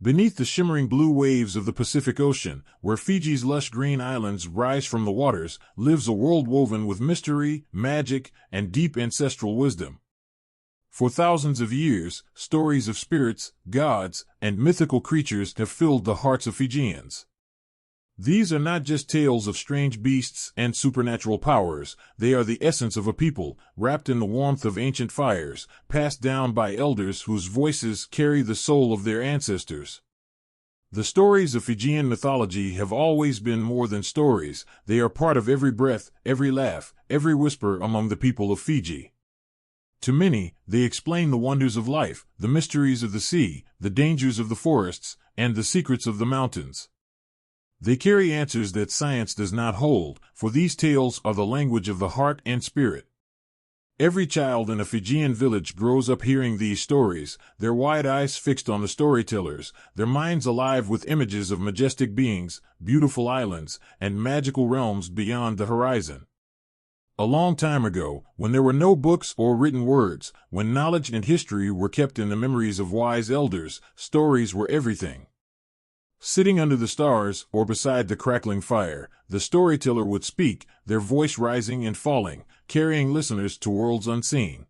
Beneath the shimmering blue waves of the Pacific Ocean, where Fiji's lush green islands rise from the waters, lives a world woven with mystery, magic, and deep ancestral wisdom. For thousands of years, stories of spirits, gods, and mythical creatures have filled the hearts of Fijians. These are not just tales of strange beasts and supernatural powers, they are the essence of a people, wrapped in the warmth of ancient fires, passed down by elders whose voices carry the soul of their ancestors. The stories of Fijian mythology have always been more than stories, they are part of every breath, every laugh, every whisper among the people of Fiji. To many, they explain the wonders of life, the mysteries of the sea, the dangers of the forests, and the secrets of the mountains. They carry answers that science does not hold, for these tales are the language of the heart and spirit. Every child in a Fijian village grows up hearing these stories, their wide eyes fixed on the storytellers, their minds alive with images of majestic beings, beautiful islands, and magical realms beyond the horizon. A long time ago, when there were no books or written words, when knowledge and history were kept in the memories of wise elders, stories were everything. Sitting under the stars or beside the crackling fire, the storyteller would speak, their voice rising and falling, carrying listeners to worlds unseen.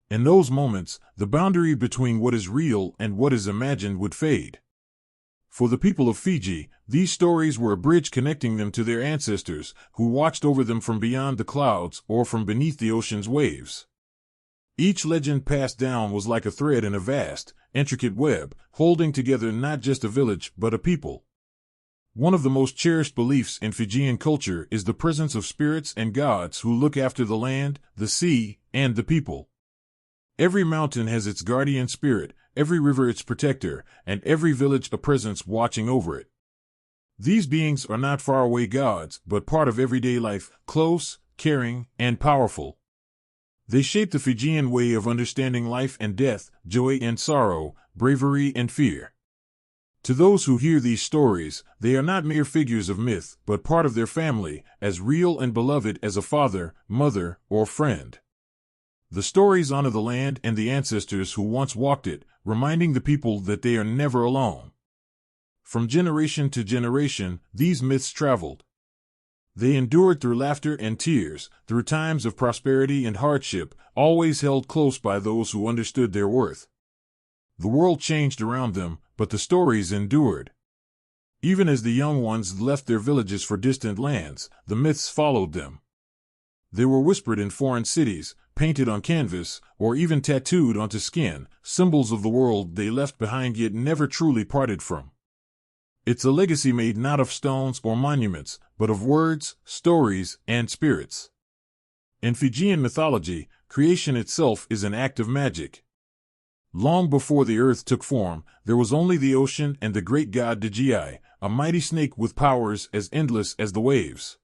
In those moments, the boundary between what is real and what is imagined would fade. For the people of Fiji, these stories were a bridge connecting them to their ancestors, who watched over them from beyond the clouds or from beneath the ocean's waves. Each legend passed down was like a thread in a vast, intricate web, holding together not just a village but a people. One of the most cherished beliefs in Fijian culture is the presence of spirits and gods who look after the land, the sea, and the people. Every mountain has its guardian spirit, every river its protector, and every village a presence watching over it. These beings are not faraway gods, but part of everyday life, close, caring, and powerful. They shape the Fijian way of understanding life and death, joy and sorrow, bravery and fear. To those who hear these stories, they are not mere figures of myth, but part of their family, as real and beloved as a father, mother, or friend. The stories honor the land and the ancestors who once walked it, reminding the people that they are never alone. From generation to generation, these myths traveled. They endured through laughter and tears, through times of prosperity and hardship, always held close by those who understood their worth. The world changed around them, but the stories endured. Even as the young ones left their villages for distant lands, the myths followed them. They were whispered in foreign cities, painted on canvas, or even tattooed onto skin, symbols of the world they left behind yet never truly parted from. It's a legacy made not of stones or monuments, but of words, stories, and spirits. In Fijian mythology, creation itself is an act of magic. Long before the earth took form, there was only the ocean and the great god Digi, a mighty snake with powers as endless as the waves.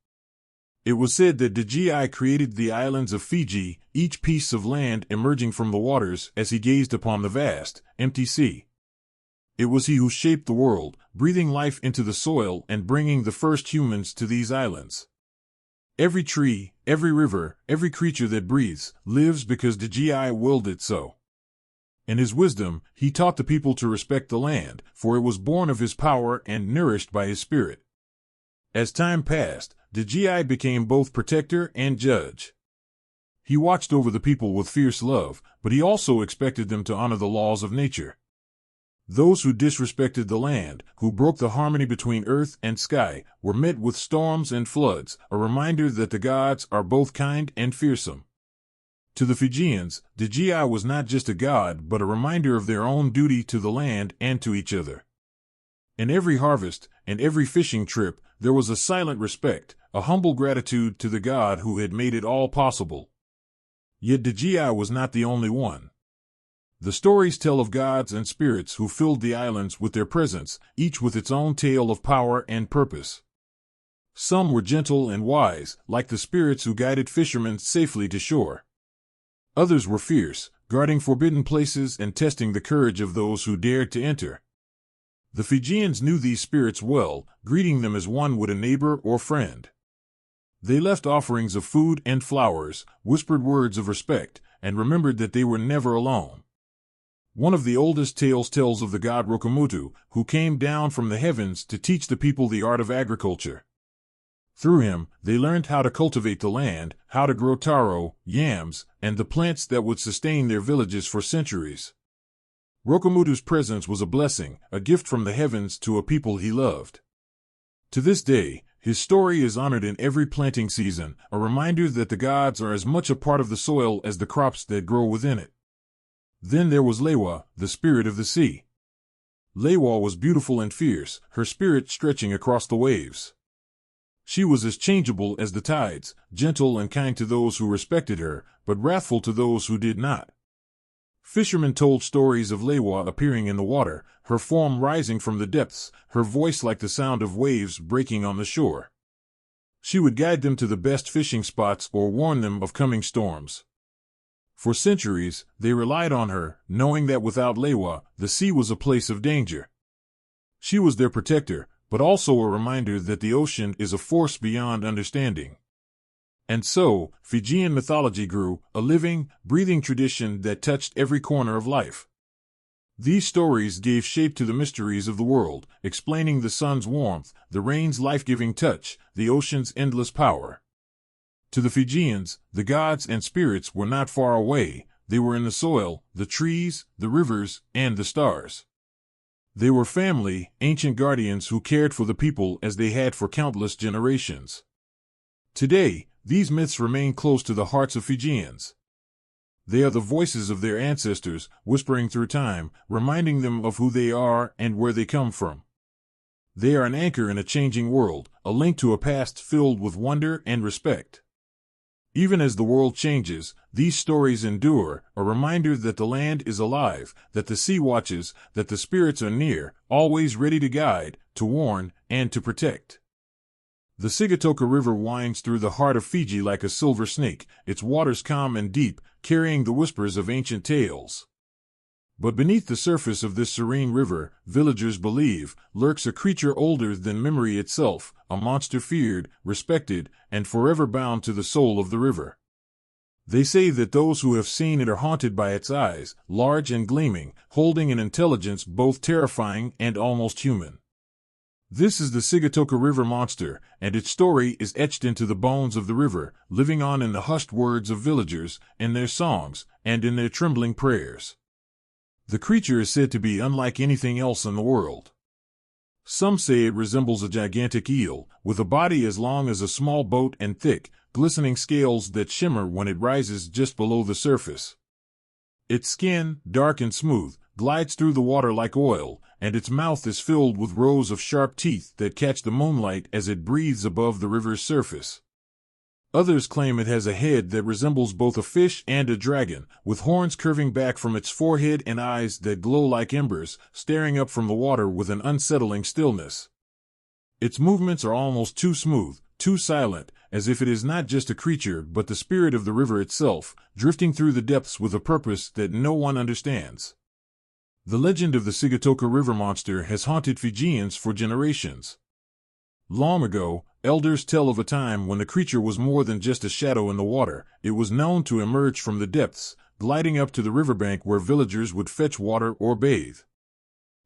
It was said that Digi created the islands of Fiji, each piece of land emerging from the waters as he gazed upon the vast, empty sea. It was he who shaped the world, breathing life into the soil and bringing the first humans to these islands. Every tree, every river, every creature that breathes, lives because Digi willed it so. In his wisdom, he taught the people to respect the land, for it was born of his power and nourished by his spirit. As time passed, Digi became both protector and judge. He watched over the people with fierce love, but he also expected them to honor the laws of nature. Those who disrespected the land, who broke the harmony between earth and sky, were met with storms and floods, a reminder that the gods are both kind and fearsome. To the Fijians, Digi was not just a god but a reminder of their own duty to the land and to each other. In every harvest, and every fishing trip, there was a silent respect, a humble gratitude to the god who had made it all possible. Yet Digi was not the only one. The stories tell of gods and spirits who filled the islands with their presence, each with its own tale of power and purpose. Some were gentle and wise, like the spirits who guided fishermen safely to shore. Others were fierce, guarding forbidden places and testing the courage of those who dared to enter. The Fijians knew these spirits well, greeting them as one would a neighbor or friend. They left offerings of food and flowers, whispered words of respect, and remembered that they were never alone. One of the oldest tales tells of the god Motu, who came down from the heavens to teach the people the art of agriculture. Through him, they learned how to cultivate the land, how to grow taro, yams, and the plants that would sustain their villages for centuries. Rokomutu's presence was a blessing, a gift from the heavens to a people he loved. To this day, his story is honored in every planting season, a reminder that the gods are as much a part of the soil as the crops that grow within it. Then there was Lewa, the spirit of the sea. Lewa was beautiful and fierce, her spirit stretching across the waves. She was as changeable as the tides, gentle and kind to those who respected her, but wrathful to those who did not. Fishermen told stories of Lewa appearing in the water, her form rising from the depths, her voice like the sound of waves breaking on the shore. She would guide them to the best fishing spots or warn them of coming storms. For centuries, they relied on her, knowing that without Lewa, the sea was a place of danger. She was their protector, but also a reminder that the ocean is a force beyond understanding. And so, Fijian mythology grew, a living, breathing tradition that touched every corner of life. These stories gave shape to the mysteries of the world, explaining the sun's warmth, the rain's life-giving touch, the ocean's endless power. To the Fijians, the gods and spirits were not far away. They were in the soil, the trees, the rivers, and the stars. They were family, ancient guardians who cared for the people as they had for countless generations. Today, these myths remain close to the hearts of Fijians. They are the voices of their ancestors, whispering through time, reminding them of who they are and where they come from. They are an anchor in a changing world, a link to a past filled with wonder and respect. Even as the world changes, these stories endure, a reminder that the land is alive, that the sea watches, that the spirits are near, always ready to guide, to warn, and to protect. The Sigatoka River winds through the heart of Fiji like a silver snake, its waters calm and deep, carrying the whispers of ancient tales. But beneath the surface of this serene river, villagers believe, lurks a creature older than memory itself, a monster feared, respected, and forever bound to the soul of the river. They say that those who have seen it are haunted by its eyes, large and gleaming, holding an intelligence both terrifying and almost human. This is the Sigatoka River monster, and its story is etched into the bones of the river, living on in the hushed words of villagers, in their songs, and in their trembling prayers. The creature is said to be unlike anything else in the world. Some say it resembles a gigantic eel, with a body as long as a small boat and thick, glistening scales that shimmer when it rises just below the surface. Its skin, dark and smooth, glides through the water like oil, and its mouth is filled with rows of sharp teeth that catch the moonlight as it breathes above the river's surface. Others claim it has a head that resembles both a fish and a dragon, with horns curving back from its forehead and eyes that glow like embers, staring up from the water with an unsettling stillness. Its movements are almost too smooth, too silent, as if it is not just a creature but the spirit of the river itself, drifting through the depths with a purpose that no one understands. The legend of the Sigatoka River monster has haunted Fijians for generations. Long ago, elders tell of a time when the creature was more than just a shadow in the water. It was known to emerge from the depths, gliding up to the riverbank where villagers would fetch water or bathe.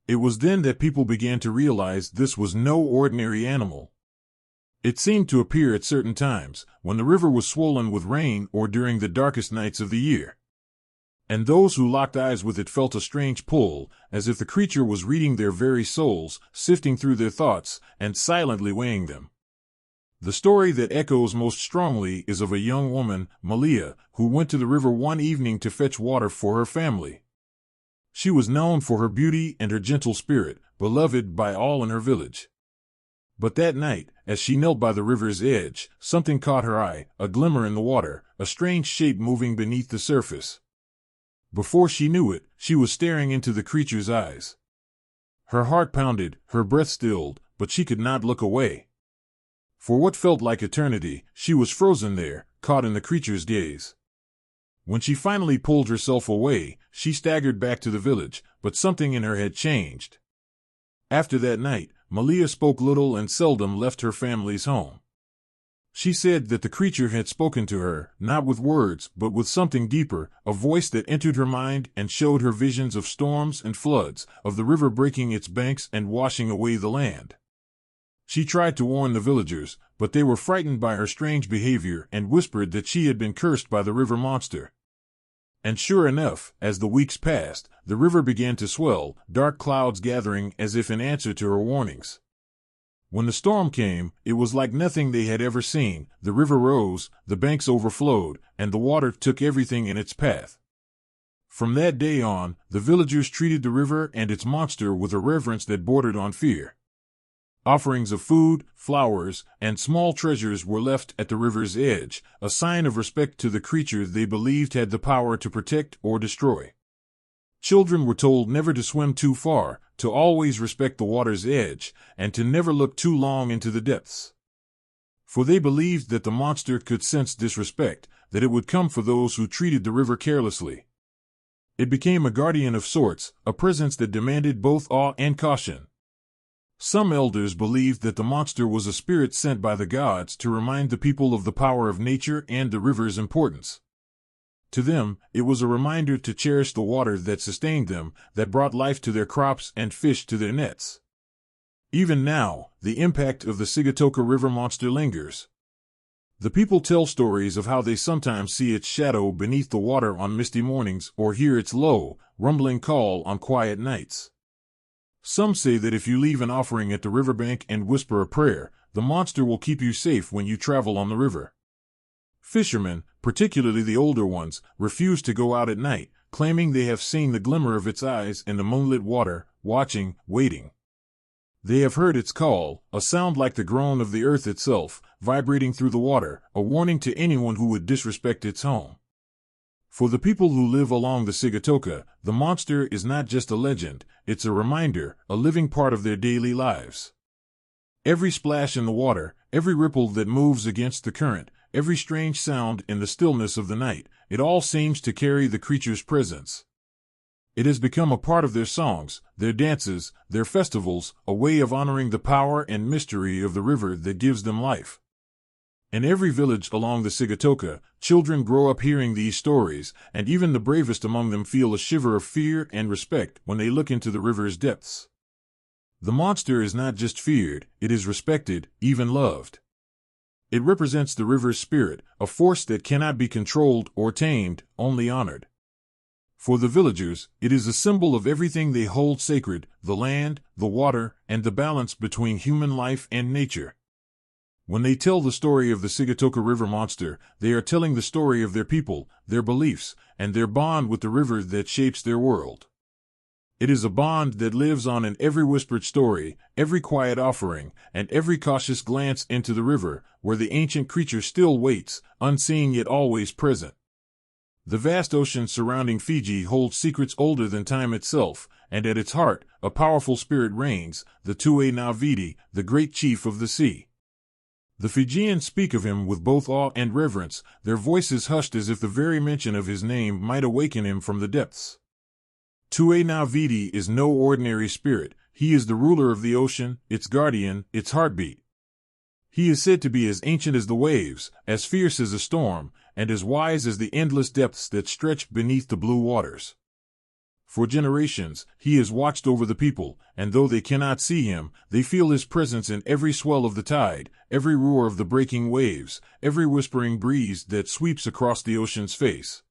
It was then that people began to realize this was no ordinary animal. It seemed to appear at certain times, when the river was swollen with rain or during the darkest nights of the year. And those who locked eyes with it felt a strange pull, as if the creature was reading their very souls, sifting through their thoughts, and silently weighing them. The story that echoes most strongly is of a young woman, Malia, who went to the river one evening to fetch water for her family. She was known for her beauty and her gentle spirit, beloved by all in her village. But that night, as she knelt by the river's edge, something caught her eye, a glimmer in the water, a strange shape moving beneath the surface. Before she knew it, she was staring into the creature's eyes. Her heart pounded, her breath stilled, but she could not look away. For what felt like eternity, she was frozen there, caught in the creature's gaze. When she finally pulled herself away, she staggered back to the village, but something in her had changed. After that night, Malia spoke little and seldom left her family's home. She said that the creature had spoken to her, not with words, but with something deeper, a voice that entered her mind and showed her visions of storms and floods, of the river breaking its banks and washing away the land. She tried to warn the villagers, but they were frightened by her strange behavior and whispered that she had been cursed by the river monster. And sure enough, as the weeks passed, the river began to swell, dark clouds gathering as if in answer to her warnings. When the storm came, it was like nothing they had ever seen. The river rose, the banks overflowed, and the water took everything in its path. From that day on, the villagers treated the river and its monster with a reverence that bordered on fear. Offerings of food, flowers, and small treasures were left at the river's edge, a sign of respect to the creature they believed had the power to protect or destroy. Children were told never to swim too far, to always respect the water's edge, and to never look too long into the depths. For they believed that the monster could sense disrespect, that it would come for those who treated the river carelessly. It became a guardian of sorts, a presence that demanded both awe and caution. Some elders believed that the monster was a spirit sent by the gods to remind the people of the power of nature and the river's importance. To them, it was a reminder to cherish the water that sustained them, that brought life to their crops and fish to their nets. Even now, the impact of the Sigatoka River monster lingers. The people tell stories of how they sometimes see its shadow beneath the water on misty mornings or hear its low, rumbling call on quiet nights. Some say that if you leave an offering at the riverbank and whisper a prayer, the monster will keep you safe when you travel on the river. Fishermen, particularly the older ones, refuse to go out at night, claiming they have seen the glimmer of its eyes in the moonlit water, watching, waiting. They have heard its call, a sound like the groan of the earth itself, vibrating through the water, a warning to anyone who would disrespect its home. For the people who live along the Sigatoka, the monster is not just a legend, it's a reminder, a living part of their daily lives. Every splash in the water, every ripple that moves against the current, every strange sound in the stillness of the night, it all seems to carry the creature's presence. It has become a part of their songs, their dances, their festivals, a way of honoring the power and mystery of the river that gives them life. In every village along the Sigatoka, children grow up hearing these stories, and even the bravest among them feel a shiver of fear and respect when they look into the river's depths. The monster is not just feared, it is respected, even loved. It represents the river's spirit, a force that cannot be controlled or tamed, only honored. For the villagers, it is a symbol of everything they hold sacred, the land, the water, and the balance between human life and nature. When they tell the story of the Sigatoka River monster, they are telling the story of their people, their beliefs, and their bond with the river that shapes their world. It is a bond that lives on in every whispered story, every quiet offering, and every cautious glance into the river, where the ancient creature still waits, unseen yet always present. The vast ocean surrounding Fiji holds secrets older than time itself, and at its heart, a powerful spirit reigns, the Tue Navidi, the great chief of the sea. The Fijians speak of him with both awe and reverence, their voices hushed as if the very mention of his name might awaken him from the depths. Tue Navidi is no ordinary spirit, he is the ruler of the ocean, its guardian, its heartbeat. He is said to be as ancient as the waves, as fierce as a storm, and as wise as the endless depths that stretch beneath the blue waters. For generations, he has watched over the people, and though they cannot see him, they feel his presence in every swell of the tide, every roar of the breaking waves, every whispering breeze that sweeps across the ocean's face.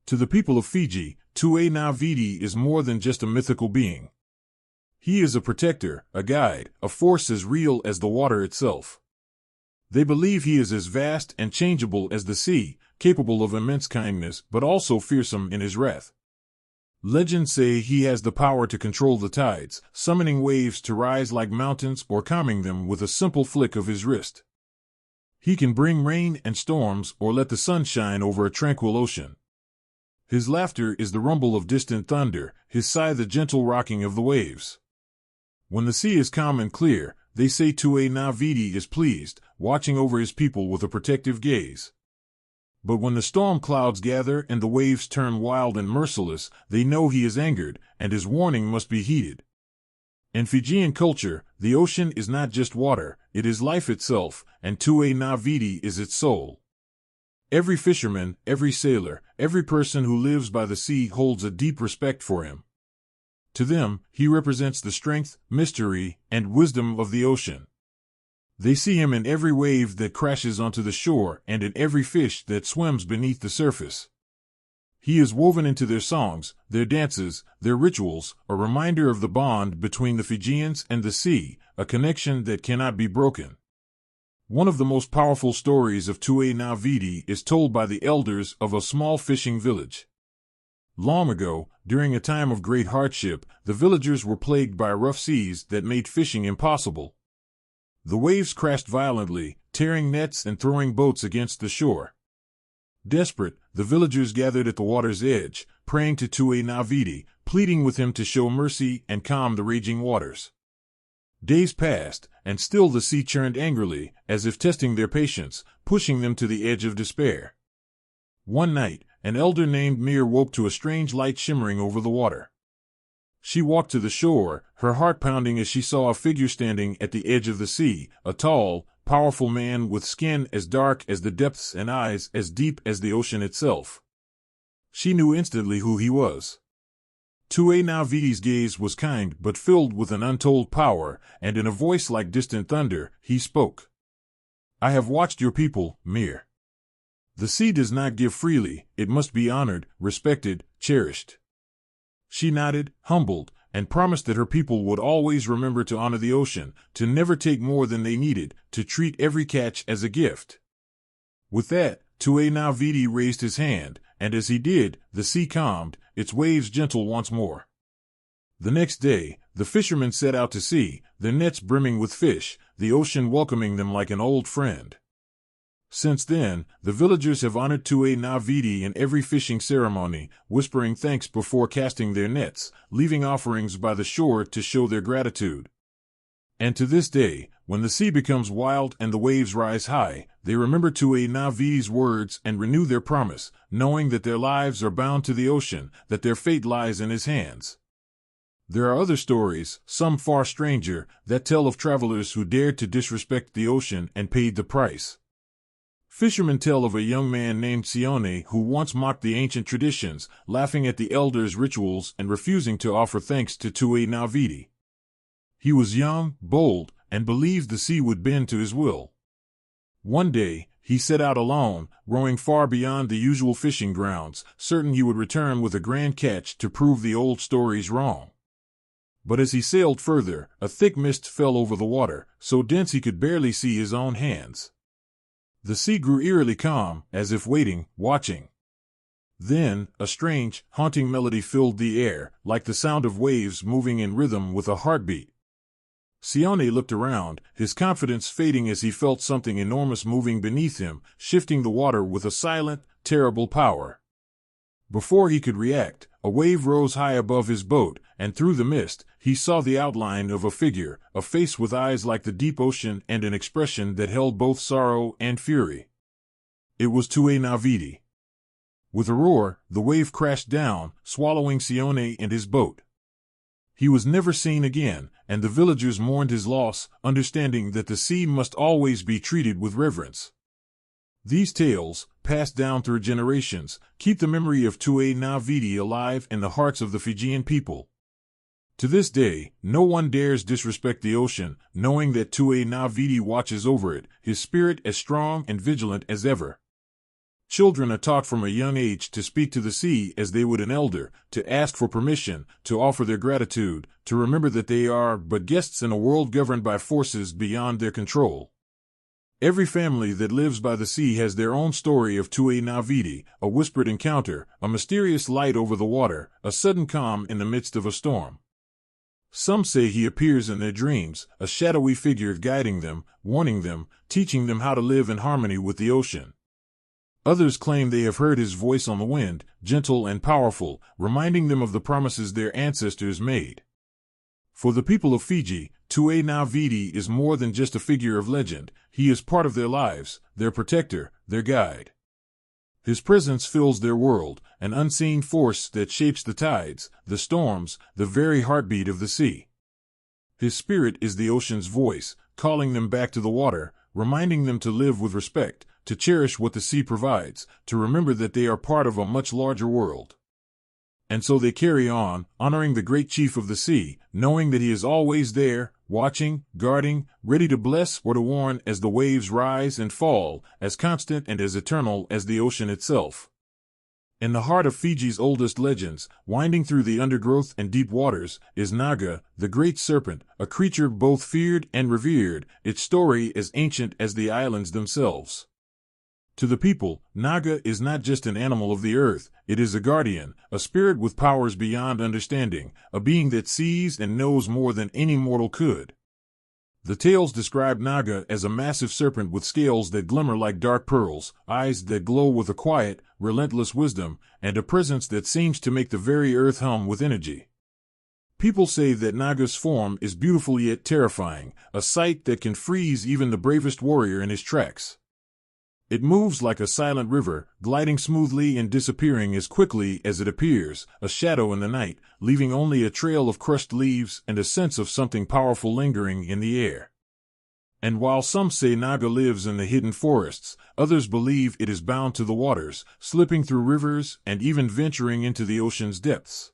To the people of Fiji, Tue Navidi is more than just a mythical being. He is a protector, a guide, a force as real as the water itself. They believe he is as vast and changeable as the sea, capable of immense kindness but also fearsome in his wrath. Legends say he has the power to control the tides, summoning waves to rise like mountains or calming them with a simple flick of his wrist. He can bring rain and storms or let the sun shine over a tranquil ocean. His laughter is the rumble of distant thunder, his sigh the gentle rocking of the waves. When the sea is calm and clear, they say Tue Navidi is pleased, watching over his people with a protective gaze. But when the storm clouds gather and the waves turn wild and merciless, they know he is angered, and his warning must be heeded. In Fijian culture, the ocean is not just water, it is life itself, and Tue Na Vidi is its soul. Every fisherman, every sailor, every person who lives by the sea holds a deep respect for him. To them, he represents the strength, mystery, and wisdom of the ocean. They see him in every wave that crashes onto the shore and in every fish that swims beneath the surface. He is woven into their songs, their dances, their rituals, a reminder of the bond between the Fijians and the sea, a connection that cannot be broken. One of the most powerful stories of Tue Na Vidi is told by the elders of a small fishing village. Long ago, during a time of great hardship, the villagers were plagued by rough seas that made fishing impossible. The waves crashed violently, tearing nets and throwing boats against the shore. Desperate, the villagers gathered at the water's edge, praying to Tue Na Vidi, pleading with him to show mercy and calm the raging waters. Days passed, and still the sea churned angrily, as if testing their patience, pushing them to the edge of despair. One night, an elder named Mir woke to a strange light shimmering over the water. She walked to the shore, her heart pounding as she saw a figure standing at the edge of the sea, a tall, powerful man with skin as dark as the depths and eyes as deep as the ocean itself. She knew instantly who he was. Tue Na Vidi's gaze was kind but filled with an untold power, and in a voice like distant thunder, he spoke. "I have watched your people, Mir. The sea does not give freely, it must be honored, respected, cherished." She nodded, humbled, and promised that her people would always remember to honor the ocean, to never take more than they needed, to treat every catch as a gift. With that, Tue Na Vidi raised his hand, and as he did, the sea calmed, its waves gentle once more. The next day, the fishermen set out to sea, their nets brimming with fish, the ocean welcoming them like an old friend. Since then, the villagers have honored Tue Na Vidi in every fishing ceremony, whispering thanks before casting their nets, leaving offerings by the shore to show their gratitude. And to this day, when the sea becomes wild and the waves rise high, they remember Tue Na Vidi's words and renew their promise, knowing that their lives are bound to the ocean, that their fate lies in his hands. There are other stories, some far stranger, that tell of travelers who dared to disrespect the ocean and paid the price. Fishermen tell of a young man named Sione who once mocked the ancient traditions, laughing at the elders' rituals and refusing to offer thanks to Tue Na Vidi. He was young, bold, and believed the sea would bend to his will. One day, he set out alone, rowing far beyond the usual fishing grounds, certain he would return with a grand catch to prove the old stories wrong. But as he sailed further, a thick mist fell over the water, so dense he could barely see his own hands. The sea grew eerily calm, as if waiting, watching. Then, a strange, haunting melody filled the air, like the sound of waves moving in rhythm with a heartbeat. Sione looked around, his confidence fading as he felt something enormous moving beneath him, shifting the water with a silent, terrible power. Before he could react, a wave rose high above his boat, and through the mist, he saw the outline of a figure, a face with eyes like the deep ocean and an expression that held both sorrow and fury. It was Tue Na Vidi. With a roar, the wave crashed down, swallowing Sione and his boat. He was never seen again, and the villagers mourned his loss, understanding that the sea must always be treated with reverence. These tales, passed down through generations, keep the memory of Tue Na Vidi alive in the hearts of the Fijian people. To this day, no one dares disrespect the ocean, knowing that Tue Na Vidi watches over it, his spirit as strong and vigilant as ever. Children are taught from a young age to speak to the sea as they would an elder, to ask for permission, to offer their gratitude, to remember that they are but guests in a world governed by forces beyond their control. Every family that lives by the sea has their own story of Tue Na Vidi, a whispered encounter, a mysterious light over the water, a sudden calm in the midst of a storm. Some say he appears in their dreams, a shadowy figure guiding them, warning them, teaching them how to live in harmony with the ocean. Others claim they have heard his voice on the wind, gentle and powerful, reminding them of the promises their ancestors made. For the people of Fiji, Tue Na Vidi is more than just a figure of legend. He is part of their lives, their protector, their guide. His presence fills their world, an unseen force that shapes the tides, the storms, the very heartbeat of the sea. His spirit is the ocean's voice, calling them back to the water, reminding them to live with respect, to cherish what the sea provides, to remember that they are part of a much larger world. And so they carry on, honoring the great chief of the sea, knowing that he is always there, watching, guarding, ready to bless or to warn as the waves rise and fall, as constant and as eternal as the ocean itself. In the heart of Fiji's oldest legends, winding through the undergrowth and deep waters, is Naga, the great serpent, a creature both feared and revered, its story as ancient as the islands themselves. To the people, Naga is not just an animal of the earth, it is a guardian, a spirit with powers beyond understanding, a being that sees and knows more than any mortal could. The tales describe Naga as a massive serpent with scales that glimmer like dark pearls, eyes that glow with a quiet, relentless wisdom, and a presence that seems to make the very earth hum with energy. People say that Naga's form is beautiful yet terrifying, a sight that can freeze even the bravest warrior in his tracks. It moves like a silent river, gliding smoothly and disappearing as quickly as it appears, a shadow in the night, leaving only a trail of crushed leaves and a sense of something powerful lingering in the air. And while some say Naga lives in the hidden forests, others believe it is bound to the waters, slipping through rivers and even venturing into the ocean's depths.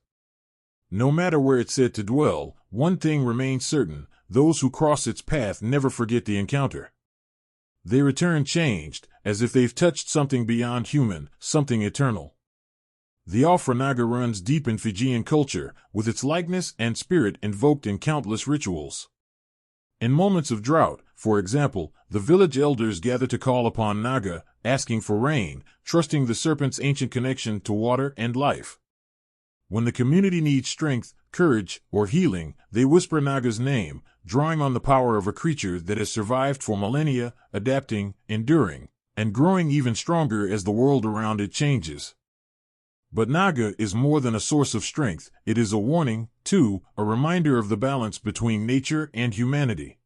No matter where it's said to dwell, one thing remains certain: those who cross its path never forget the encounter. They return changed, as if they've touched something beyond human, something eternal. The awe for Naga runs deep in Fijian culture, with its likeness and spirit invoked in countless rituals. In moments of drought, for example, the village elders gather to call upon Naga, asking for rain, trusting the serpent's ancient connection to water and life. When the community needs strength, courage, or healing, they whisper Naga's name, drawing on the power of a creature that has survived for millennia, adapting, enduring, and growing even stronger as the world around it changes. But Naga is more than a source of strength, it is a warning, too, a reminder of the balance between nature and humanity.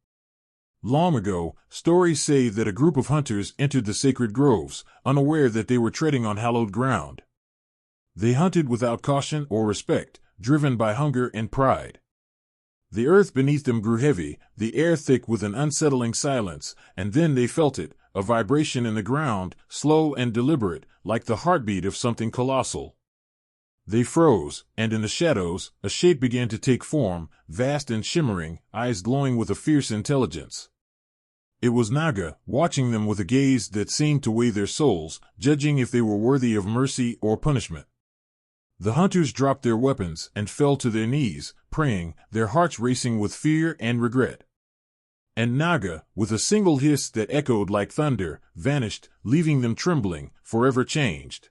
Long ago, stories say that a group of hunters entered the sacred groves, unaware that they were treading on hallowed ground. They hunted without caution or respect, driven by hunger and pride. The earth beneath them grew heavy, the air thick with an unsettling silence, and then they felt it, a vibration in the ground, slow and deliberate, like the heartbeat of something colossal. They froze, and in the shadows, a shape began to take form, vast and shimmering, eyes glowing with a fierce intelligence. It was Naga, watching them with a gaze that seemed to weigh their souls, judging if they were worthy of mercy or punishment. The hunters dropped their weapons and fell to their knees, praying, their hearts racing with fear and regret. And Naga, with a single hiss that echoed like thunder, vanished, leaving them trembling, forever changed.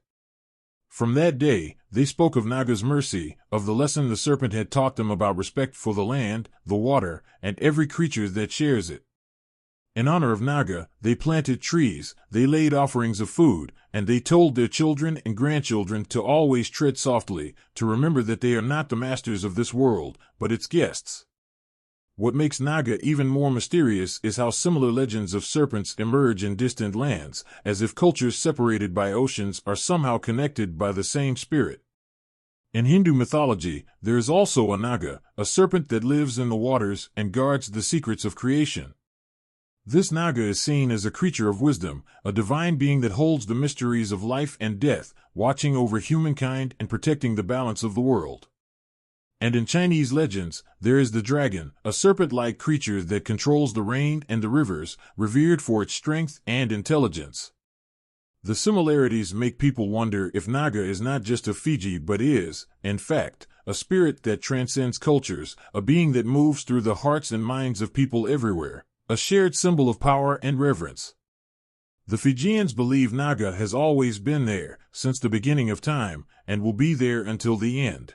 From that day, they spoke of Naga's mercy, of the lesson the serpent had taught them about respect for the land, the water, and every creature that shares it. In honor of Naga, they planted trees, they laid offerings of food, and they told their children and grandchildren to always tread softly, to remember that they are not the masters of this world, but its guests. What makes Naga even more mysterious is how similar legends of serpents emerge in distant lands, as if cultures separated by oceans are somehow connected by the same spirit. In Hindu mythology, there is also a Naga, a serpent that lives in the waters and guards the secrets of creation. This Naga is seen as a creature of wisdom, a divine being that holds the mysteries of life and death, watching over humankind and protecting the balance of the world. And in Chinese legends, there is the dragon, a serpent-like creature that controls the rain and the rivers, revered for its strength and intelligence. The similarities make people wonder if Naga is not just of Fiji but is, in fact, a spirit that transcends cultures, a being that moves through the hearts and minds of people everywhere. A shared symbol of power and reverence. The Fijians believe Naga has always been there, since the beginning of time, and will be there until the end.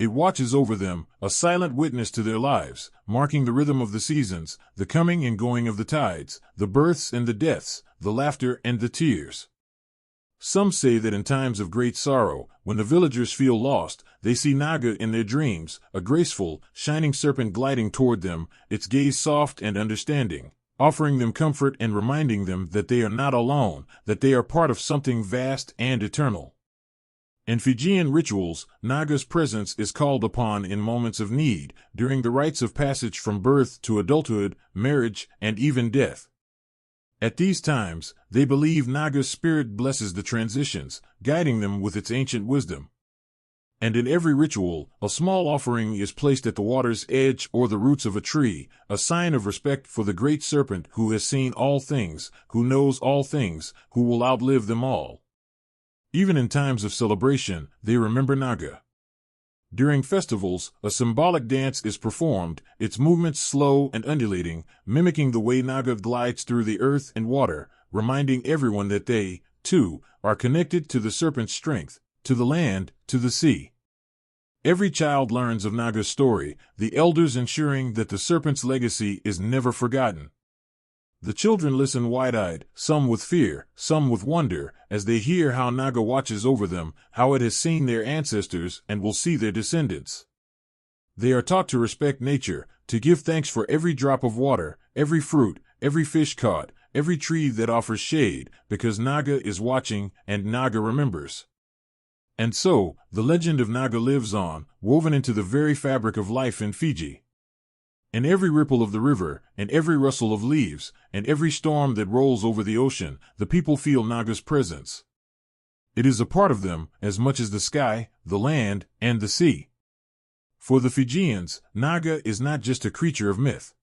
It watches over them, a silent witness to their lives, marking the rhythm of the seasons, the coming and going of the tides, the births and the deaths, the laughter and the tears. Some say that in times of great sorrow, when the villagers feel lost, they see Naga in their dreams, a graceful, shining serpent gliding toward them, its gaze soft and understanding, offering them comfort and reminding them that they are not alone, that they are part of something vast and eternal. In Fijian rituals, Naga's presence is called upon in moments of need, during the rites of passage from birth to adulthood, marriage, and even death. At these times, they believe Naga's spirit blesses the transitions, guiding them with its ancient wisdom. And in every ritual, a small offering is placed at the water's edge or the roots of a tree, a sign of respect for the great serpent who has seen all things, who knows all things, who will outlive them all. Even in times of celebration, they remember Naga. During festivals, a symbolic dance is performed, its movements slow and undulating, mimicking the way Naga glides through the earth and water, reminding everyone that they, too, are connected to the serpent's strength, to the land, to the sea. Every child learns of Naga's story, the elders ensuring that the serpent's legacy is never forgotten. The children listen wide-eyed, some with fear, some with wonder, as they hear how Naga watches over them, how it has seen their ancestors and will see their descendants. They are taught to respect nature, to give thanks for every drop of water, every fruit, every fish caught, every tree that offers shade, because Naga is watching and Naga remembers. And so, the legend of Naga lives on, woven into the very fabric of life in Fiji. In every ripple of the river, in every rustle of leaves, and every storm that rolls over the ocean, the people feel Naga's presence. It is a part of them, as much as the sky, the land, and the sea. For the Fijians, Naga is not just a creature of myth.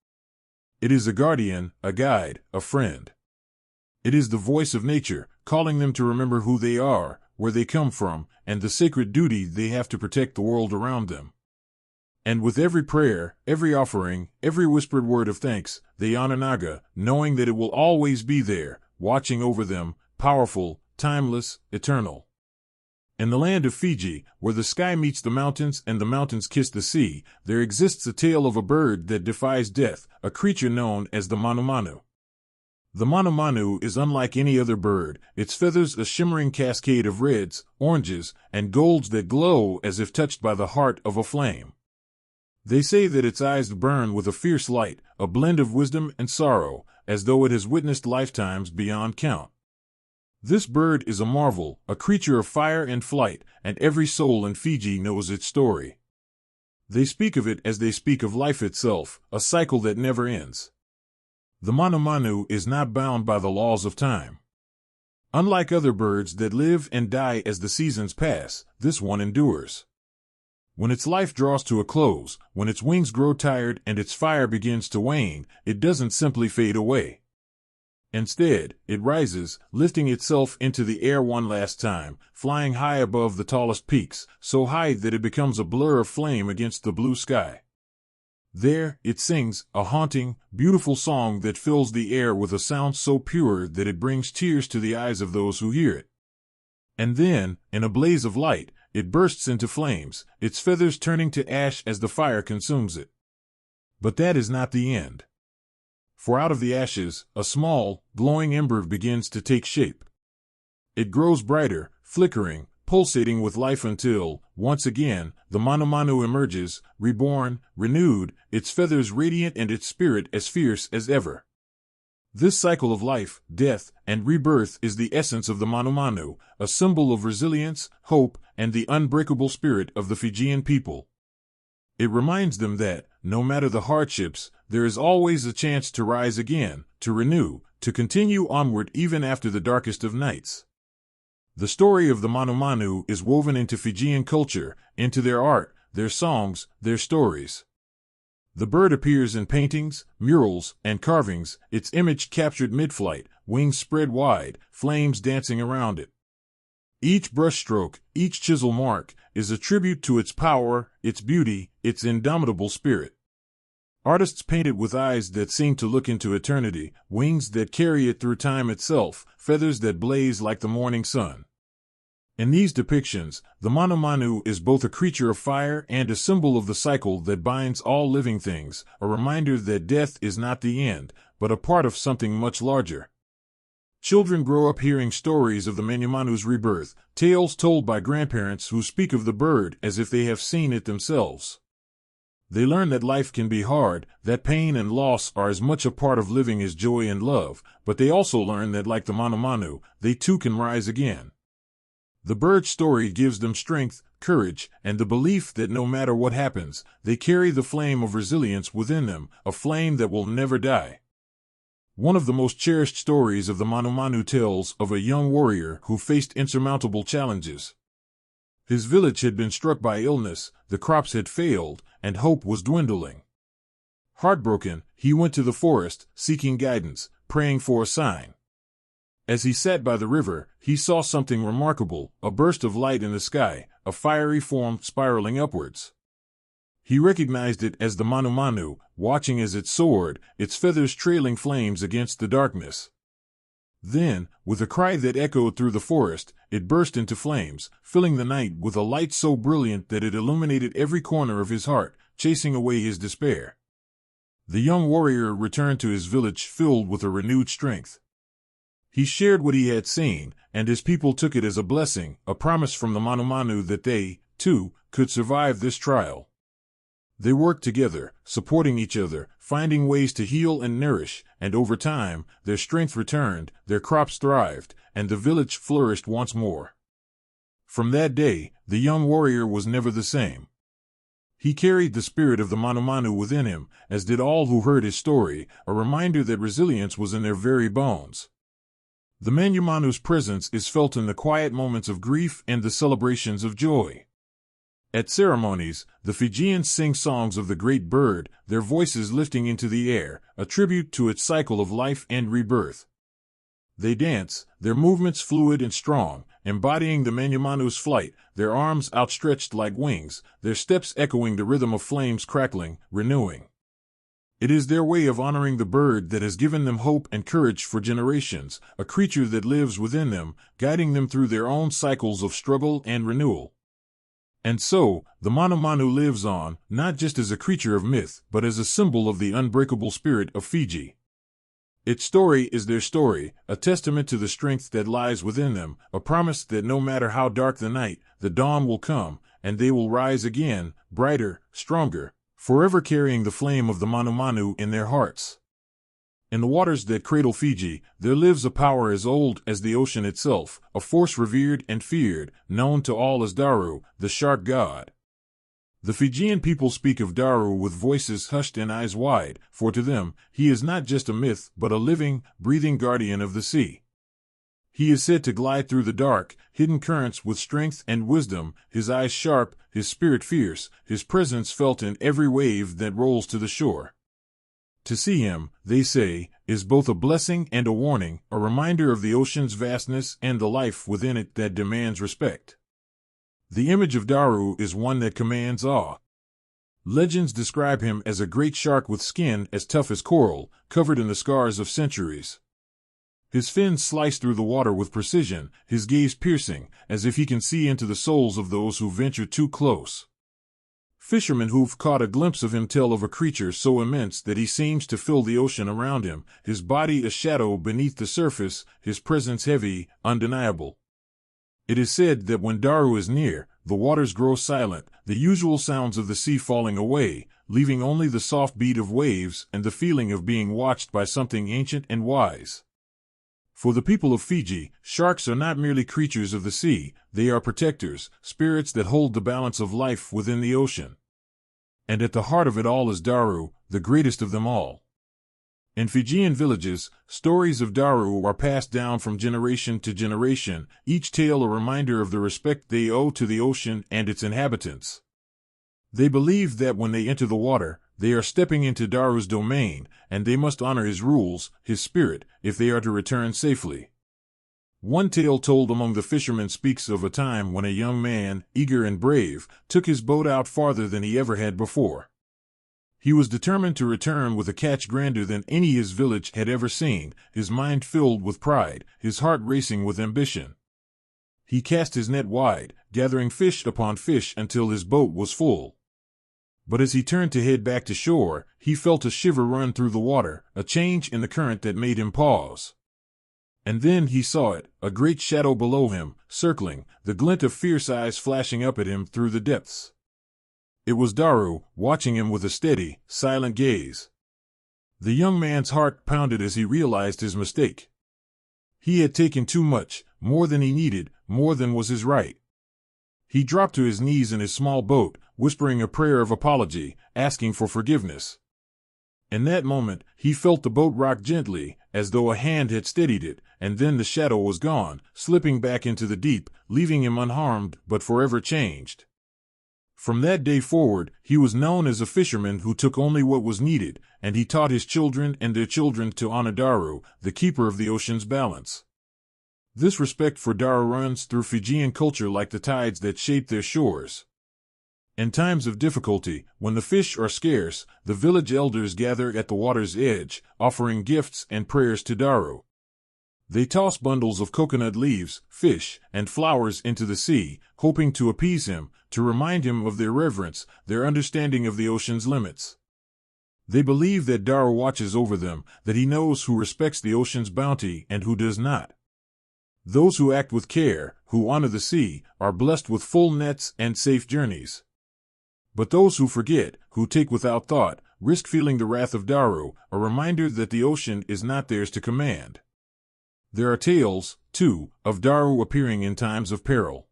It is a guardian, a guide, a friend. It is the voice of nature, calling them to remember who they are, where they come from, and the sacred duty they have to protect the world around them. And with every prayer, every offering, every whispered word of thanks, they honor Naga, knowing that it will always be there, watching over them, powerful, timeless, eternal. In the land of Fiji, where the sky meets the mountains and the mountains kiss the sea, there exists a tale of a bird that defies death, a creature known as the Manumanu. The Manumanu is unlike any other bird, its feathers a shimmering cascade of reds, oranges, and golds that glow as if touched by the heart of a flame. They say that its eyes burn with a fierce light, a blend of wisdom and sorrow, as though it has witnessed lifetimes beyond count. This bird is a marvel, a creature of fire and flight, and every soul in Fiji knows its story. They speak of it as they speak of life itself, a cycle that never ends. The Manumanu is not bound by the laws of time. Unlike other birds that live and die as the seasons pass, this one endures. When its life draws to a close, when its wings grow tired and its fire begins to wane, it doesn't simply fade away. Instead, it rises, lifting itself into the air one last time, flying high above the tallest peaks, so high that it becomes a blur of flame against the blue sky. There, it sings, a haunting, beautiful song that fills the air with a sound so pure that it brings tears to the eyes of those who hear it. And then, in a blaze of light, it bursts into flames, its feathers turning to ash as the fire consumes it. But that is not the end. For out of the ashes, a small, glowing ember begins to take shape. It grows brighter, flickering, pulsating with life until, once again, the Manumanu emerges, reborn, renewed, its feathers radiant and its spirit as fierce as ever. This cycle of life, death, and rebirth is the essence of the Manumanu, a symbol of resilience, hope, and the unbreakable spirit of the Fijian people. It reminds them that, no matter the hardships, there is always a chance to rise again, to renew, to continue onward even after the darkest of nights. The story of the Manumanu is woven into Fijian culture, into their art, their songs, their stories. The bird appears in paintings, murals, and carvings, its image captured mid-flight, wings spread wide, flames dancing around it. Each brushstroke, each chisel mark, is a tribute to its power, its beauty, its indomitable spirit. Artists paint it with eyes that seem to look into eternity, wings that carry it through time itself, feathers that blaze like the morning sun. In these depictions, the Manumanu is both a creature of fire and a symbol of the cycle that binds all living things, a reminder that death is not the end, but a part of something much larger. Children grow up hearing stories of the Manumanu's rebirth, tales told by grandparents who speak of the bird as if they have seen it themselves. They learn that life can be hard, that pain and loss are as much a part of living as joy and love, but they also learn that like the Manumanu, they too can rise again. The bird's story gives them strength, courage, and the belief that no matter what happens, they carry the flame of resilience within them, a flame that will never die. One of the most cherished stories of the Manumanu tells of a young warrior who faced insurmountable challenges. His village had been struck by illness, the crops had failed, and hope was dwindling. Heartbroken, he went to the forest, seeking guidance, praying for a sign. As he sat by the river, he saw something remarkable, a burst of light in the sky, a fiery form spiraling upwards. He recognized it as the Manumanu, watching as it soared, its feathers trailing flames against the darkness. Then, with a cry that echoed through the forest, it burst into flames, filling the night with a light so brilliant that it illuminated every corner of his heart, chasing away his despair. The young warrior returned to his village filled with a renewed strength. He shared what he had seen, and his people took it as a blessing, a promise from the Manumanu that they, too, could survive this trial. They worked together, supporting each other, finding ways to heal and nourish, and over time, their strength returned, their crops thrived, and the village flourished once more. From that day, the young warrior was never the same. He carried the spirit of the Manumanu within him, as did all who heard his story, a reminder that resilience was in their very bones. The Manumanu's presence is felt in the quiet moments of grief and the celebrations of joy. At ceremonies, the Fijians sing songs of the great bird, their voices lifting into the air, a tribute to its cycle of life and rebirth. They dance, their movements fluid and strong, embodying the Manumanu's flight, their arms outstretched like wings, their steps echoing the rhythm of flames crackling, renewing. It is their way of honoring the bird that has given them hope and courage for generations, a creature that lives within them, guiding them through their own cycles of struggle and renewal. And so, the Manumanu lives on, not just as a creature of myth, but as a symbol of the unbreakable spirit of Fiji. Its story is their story, a testament to the strength that lies within them, a promise that no matter how dark the night, the dawn will come, and they will rise again, brighter, stronger, forever carrying the flame of the Manumanu in their hearts. In the waters that cradle Fiji, there lives a power as old as the ocean itself, a force revered and feared, known to all as Daru, the shark god. The Fijian people speak of Daru with voices hushed and eyes wide, for to them, he is not just a myth but a living, breathing guardian of the sea. He is said to glide through the dark, hidden currents with strength and wisdom, his eyes sharp, his spirit fierce, his presence felt in every wave that rolls to the shore. To see him, they say, is both a blessing and a warning, a reminder of the ocean's vastness and the life within it that demands respect. The image of Daru is one that commands awe. Legends describe him as a great shark with skin as tough as coral, covered in the scars of centuries. His fins slice through the water with precision, his gaze piercing, as if he can see into the souls of those who venture too close. Fishermen who've caught a glimpse of him tell of a creature so immense that he seems to fill the ocean around him, his body a shadow beneath the surface, his presence heavy, undeniable. It is said that when Daru is near, the waters grow silent, the usual sounds of the sea falling away, leaving only the soft beat of waves and the feeling of being watched by something ancient and wise. For the people of Fiji, sharks are not merely creatures of the sea, they are protectors, spirits that hold the balance of life within the ocean. And at the heart of it all is Daru, the greatest of them all. In Fijian villages, stories of Daru are passed down from generation to generation, each tale a reminder of the respect they owe to the ocean and its inhabitants. They believe that when they enter the water, they are stepping into Daru's domain, and they must honor his rules, his spirit, if they are to return safely. One tale told among the fishermen speaks of a time when a young man, eager and brave, took his boat out farther than he ever had before. He was determined to return with a catch grander than any his village had ever seen, his mind filled with pride, his heart racing with ambition. He cast his net wide, gathering fish upon fish until his boat was full. But as he turned to head back to shore, he felt a shiver run through the water, a change in the current that made him pause. And then he saw it, a great shadow below him, circling, the glint of fierce eyes flashing up at him through the depths. It was Daru, watching him with a steady, silent gaze. The young man's heart pounded as he realized his mistake. He had taken too much, more than he needed, more than was his right. He dropped to his knees in his small boat, whispering a prayer of apology, asking for forgiveness. In that moment, he felt the boat rock gently, as though a hand had steadied it, and then the shadow was gone, slipping back into the deep, leaving him unharmed but forever changed. From that day forward, he was known as a fisherman who took only what was needed, and he taught his children and their children to honor Daru, the keeper of the ocean's balance. This respect for Daru runs through Fijian culture like the tides that shape their shores. In times of difficulty, when the fish are scarce, the village elders gather at the water's edge, offering gifts and prayers to Daru. They toss bundles of coconut leaves, fish, and flowers into the sea, hoping to appease him, to remind him of their reverence, their understanding of the ocean's limits. They believe that Daru watches over them, that he knows who respects the ocean's bounty and who does not. Those who act with care, who honor the sea, are blessed with full nets and safe journeys. But those who forget, who take without thought, risk feeling the wrath of Daru, a reminder that the ocean is not theirs to command. There are tales, too, of Daru appearing in times of peril.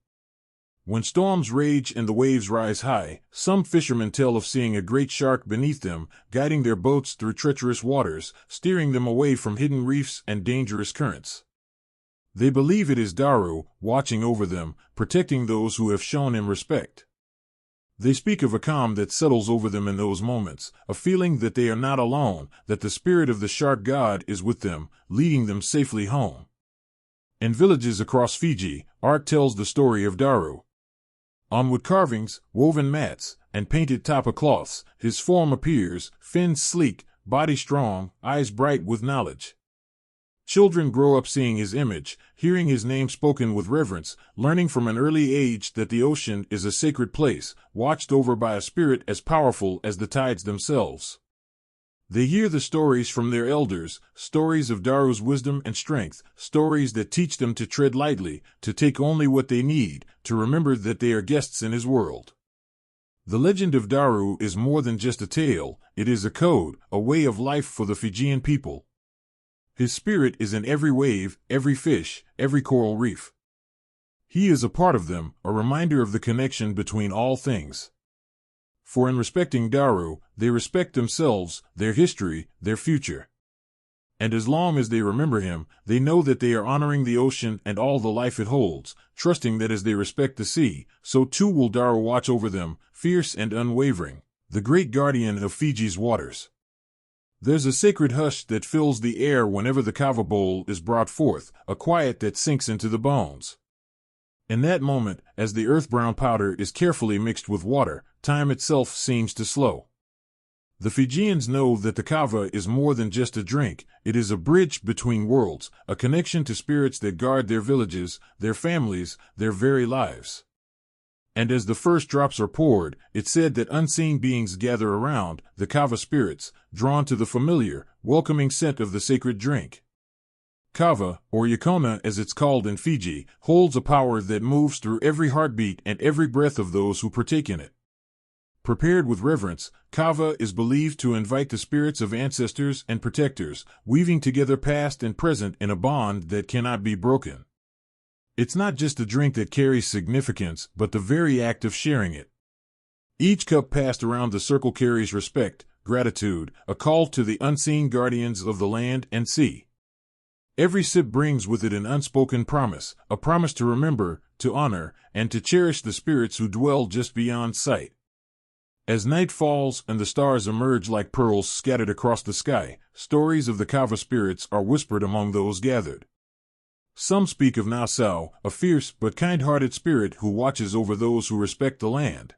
When storms rage and the waves rise high, some fishermen tell of seeing a great shark beneath them, guiding their boats through treacherous waters, steering them away from hidden reefs and dangerous currents. They believe it is Daru, watching over them, protecting those who have shown him respect. They speak of a calm that settles over them in those moments, a feeling that they are not alone, that the spirit of the shark god is with them, leading them safely home. In villages across Fiji, art tells the story of Daru. On wood carvings, woven mats, and painted tapa cloths, his form appears, fins sleek, body strong, eyes bright with knowledge. Children grow up seeing his image, hearing his name spoken with reverence, learning from an early age that the ocean is a sacred place, watched over by a spirit as powerful as the tides themselves. They hear the stories from their elders, stories of Daru's wisdom and strength, stories that teach them to tread lightly, to take only what they need, to remember that they are guests in his world. The legend of Daru is more than just a tale, it is a code, a way of life for the Fijian people. His spirit is in every wave, every fish, every coral reef. He is a part of them, a reminder of the connection between all things. For in respecting Daru, they respect themselves, their history, their future. And as long as they remember him, they know that they are honoring the ocean and all the life it holds, trusting that as they respect the sea, so too will Daru watch over them, fierce and unwavering, the great guardian of Fiji's waters. There's a sacred hush that fills the air whenever the Cava bowl is brought forth, a quiet that sinks into the bones. In that moment, as the earth-brown powder is carefully mixed with water, time itself seems to slow. The Fijians know that the Cava is more than just a drink, it is a bridge between worlds, a connection to spirits that guard their villages, their families, their very lives. And as the first drops are poured, it's said that unseen beings gather around, the Cava spirits, drawn to the familiar, welcoming scent of the sacred drink. Cava, or Yakona as it's called in Fiji, holds a power that moves through every heartbeat and every breath of those who partake in it. Prepared with reverence, Cava is believed to invite the spirits of ancestors and protectors, weaving together past and present in a bond that cannot be broken. It's not just a drink that carries significance, but the very act of sharing it. Each cup passed around the circle carries respect, gratitude, a call to the unseen guardians of the land and sea. Every sip brings with it an unspoken promise, a promise to remember, to honor, and to cherish the spirits who dwell just beyond sight. As night falls and the stars emerge like pearls scattered across the sky, stories of the Cava spirits are whispered among those gathered. Some speak of Nassau, a fierce but kind-hearted spirit who watches over those who respect the land.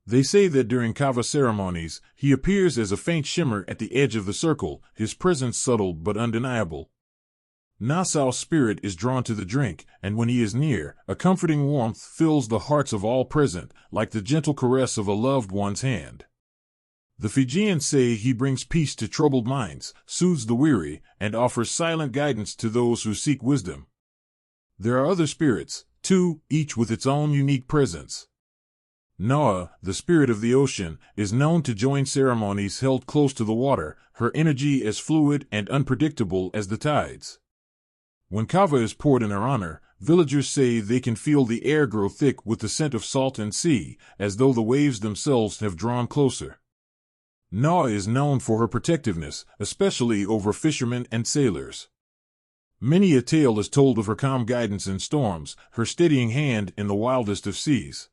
They say that during Cava ceremonies, he appears as a faint shimmer at the edge of the circle, his presence subtle but undeniable. Nassau's spirit is drawn to the drink, and when he is near, a comforting warmth fills the hearts of all present, like the gentle caress of a loved one's hand. The Fijians say he brings peace to troubled minds, soothes the weary, and offers silent guidance to those who seek wisdom. There are other spirits, too, each with its own unique presence. Naga, the spirit of the ocean, is known to join ceremonies held close to the water, her energy as fluid and unpredictable as the tides. When kava is poured in her honor, villagers say they can feel the air grow thick with the scent of salt and sea, as though the waves themselves have drawn closer. Na is known for her protectiveness, especially over fishermen and sailors. Many a tale is told of her calm guidance in storms, her steadying hand in the wildest of seas.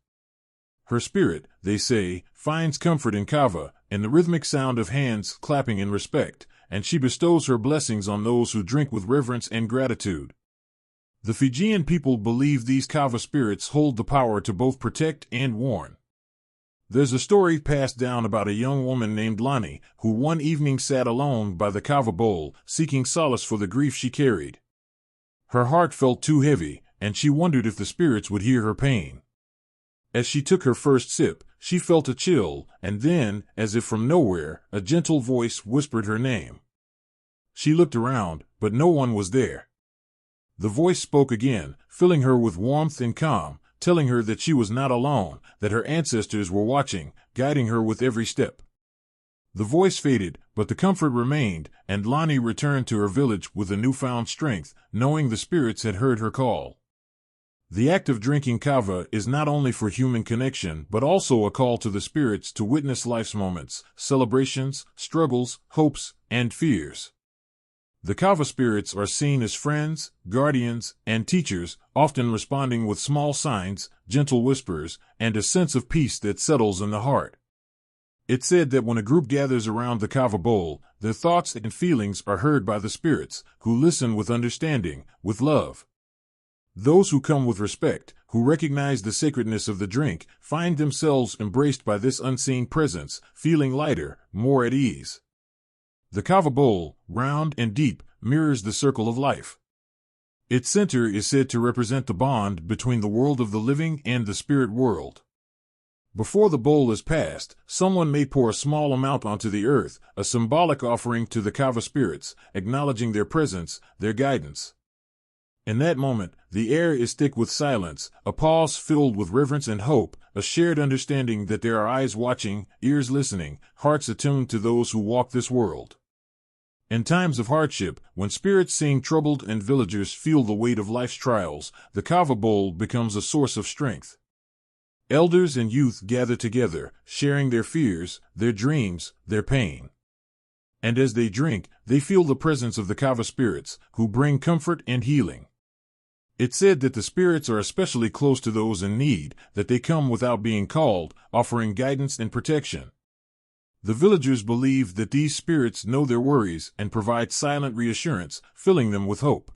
Her spirit, they say, finds comfort in kava, in the rhythmic sound of hands clapping in respect, and she bestows her blessings on those who drink with reverence and gratitude. The Fijian people believe these kava spirits hold the power to both protect and warn. There's a story passed down about a young woman named Lani, who one evening sat alone by the kava bowl, seeking solace for the grief she carried. Her heart felt too heavy, and she wondered if the spirits would hear her pain. As she took her first sip, she felt a chill, and then, as if from nowhere, a gentle voice whispered her name. She looked around, but no one was there. The voice spoke again, filling her with warmth and calm, telling her that she was not alone, that her ancestors were watching, guiding her with every step. The voice faded, but the comfort remained, and Lani returned to her village with a newfound strength, knowing the spirits had heard her call. The act of drinking kava is not only for human connection but also a call to the spirits to witness life's moments, celebrations, struggles, hopes, and fears. The kava spirits are seen as friends, guardians, and teachers, often responding with small signs, gentle whispers, and a sense of peace that settles in the heart. It's said that when a group gathers around the kava bowl, their thoughts and feelings are heard by the spirits, who listen with understanding, with love. Those who come with respect, who recognize the sacredness of the drink, find themselves embraced by this unseen presence, feeling lighter, more at ease. The kava bowl, round and deep, mirrors the circle of life. Its center is said to represent the bond between the world of the living and the spirit world. Before the bowl is passed, someone may pour a small amount onto the earth, a symbolic offering to the kava spirits, acknowledging their presence, their guidance. In that moment, the air is thick with silence, a pause filled with reverence and hope, a shared understanding that there are eyes watching, ears listening, hearts attuned to those who walk this world. In times of hardship, when spirits seem troubled and villagers feel the weight of life's trials, the kava bowl becomes a source of strength. Elders and youth gather together, sharing their fears, their dreams, their pain. And as they drink, they feel the presence of the kava spirits, who bring comfort and healing. It's said that the spirits are especially close to those in need, that they come without being called, offering guidance and protection. The villagers believe that these spirits know their worries and provide silent reassurance, filling them with hope.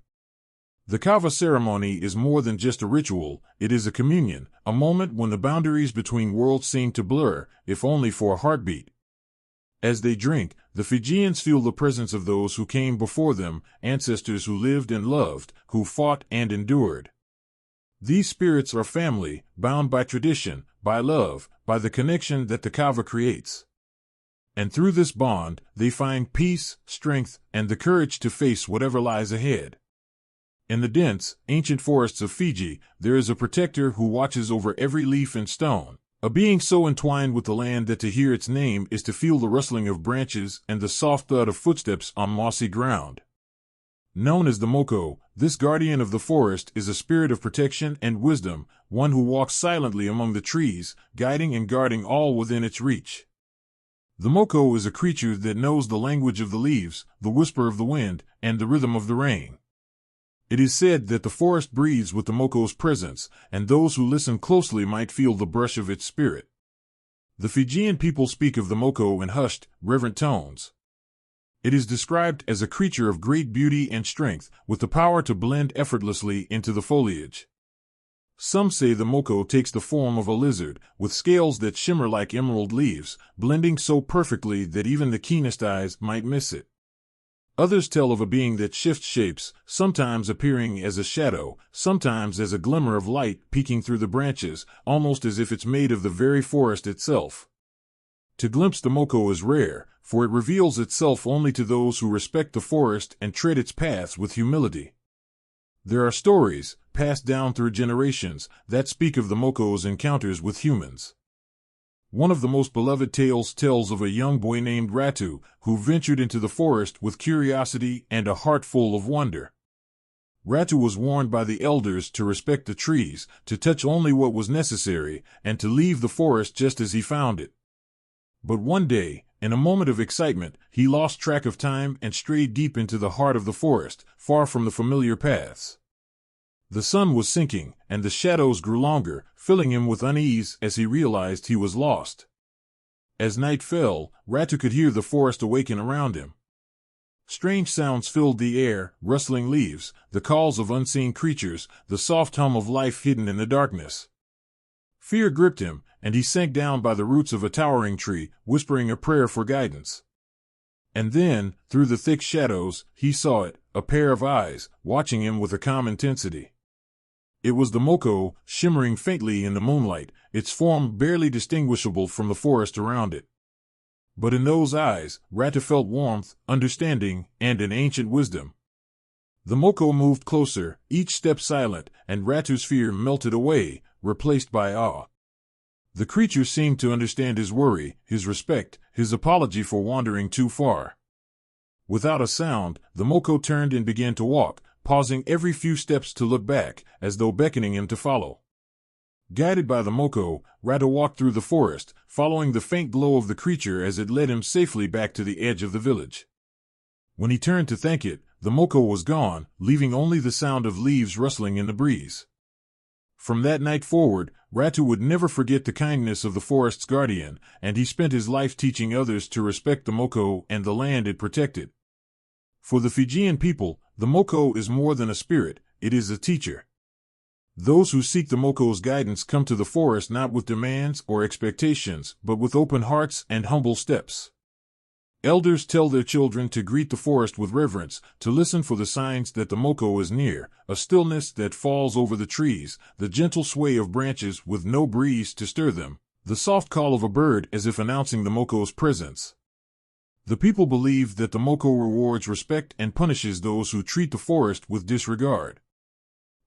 The kava ceremony is more than just a ritual, it is a communion, a moment when the boundaries between worlds seem to blur, if only for a heartbeat. As they drink, the Fijians feel the presence of those who came before them, ancestors who lived and loved, who fought and endured. These spirits are family, bound by tradition, by love, by the connection that the kava creates. And through this bond, they find peace, strength, and the courage to face whatever lies ahead. In the dense, ancient forests of Fiji, there is a protector who watches over every leaf and stone. A being so entwined with the land that to hear its name is to feel the rustling of branches and the soft thud of footsteps on mossy ground. Known as the Moco, this guardian of the forest is a spirit of protection and wisdom, one who walks silently among the trees, guiding and guarding all within its reach. The Moco is a creature that knows the language of the leaves, the whisper of the wind, and the rhythm of the rain. It is said that the forest breathes with the Moco's presence, and those who listen closely might feel the brush of its spirit. The Fijian people speak of the Moco in hushed, reverent tones. It is described as a creature of great beauty and strength, with the power to blend effortlessly into the foliage. Some say the Moco takes the form of a lizard, with scales that shimmer like emerald leaves, blending so perfectly that even the keenest eyes might miss it. Others tell of a being that shifts shapes, sometimes appearing as a shadow, sometimes as a glimmer of light peeking through the branches, almost as if it's made of the very forest itself. To glimpse the Moco is rare, for it reveals itself only to those who respect the forest and tread its paths with humility. There are stories, passed down through generations, that speak of the Moco's encounters with humans. One of the most beloved tales tells of a young boy named Ratu, who ventured into the forest with curiosity and a heart full of wonder. Ratu was warned by the elders to respect the trees, to touch only what was necessary, and to leave the forest just as he found it. But one day, in a moment of excitement, he lost track of time and strayed deep into the heart of the forest, far from the familiar paths. The sun was sinking, and the shadows grew longer, filling him with unease as he realized he was lost. As night fell, Ratu could hear the forest awaken around him. Strange sounds filled the air, rustling leaves, the calls of unseen creatures, the soft hum of life hidden in the darkness. Fear gripped him, and he sank down by the roots of a towering tree, whispering a prayer for guidance. And then, through the thick shadows, he saw it, a pair of eyes, watching him with a calm intensity. It was the Moco, shimmering faintly in the moonlight, its form barely distinguishable from the forest around it. But in those eyes, Ratu felt warmth, understanding, and an ancient wisdom. The Moco moved closer, each step silent, and Ratu's fear melted away, replaced by awe. The creature seemed to understand his worry, his respect, his apology for wandering too far. Without a sound, the Moco turned and began to walk, pausing every few steps to look back, as though beckoning him to follow. Guided by the Moco, Ratu walked through the forest, following the faint glow of the creature as it led him safely back to the edge of the village. When he turned to thank it, the Moco was gone, leaving only the sound of leaves rustling in the breeze. From that night forward, Ratu would never forget the kindness of the forest's guardian, and he spent his life teaching others to respect the Moco and the land it protected. For the Fijian people, the Moco is more than a spirit, it is a teacher. Those who seek the Moco's guidance come to the forest not with demands or expectations, but with open hearts and humble steps. Elders tell their children to greet the forest with reverence, to listen for the signs that the Moco is near, a stillness that falls over the trees, the gentle sway of branches with no breeze to stir them, the soft call of a bird as if announcing the Moco's presence. The people believe that the Moco rewards respect and punishes those who treat the forest with disregard.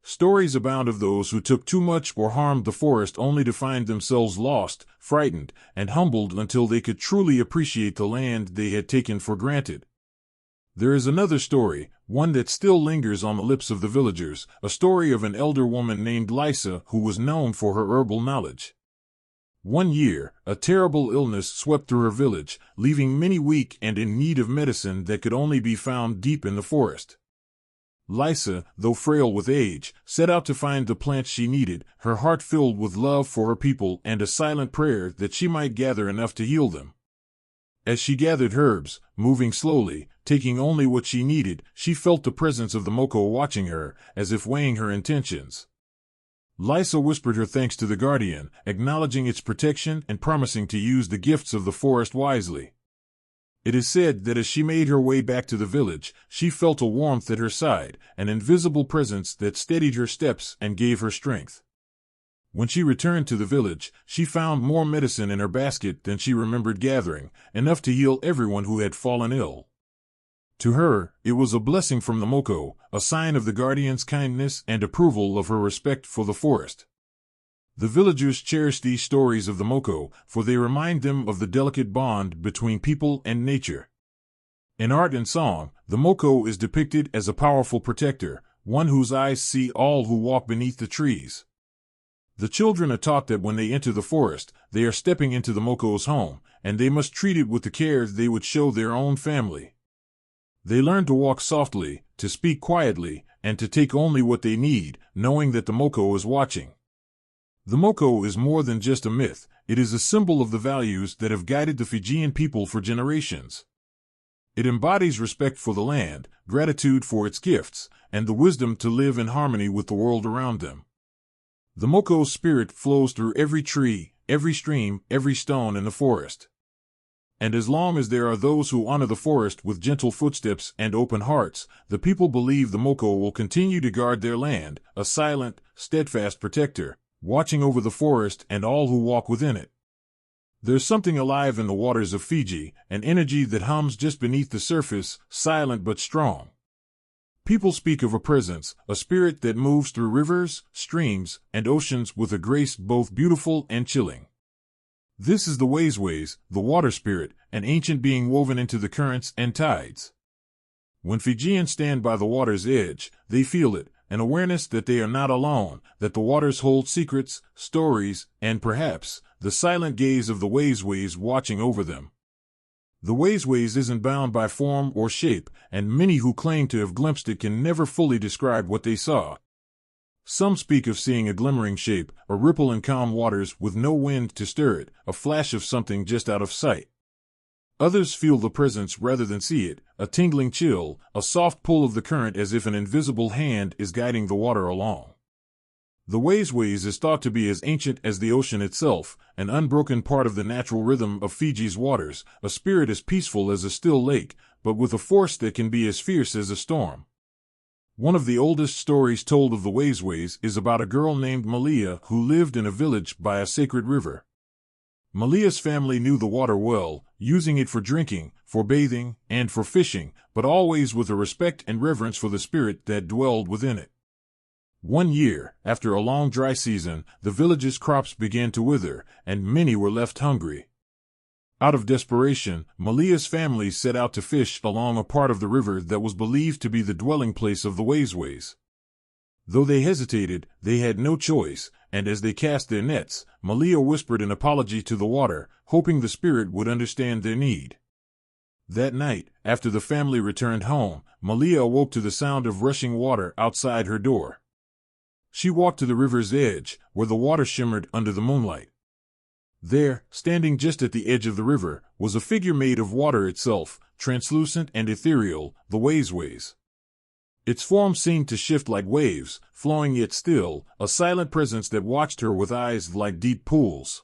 Stories abound of those who took too much or harmed the forest only to find themselves lost, frightened, and humbled until they could truly appreciate the land they had taken for granted. There is another story, one that still lingers on the lips of the villagers, a story of an elder woman named Lysa who was known for her herbal knowledge. One year, a terrible illness swept through her village, leaving many weak and in need of medicine that could only be found deep in the forest. Lysa, though frail with age, set out to find the plants she needed, her heart filled with love for her people and a silent prayer that she might gather enough to heal them. As she gathered herbs, moving slowly, taking only what she needed, she felt the presence of the Moco watching her, as if weighing her intentions. Lysa whispered her thanks to the guardian, acknowledging its protection and promising to use the gifts of the forest wisely. It is said that as she made her way back to the village, she felt a warmth at her side, an invisible presence that steadied her steps and gave her strength. When she returned to the village, she found more medicine in her basket than she remembered gathering, enough to heal everyone who had fallen ill. To her, it was a blessing from the Moco, a sign of the guardian's kindness and approval of her respect for the forest. The villagers cherish these stories of the Moco, for they remind them of the delicate bond between people and nature. In art and song, the Moco is depicted as a powerful protector, one whose eyes see all who walk beneath the trees. The children are taught that when they enter the forest, they are stepping into the Moco's home, and they must treat it with the care they would show their own family. They learn to walk softly, to speak quietly, and to take only what they need, knowing that the Moco is watching. The Moco is more than just a myth, it is a symbol of the values that have guided the Fijian people for generations. It embodies respect for the land, gratitude for its gifts, and the wisdom to live in harmony with the world around them. The Moco's spirit flows through every tree, every stream, every stone in the forest. And as long as there are those who honor the forest with gentle footsteps and open hearts, the people believe the Moco will continue to guard their land, a silent, steadfast protector, watching over the forest and all who walk within it. There's something alive in the waters of Fiji, an energy that hums just beneath the surface, silent but strong. People speak of a presence, a spirit that moves through rivers, streams, and oceans with a grace both beautiful and chilling. This is the Waiswais, the water spirit, an ancient being woven into the currents and tides. When Fijians stand by the water's edge, they feel it, an awareness that they are not alone, that the waters hold secrets, stories, and perhaps, the silent gaze of the Waiswais watching over them. The Waiswais isn't bound by form or shape, and many who claim to have glimpsed it can never fully describe what they saw. Some speak of seeing a glimmering shape, a ripple in calm waters with no wind to stir it, a flash of something just out of sight. Others feel the presence rather than see it, a tingling chill, a soft pull of the current as if an invisible hand is guiding the water along. The Waiswais is thought to be as ancient as the ocean itself, an unbroken part of the natural rhythm of Fiji's waters, a spirit as peaceful as a still lake, but with a force that can be as fierce as a storm. One of the oldest stories told of the Waiswais is about a girl named Malia who lived in a village by a sacred river. Malia's family knew the water well, using it for drinking, for bathing, and for fishing, but always with a respect and reverence for the spirit that dwelled within it. One year, after a long dry season, the village's crops began to wither, and many were left hungry. Out of desperation, Malia's family set out to fish along a part of the river that was believed to be the dwelling place of the Waiswais. Though they hesitated, they had no choice, and as they cast their nets, Malia whispered an apology to the water, hoping the spirit would understand their need. That night, after the family returned home, Malia awoke to the sound of rushing water outside her door. She walked to the river's edge, where the water shimmered under the moonlight. There, standing just at the edge of the river, was a figure made of water itself, translucent and ethereal, the Waiswais. Its form seemed to shift like waves, flowing yet still, a silent presence that watched her with eyes like deep pools.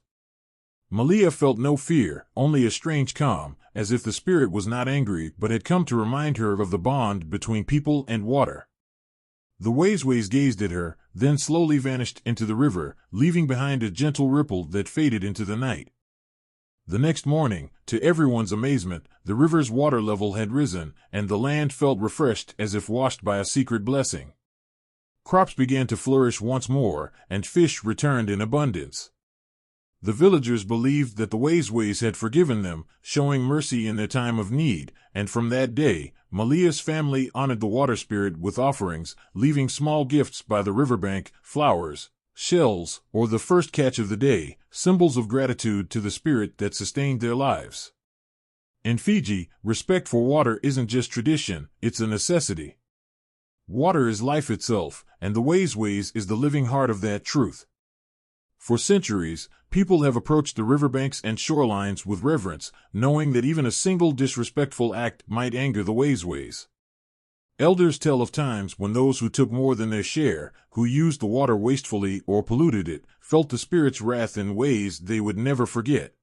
Malia felt no fear, only a strange calm, as if the spirit was not angry but had come to remind her of the bond between people and water. The Waiswais gazed at her, then slowly vanished into the river, leaving behind a gentle ripple that faded into the night. The next morning, to everyone's amazement, the river's water level had risen, and the land felt refreshed as if washed by a secret blessing. Crops began to flourish once more, and fish returned in abundance. The villagers believed that the Waiswais had forgiven them, showing mercy in their time of need, and from that day, Malia's family honored the water spirit with offerings, leaving small gifts by the riverbank, flowers, shells, or the first catch of the day, symbols of gratitude to the spirit that sustained their lives. In Fiji, respect for water isn't just tradition, it's a necessity. Water is life itself, and the Waiswais is the living heart of that truth. For centuries, people have approached the riverbanks and shorelines with reverence, knowing that even a single disrespectful act might anger the Waiswais. Elders tell of times when those who took more than their share, who used the water wastefully or polluted it, felt the spirit's wrath in ways they would never forget.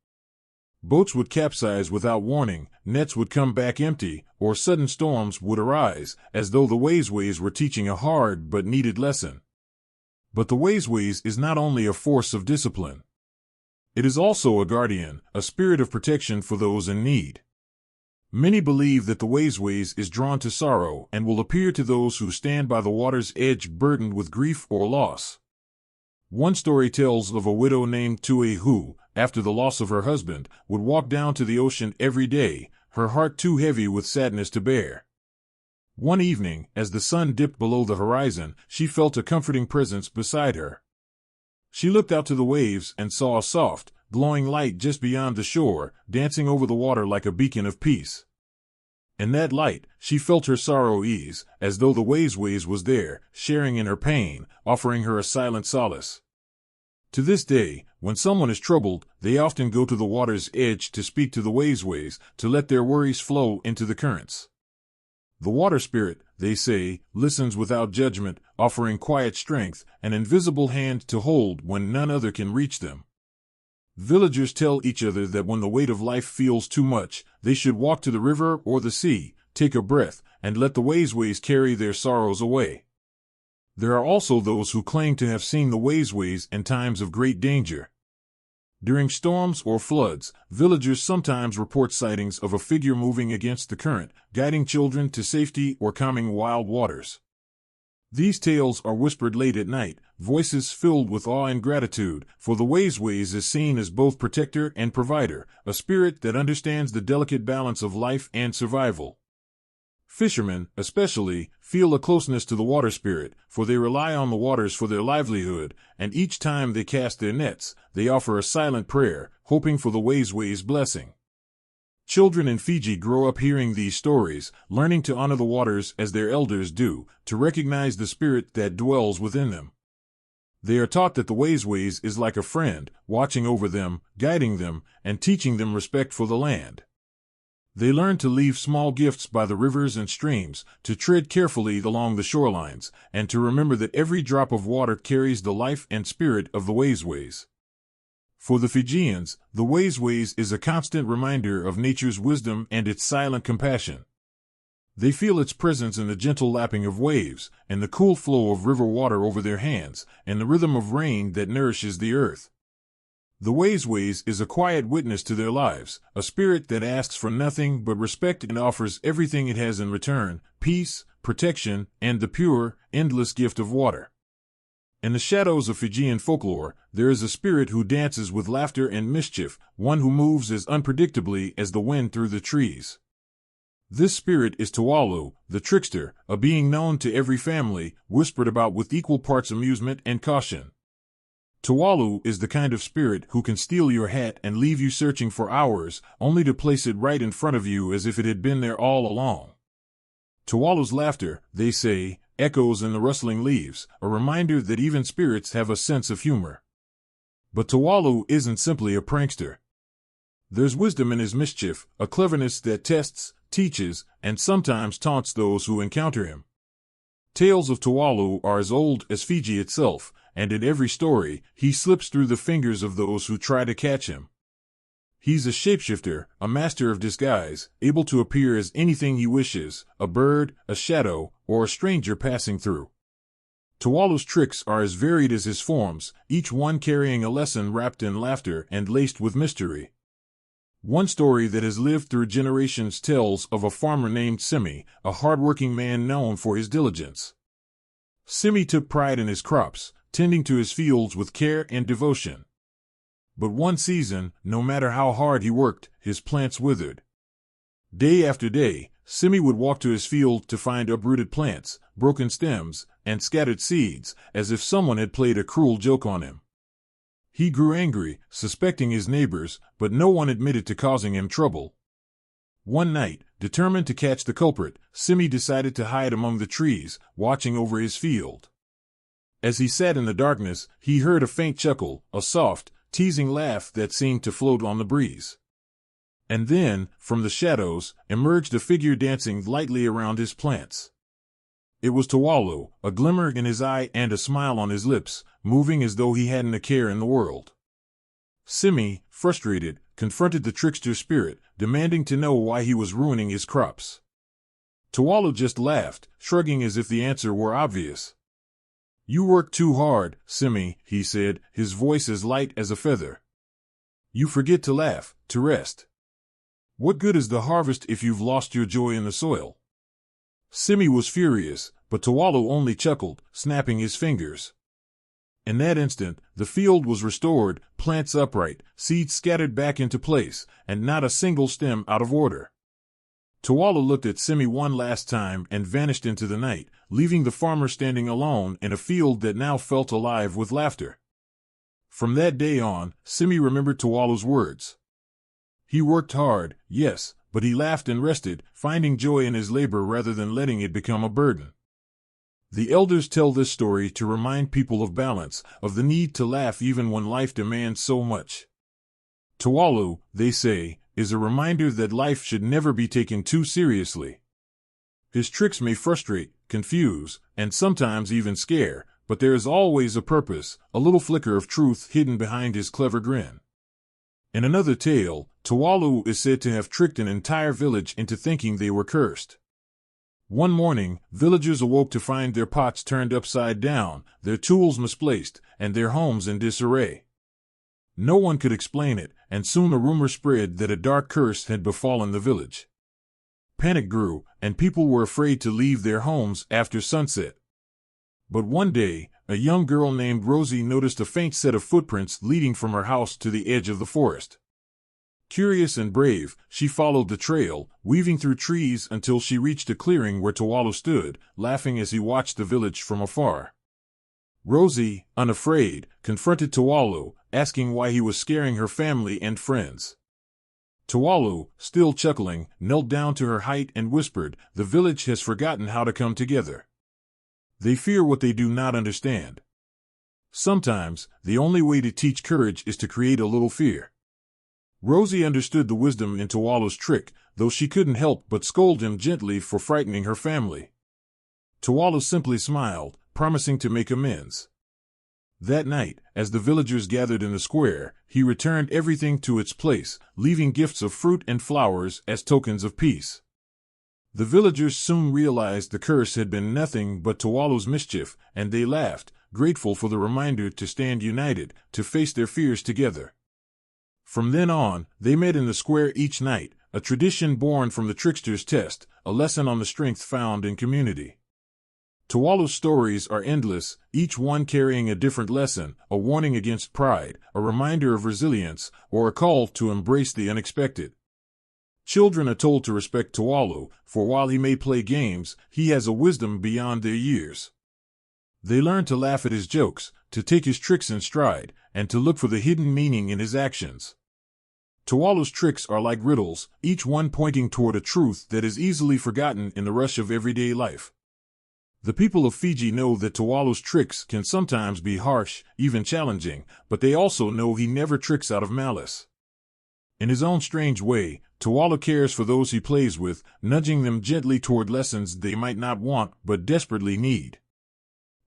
Boats would capsize without warning, nets would come back empty, or sudden storms would arise, as though the Waiswais were teaching a hard but needed lesson. But the Waiswais is not only a force of discipline. It is also a guardian, a spirit of protection for those in need. Many believe that the Waiswais is drawn to sorrow and will appear to those who stand by the water's edge burdened with grief or loss. One story tells of a widow named Tue who, after the loss of her husband, would walk down to the ocean every day, her heart too heavy with sadness to bear. One evening, as the sun dipped below the horizon, she felt a comforting presence beside her. She looked out to the waves and saw a soft, glowing light just beyond the shore, dancing over the water like a beacon of peace. In that light, she felt her sorrow ease, as though the Waiswais was there, sharing in her pain, offering her a silent solace. To this day, when someone is troubled, they often go to the water's edge to speak to the Waiswais, to let their worries flow into the currents. The water spirit, they say, listens without judgment, offering quiet strength, an invisible hand to hold when none other can reach them. Villagers tell each other that when the weight of life feels too much, they should walk to the river or the sea, take a breath, and let the Waiswais carry their sorrows away. There are also those who claim to have seen the Waiswais in times of great danger. During storms or floods, villagers sometimes report sightings of a figure moving against the current, guiding children to safety or calming wild waters. These tales are whispered late at night, voices filled with awe and gratitude, for the Waiswais is seen as both protector and provider, a spirit that understands the delicate balance of life and survival. Fishermen, especially, feel a closeness to the water spirit, for they rely on the waters for their livelihood, and each time they cast their nets, they offer a silent prayer, hoping for the Waiswais' blessing. Children in Fiji grow up hearing these stories, learning to honor the waters as their elders do, to recognize the spirit that dwells within them. They are taught that the Waiswais is like a friend, watching over them, guiding them, and teaching them respect for the land. They learn to leave small gifts by the rivers and streams, to tread carefully along the shorelines, and to remember that every drop of water carries the life and spirit of the Waiswais. For the Fijians, the Waiswais is a constant reminder of nature's wisdom and its silent compassion. They feel its presence in the gentle lapping of waves, and the cool flow of river water over their hands, and the rhythm of rain that nourishes the earth. The Waiswais is a quiet witness to their lives, a spirit that asks for nothing but respect and offers everything it has in return: peace, protection, and the pure, endless gift of water. In the shadows of Fijian folklore, there is a spirit who dances with laughter and mischief, one who moves as unpredictably as the wind through the trees. This spirit is Talu, the trickster, a being known to every family, whispered about with equal parts amusement and caution. Talu is the kind of spirit who can steal your hat and leave you searching for hours, only to place it right in front of you as if it had been there all along. Talu's laughter, they say, echoes in the rustling leaves, a reminder that even spirits have a sense of humor. But Talu isn't simply a prankster. There's wisdom in his mischief, a cleverness that tests, teaches, and sometimes taunts those who encounter him. Tales of Talu are as old as Fiji itself, and in every story, he slips through the fingers of those who try to catch him. He's a shapeshifter, a master of disguise, able to appear as anything he wishes: a bird, a shadow, or a stranger passing through. Talu's tricks are as varied as his forms, each one carrying a lesson wrapped in laughter and laced with mystery. One story that has lived through generations tells of a farmer named Simi, a hard-working man known for his diligence. Simi took pride in his crops, tending to his fields with care and devotion. But one season, no matter how hard he worked, his plants withered. Day after day, Simi would walk to his field to find uprooted plants, broken stems, and scattered seeds, as if someone had played a cruel joke on him. He grew angry, suspecting his neighbors, but no one admitted to causing him trouble. One night, determined to catch the culprit, Simi decided to hide among the trees, watching over his field. As he sat in the darkness, he heard a faint chuckle, a soft, teasing laugh that seemed to float on the breeze. And then, from the shadows, emerged a figure dancing lightly around his plants. It was Talu, a glimmer in his eye and a smile on his lips, moving as though he hadn't a care in the world. Simi, frustrated, confronted the trickster spirit, demanding to know why he was ruining his crops. Talu just laughed, shrugging as if the answer were obvious. "You work too hard, Simi," he said, his voice as light as a feather. "You forget to laugh, to rest. What good is the harvest if you've lost your joy in the soil?" Simi was furious, but Talu only chuckled, snapping his fingers. In that instant, the field was restored, plants upright, seeds scattered back into place, and not a single stem out of order. Talu looked at Simi one last time and vanished into the night, leaving the farmer standing alone in a field that now felt alive with laughter. From that day on, Simi remembered Talu's words. He worked hard, yes, but he laughed and rested, finding joy in his labor rather than letting it become a burden. The elders tell this story to remind people of balance, of the need to laugh even when life demands so much. Talu, they say, is a reminder that life should never be taken too seriously. His tricks may frustrate, confuse, and sometimes even scare, but there is always a purpose, a little flicker of truth hidden behind his clever grin. In another tale, Talu is said to have tricked an entire village into thinking they were cursed. One morning, villagers awoke to find their pots turned upside down, their tools misplaced, and their homes in disarray. No one could explain it, and soon a rumor spread that a dark curse had befallen the village. Panic grew, and people were afraid to leave their homes after sunset. But one day, a young girl named Rosie noticed a faint set of footprints leading from her house to the edge of the forest. Curious and brave, she followed the trail, weaving through trees until she reached a clearing where Talu stood, laughing as he watched the village from afar. Rosie, unafraid, confronted Talu, asking why he was scaring her family and friends. Talu, still chuckling, knelt down to her height and whispered, "The village has forgotten how to come together. They fear what they do not understand. Sometimes, the only way to teach courage is to create a little fear." Rosie understood the wisdom in Talu's trick, though she couldn't help but scold him gently for frightening her family. Talu simply smiled, promising to make amends. That night, as the villagers gathered in the square, he returned everything to its place, leaving gifts of fruit and flowers as tokens of peace. The villagers soon realized the curse had been nothing but Talu's mischief, and they laughed, grateful for the reminder to stand united, to face their fears together. From then on, they met in the square each night, a tradition born from the trickster's test, a lesson on the strength found in community. Talu's stories are endless, each one carrying a different lesson, a warning against pride, a reminder of resilience, or a call to embrace the unexpected. Children are told to respect Talu, for while he may play games, he has a wisdom beyond their years. They learn to laugh at his jokes, to take his tricks in stride, and to look for the hidden meaning in his actions. Talu's tricks are like riddles, each one pointing toward a truth that is easily forgotten in the rush of everyday life. The people of Fiji know that Talu's tricks can sometimes be harsh, even challenging, but they also know he never tricks out of malice. In his own strange way, Talu cares for those he plays with, nudging them gently toward lessons they might not want but desperately need.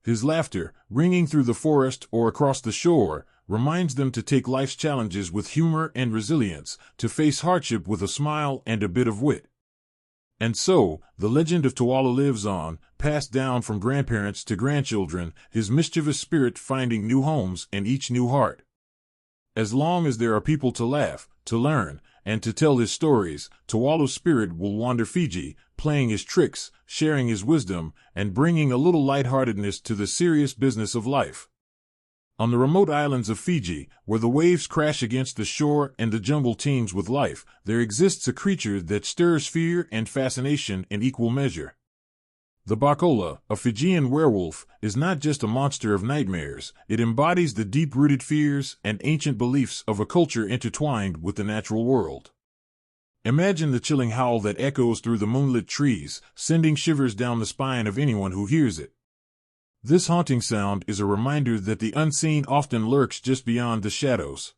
His laughter, ringing through the forest or across the shore, reminds them to take life's challenges with humor and resilience, to face hardship with a smile and a bit of wit. And so, the legend of Talu lives on, passed down from grandparents to grandchildren, his mischievous spirit finding new homes in each new heart. As long as there are people to laugh, to learn, and to tell his stories, Talu's spirit will wander Fiji, playing his tricks, sharing his wisdom, and bringing a little lightheartedness to the serious business of life. On the remote islands of Fiji, where the waves crash against the shore and the jungle teems with life, there exists a creature that stirs fear and fascination in equal measure. The Bakola, a Fijian werewolf, is not just a monster of nightmares, it embodies the deep-rooted fears and ancient beliefs of a culture intertwined with the natural world. Imagine the chilling howl that echoes through the moonlit trees, sending shivers down the spine of anyone who hears it. This haunting sound is a reminder that the unseen often lurks just beyond the shadows.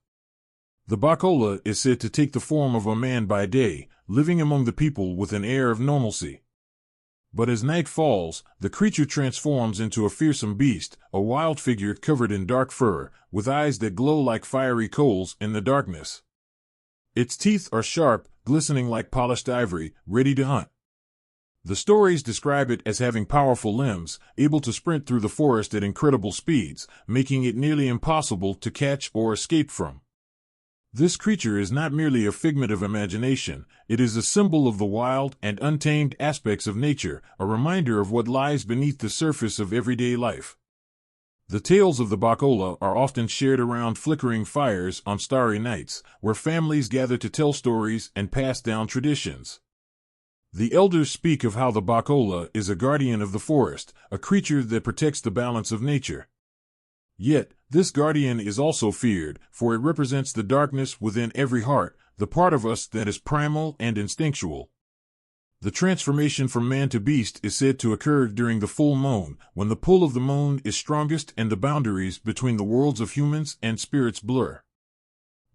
The Bakola is said to take the form of a man by day, living among the people with an air of normalcy. But as night falls, the creature transforms into a fearsome beast, a wild figure covered in dark fur, with eyes that glow like fiery coals in the darkness. Its teeth are sharp, glistening like polished ivory, ready to hunt. The stories describe it as having powerful limbs, able to sprint through the forest at incredible speeds, making it nearly impossible to catch or escape from. This creature is not merely a figment of imagination, it is a symbol of the wild and untamed aspects of nature, a reminder of what lies beneath the surface of everyday life. The tales of the Bakola are often shared around flickering fires on starry nights, where families gather to tell stories and pass down traditions. The elders speak of how the Bakola is a guardian of the forest, a creature that protects the balance of nature. Yet, this guardian is also feared, for it represents the darkness within every heart, the part of us that is primal and instinctual. The transformation from man to beast is said to occur during the full moon, when the pull of the moon is strongest and the boundaries between the worlds of humans and spirits blur.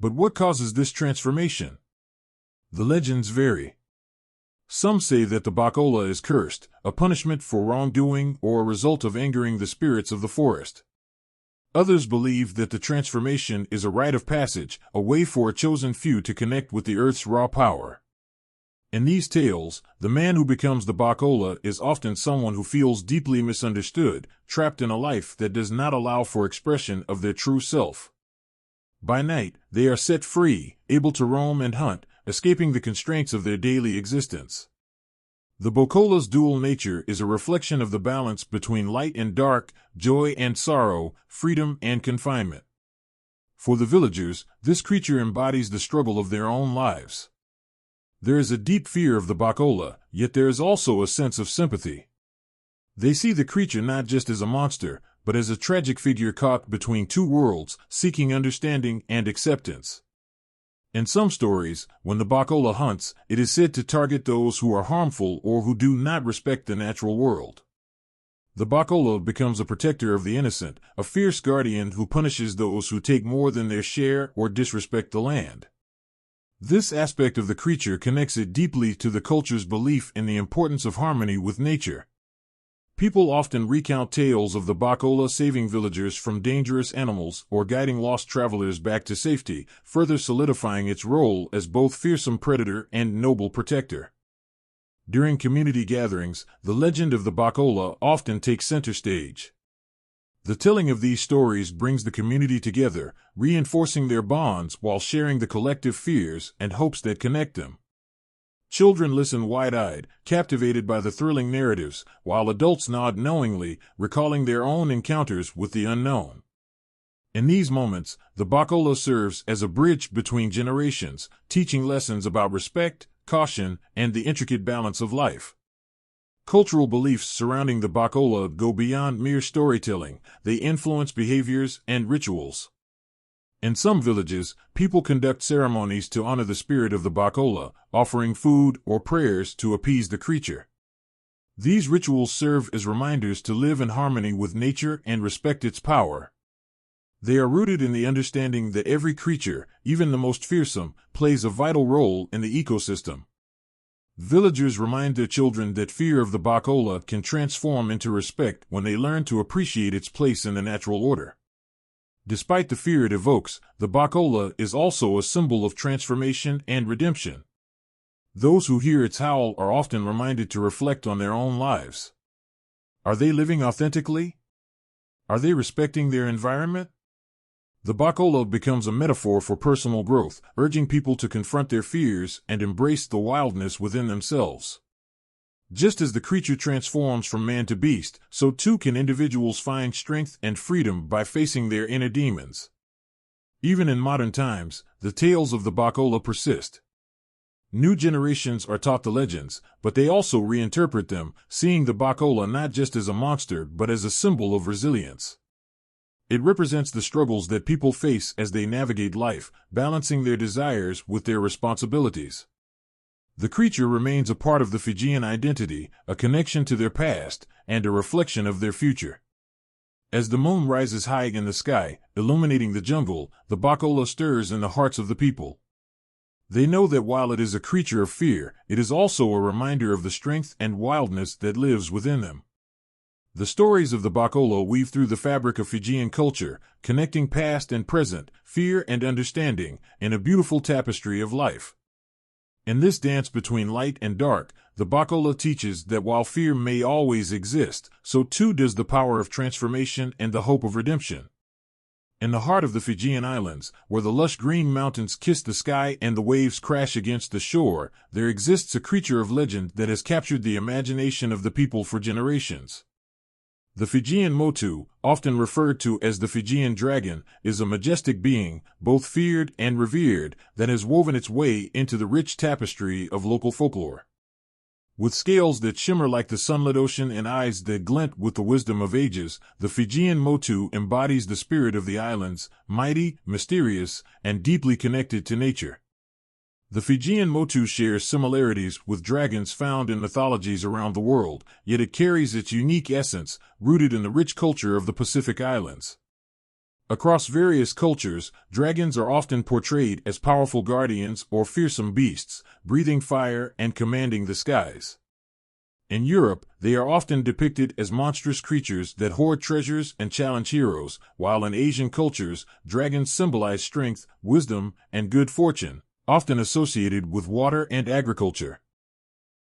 But what causes this transformation? The legends vary. Some say that the Bakola is cursed, a punishment for wrongdoing or a result of angering the spirits of the forest. Others believe that the transformation is a rite of passage, a way for a chosen few to connect with the earth's raw power. In these tales, the man who becomes the Bakola is often someone who feels deeply misunderstood, trapped in a life that does not allow for expression of their true self. By night, they are set free, able to roam and hunt, escaping the constraints of their daily existence. The Bakola's dual nature is a reflection of the balance between light and dark, joy and sorrow, freedom and confinement. For the villagers, this creature embodies the struggle of their own lives. There is a deep fear of the Bakola, yet there is also a sense of sympathy. They see the creature not just as a monster, but as a tragic figure caught between two worlds, seeking understanding and acceptance. In some stories, when the Bakola hunts, it is said to target those who are harmful or who do not respect the natural world. The Bakola becomes a protector of the innocent, a fierce guardian who punishes those who take more than their share or disrespect the land. This aspect of the creature connects it deeply to the culture's belief in the importance of harmony with nature. People often recount tales of the Bakola saving villagers from dangerous animals or guiding lost travelers back to safety, further solidifying its role as both fearsome predator and noble protector. During community gatherings, the legend of the Bakola often takes center stage. The telling of these stories brings the community together, reinforcing their bonds while sharing the collective fears and hopes that connect them. Children listen wide-eyed, captivated by the thrilling narratives, while adults nod knowingly, recalling their own encounters with the unknown. In these moments, the Bakola serves as a bridge between generations, teaching lessons about respect, caution, and the intricate balance of life. Cultural beliefs surrounding the Bakola go beyond mere storytelling. They influence behaviors and rituals. In some villages, people conduct ceremonies to honor the spirit of the Bakola, offering food or prayers to appease the creature. These rituals serve as reminders to live in harmony with nature and respect its power. They are rooted in the understanding that every creature, even the most fearsome, plays a vital role in the ecosystem. Villagers remind their children that fear of the Bakola can transform into respect when they learn to appreciate its place in the natural order. Despite the fear it evokes, the Bakola is also a symbol of transformation and redemption. Those who hear its howl are often reminded to reflect on their own lives. Are they living authentically? Are they respecting their environment? The Bakola becomes a metaphor for personal growth, urging people to confront their fears and embrace the wildness within themselves. Just as the creature transforms from man to beast, so too can individuals find strength and freedom by facing their inner demons. Even in modern times, the tales of the Bakola persist. New generations are taught the legends, but they also reinterpret them, seeing the Bakola not just as a monster but as a symbol of resilience. It represents the struggles that people face as they navigate life, balancing their desires with their responsibilities. The creature remains a part of the Fijian identity, a connection to their past, and a reflection of their future. As the moon rises high in the sky, illuminating the jungle, the Bakola stirs in the hearts of the people. They know that while it is a creature of fear, it is also a reminder of the strength and wildness that lives within them. The stories of the Bakola weave through the fabric of Fijian culture, connecting past and present, fear and understanding, in a beautiful tapestry of life. In this dance between light and dark, the Bakola teaches that while fear may always exist, so too does the power of transformation and the hope of redemption. In the heart of the Fijian Islands, where the lush green mountains kiss the sky and the waves crash against the shore, there exists a creature of legend that has captured the imagination of the people for generations. The Fijian Motu, often referred to as the Fijian dragon, is a majestic being, both feared and revered, that has woven its way into the rich tapestry of local folklore. With scales that shimmer like the sunlit ocean and eyes that glint with the wisdom of ages, the Fijian Motu embodies the spirit of the islands, mighty, mysterious, and deeply connected to nature. The Fijian Motu shares similarities with dragons found in mythologies around the world, yet it carries its unique essence, rooted in the rich culture of the Pacific Islands. Across various cultures, dragons are often portrayed as powerful guardians or fearsome beasts, breathing fire and commanding the skies. In Europe, they are often depicted as monstrous creatures that hoard treasures and challenge heroes, while in Asian cultures, dragons symbolize strength, wisdom, and good fortune, often associated with water and agriculture.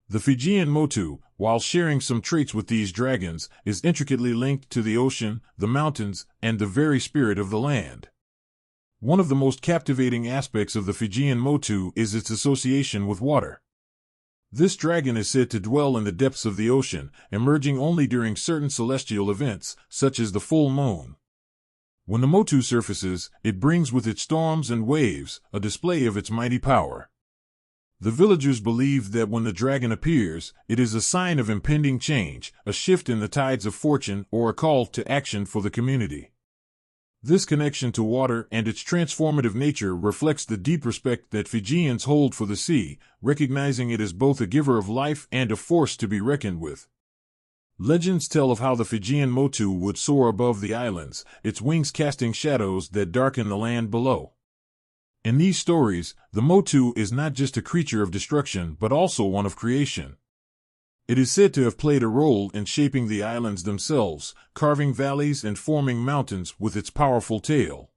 The Fijian Motu, while sharing some traits with these dragons, is intricately linked to the ocean, the mountains, and the very spirit of the land. One of the most captivating aspects of the Fijian Motu is its association with water. This dragon is said to dwell in the depths of the ocean, emerging only during certain celestial events, such as the full moon. When the Motu surfaces, it brings with it storms and waves, a display of its mighty power. The villagers believe that when the dragon appears, it is a sign of impending change, a shift in the tides of fortune, or a call to action for the community. This connection to water and its transformative nature reflects the deep respect that Fijians hold for the sea, recognizing it as both a giver of life and a force to be reckoned with. Legends tell of how the Fijian Motu would soar above the islands, its wings casting shadows that darken the land below. In these stories, the Motu is not just a creature of destruction but also one of creation. It is said to have played a role in shaping the islands themselves, carving valleys and forming mountains with its powerful tail.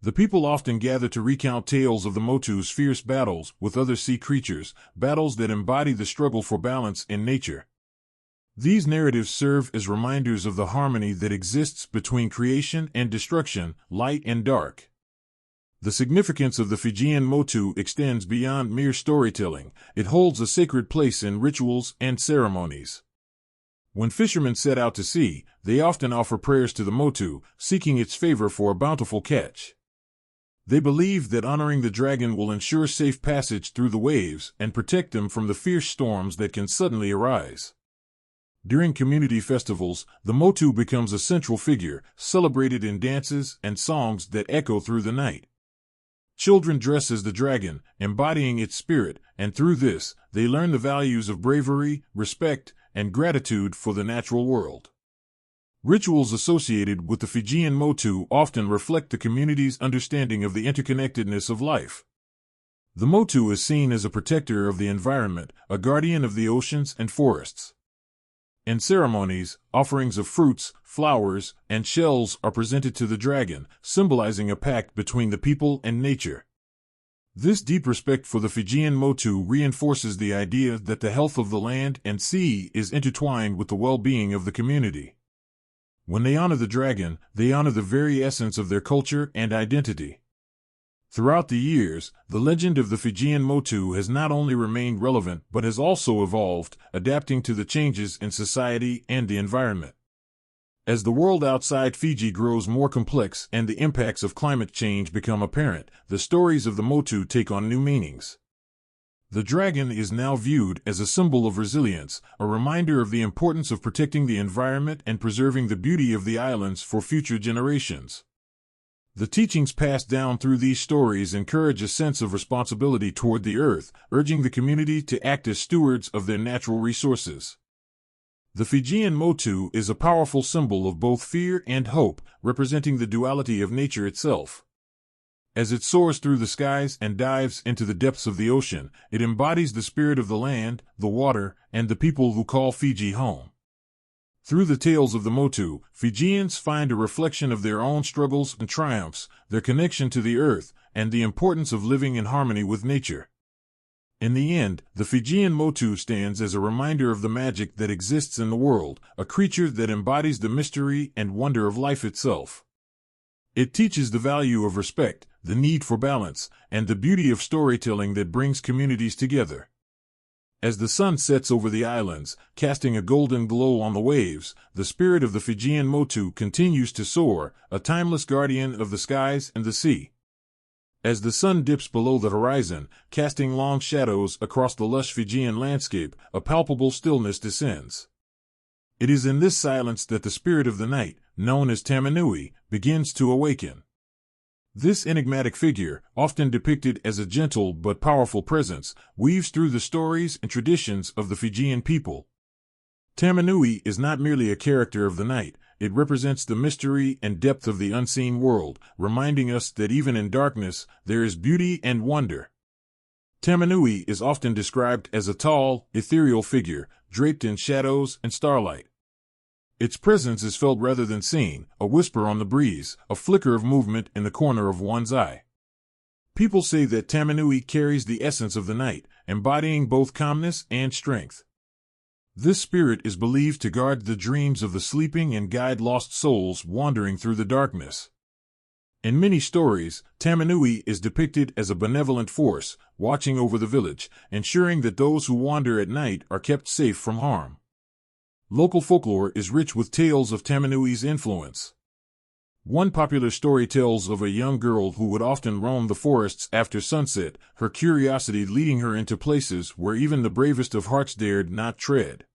The people often gather to recount tales of the Motu's fierce battles with other sea creatures, battles that embody the struggle for balance in nature. These narratives serve as reminders of the harmony that exists between creation and destruction, light and dark. The significance of the Fijian Motu extends beyond mere storytelling. It holds a sacred place in rituals and ceremonies. When fishermen set out to sea, they often offer prayers to the Motu, seeking its favor for a bountiful catch. They believe that honoring the dragon will ensure safe passage through the waves and protect them from the fierce storms that can suddenly arise. During community festivals, the Motu becomes a central figure, celebrated in dances and songs that echo through the night. Children dress as the dragon, embodying its spirit, and through this, they learn the values of bravery, respect, and gratitude for the natural world. Rituals associated with the Fijian Motu often reflect the community's understanding of the interconnectedness of life. The Motu is seen as a protector of the environment, a guardian of the oceans and forests. In ceremonies, offerings of fruits, flowers, and shells are presented to the dragon, symbolizing a pact between the people and nature. This deep respect for the Fijian Motu reinforces the idea that the health of the land and sea is intertwined with the well-being of the community. When they honor the dragon, they honor the very essence of their culture and identity. Throughout the years, the legend of the Fijian Motu has not only remained relevant but has also evolved, adapting to the changes in society and the environment. As the world outside Fiji grows more complex and the impacts of climate change become apparent, the stories of the Motu take on new meanings. The dragon is now viewed as a symbol of resilience, a reminder of the importance of protecting the environment and preserving the beauty of the islands for future generations. The teachings passed down through these stories encourage a sense of responsibility toward the earth, urging the community to act as stewards of their natural resources. The Fijian Motu is a powerful symbol of both fear and hope, representing the duality of nature itself. As it soars through the skies and dives into the depths of the ocean, it embodies the spirit of the land, the water, and the people who call Fiji home. Through the tales of the Motu, Fijians find a reflection of their own struggles and triumphs, their connection to the earth, and the importance of living in harmony with nature. In the end, the Fijian Motu stands as a reminder of the magic that exists in the world, a creature that embodies the mystery and wonder of life itself. It teaches the value of respect, the need for balance, and the beauty of storytelling that brings communities together. As the sun sets over the islands, casting a golden glow on the waves, the spirit of the Fijian Motu continues to soar, a timeless guardian of the skies and the sea. As the sun dips below the horizon, casting long shadows across the lush Fijian landscape, a palpable stillness descends. It is in this silence that the spirit of the night, known as Tamanui, begins to awaken. This enigmatic figure, often depicted as a gentle but powerful presence, weaves through the stories and traditions of the Fijian people. Tamanui is not merely a character of the night, it represents the mystery and depth of the unseen world, reminding us that even in darkness, there is beauty and wonder. Tamanui is often described as a tall, ethereal figure, draped in shadows and starlight. Its presence is felt rather than seen, a whisper on the breeze, a flicker of movement in the corner of one's eye. People say that Tamanui carries the essence of the night, embodying both calmness and strength. This spirit is believed to guard the dreams of the sleeping and guide lost souls wandering through the darkness. In many stories, Tamanui is depicted as a benevolent force, watching over the village, ensuring that those who wander at night are kept safe from harm. Local folklore is rich with tales of Tamanui's influence. One popular story tells of a young girl who would often roam the forests after sunset, her curiosity leading her into places where even the bravest of hearts dared not tread.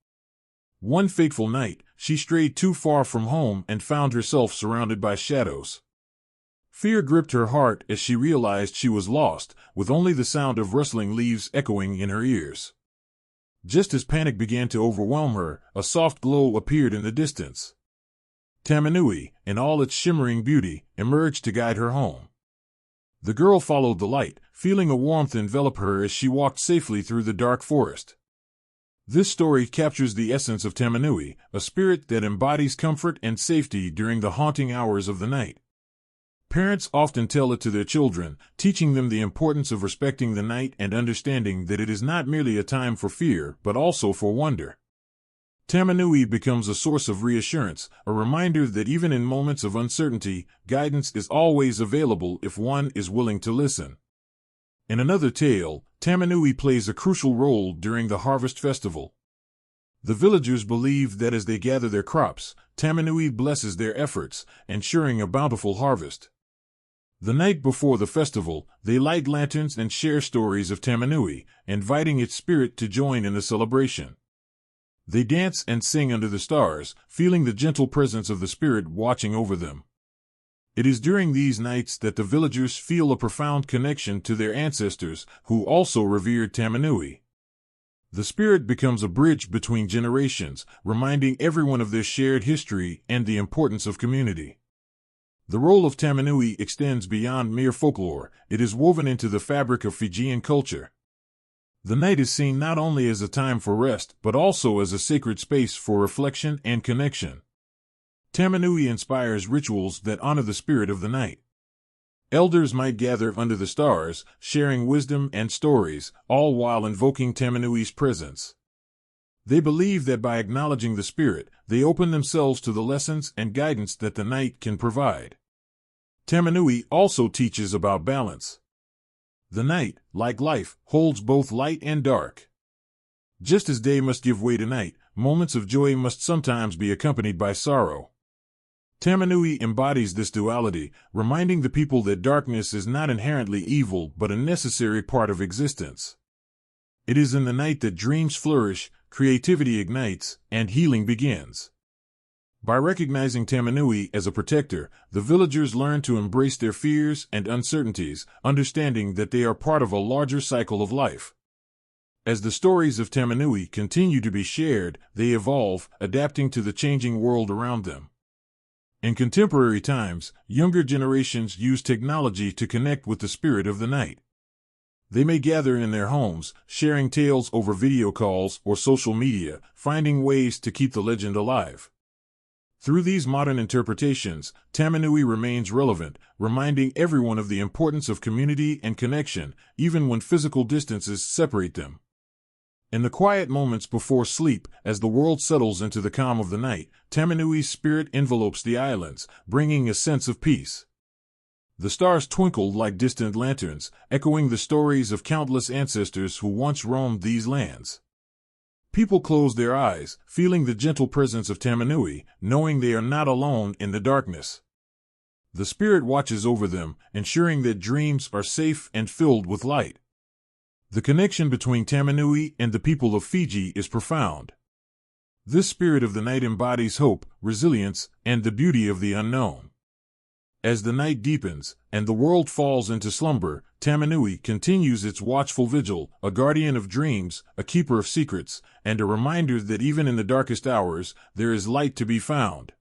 One fateful night, she strayed too far from home and found herself surrounded by shadows. Fear gripped her heart as she realized she was lost, with only the sound of rustling leaves echoing in her ears. Just as panic began to overwhelm her, a soft glow appeared in the distance. Tamanui, in all its shimmering beauty, emerged to guide her home. The girl followed the light, feeling a warmth envelop her as she walked safely through the dark forest. This story captures the essence of Tamanui, a spirit that embodies comfort and safety during the haunting hours of the night. Parents often tell it to their children, teaching them the importance of respecting the night and understanding that it is not merely a time for fear, but also for wonder. Tamanui becomes a source of reassurance, a reminder that even in moments of uncertainty, guidance is always available if one is willing to listen. In another tale, Tamanui plays a crucial role during the harvest festival. The villagers believe that as they gather their crops, Tamanui blesses their efforts, ensuring a bountiful harvest. The night before the festival, they light lanterns and share stories of Tamanui, inviting its spirit to join in the celebration. They dance and sing under the stars, feeling the gentle presence of the spirit watching over them. It is during these nights that the villagers feel a profound connection to their ancestors, who also revered Tamanui. The spirit becomes a bridge between generations, reminding everyone of their shared history and the importance of community. The role of Tamanui extends beyond mere folklore; it is woven into the fabric of Fijian culture. The night is seen not only as a time for rest, but also as a sacred space for reflection and connection. Tamanui inspires rituals that honor the spirit of the night. Elders might gather under the stars, sharing wisdom and stories, all while invoking Tamanui's presence. They believe that by acknowledging the spirit, they open themselves to the lessons and guidance that the night can provide. Tamanui also teaches about balance. The night, like life, holds both light and dark. Just as day must give way to night, moments of joy must sometimes be accompanied by sorrow. Tamanui embodies this duality, reminding the people that darkness is not inherently evil but a necessary part of existence. It is in the night that dreams flourish, creativity ignites, and healing begins. By recognizing Tamanui as a protector, the villagers learn to embrace their fears and uncertainties, understanding that they are part of a larger cycle of life. As the stories of Tamanui continue to be shared, they evolve, adapting to the changing world around them. In contemporary times, younger generations use technology to connect with the spirit of the night. They may gather in their homes, sharing tales over video calls or social media, finding ways to keep the legend alive. Through these modern interpretations, Tamanui remains relevant, reminding everyone of the importance of community and connection, even when physical distances separate them. In the quiet moments before sleep, as the world settles into the calm of the night, Tamanui's spirit envelopes the islands, bringing a sense of peace. The stars twinkle like distant lanterns, echoing the stories of countless ancestors who once roamed these lands. People close their eyes, feeling the gentle presence of Tamanui, knowing they are not alone in the darkness. The spirit watches over them, ensuring that dreams are safe and filled with light. The connection between Tamanui and the people of Fiji is profound. This spirit of the night embodies hope, resilience, and the beauty of the unknown. As the night deepens, and the world falls into slumber, Tamanui continues its watchful vigil, a guardian of dreams, a keeper of secrets, and a reminder that even in the darkest hours, there is light to be found.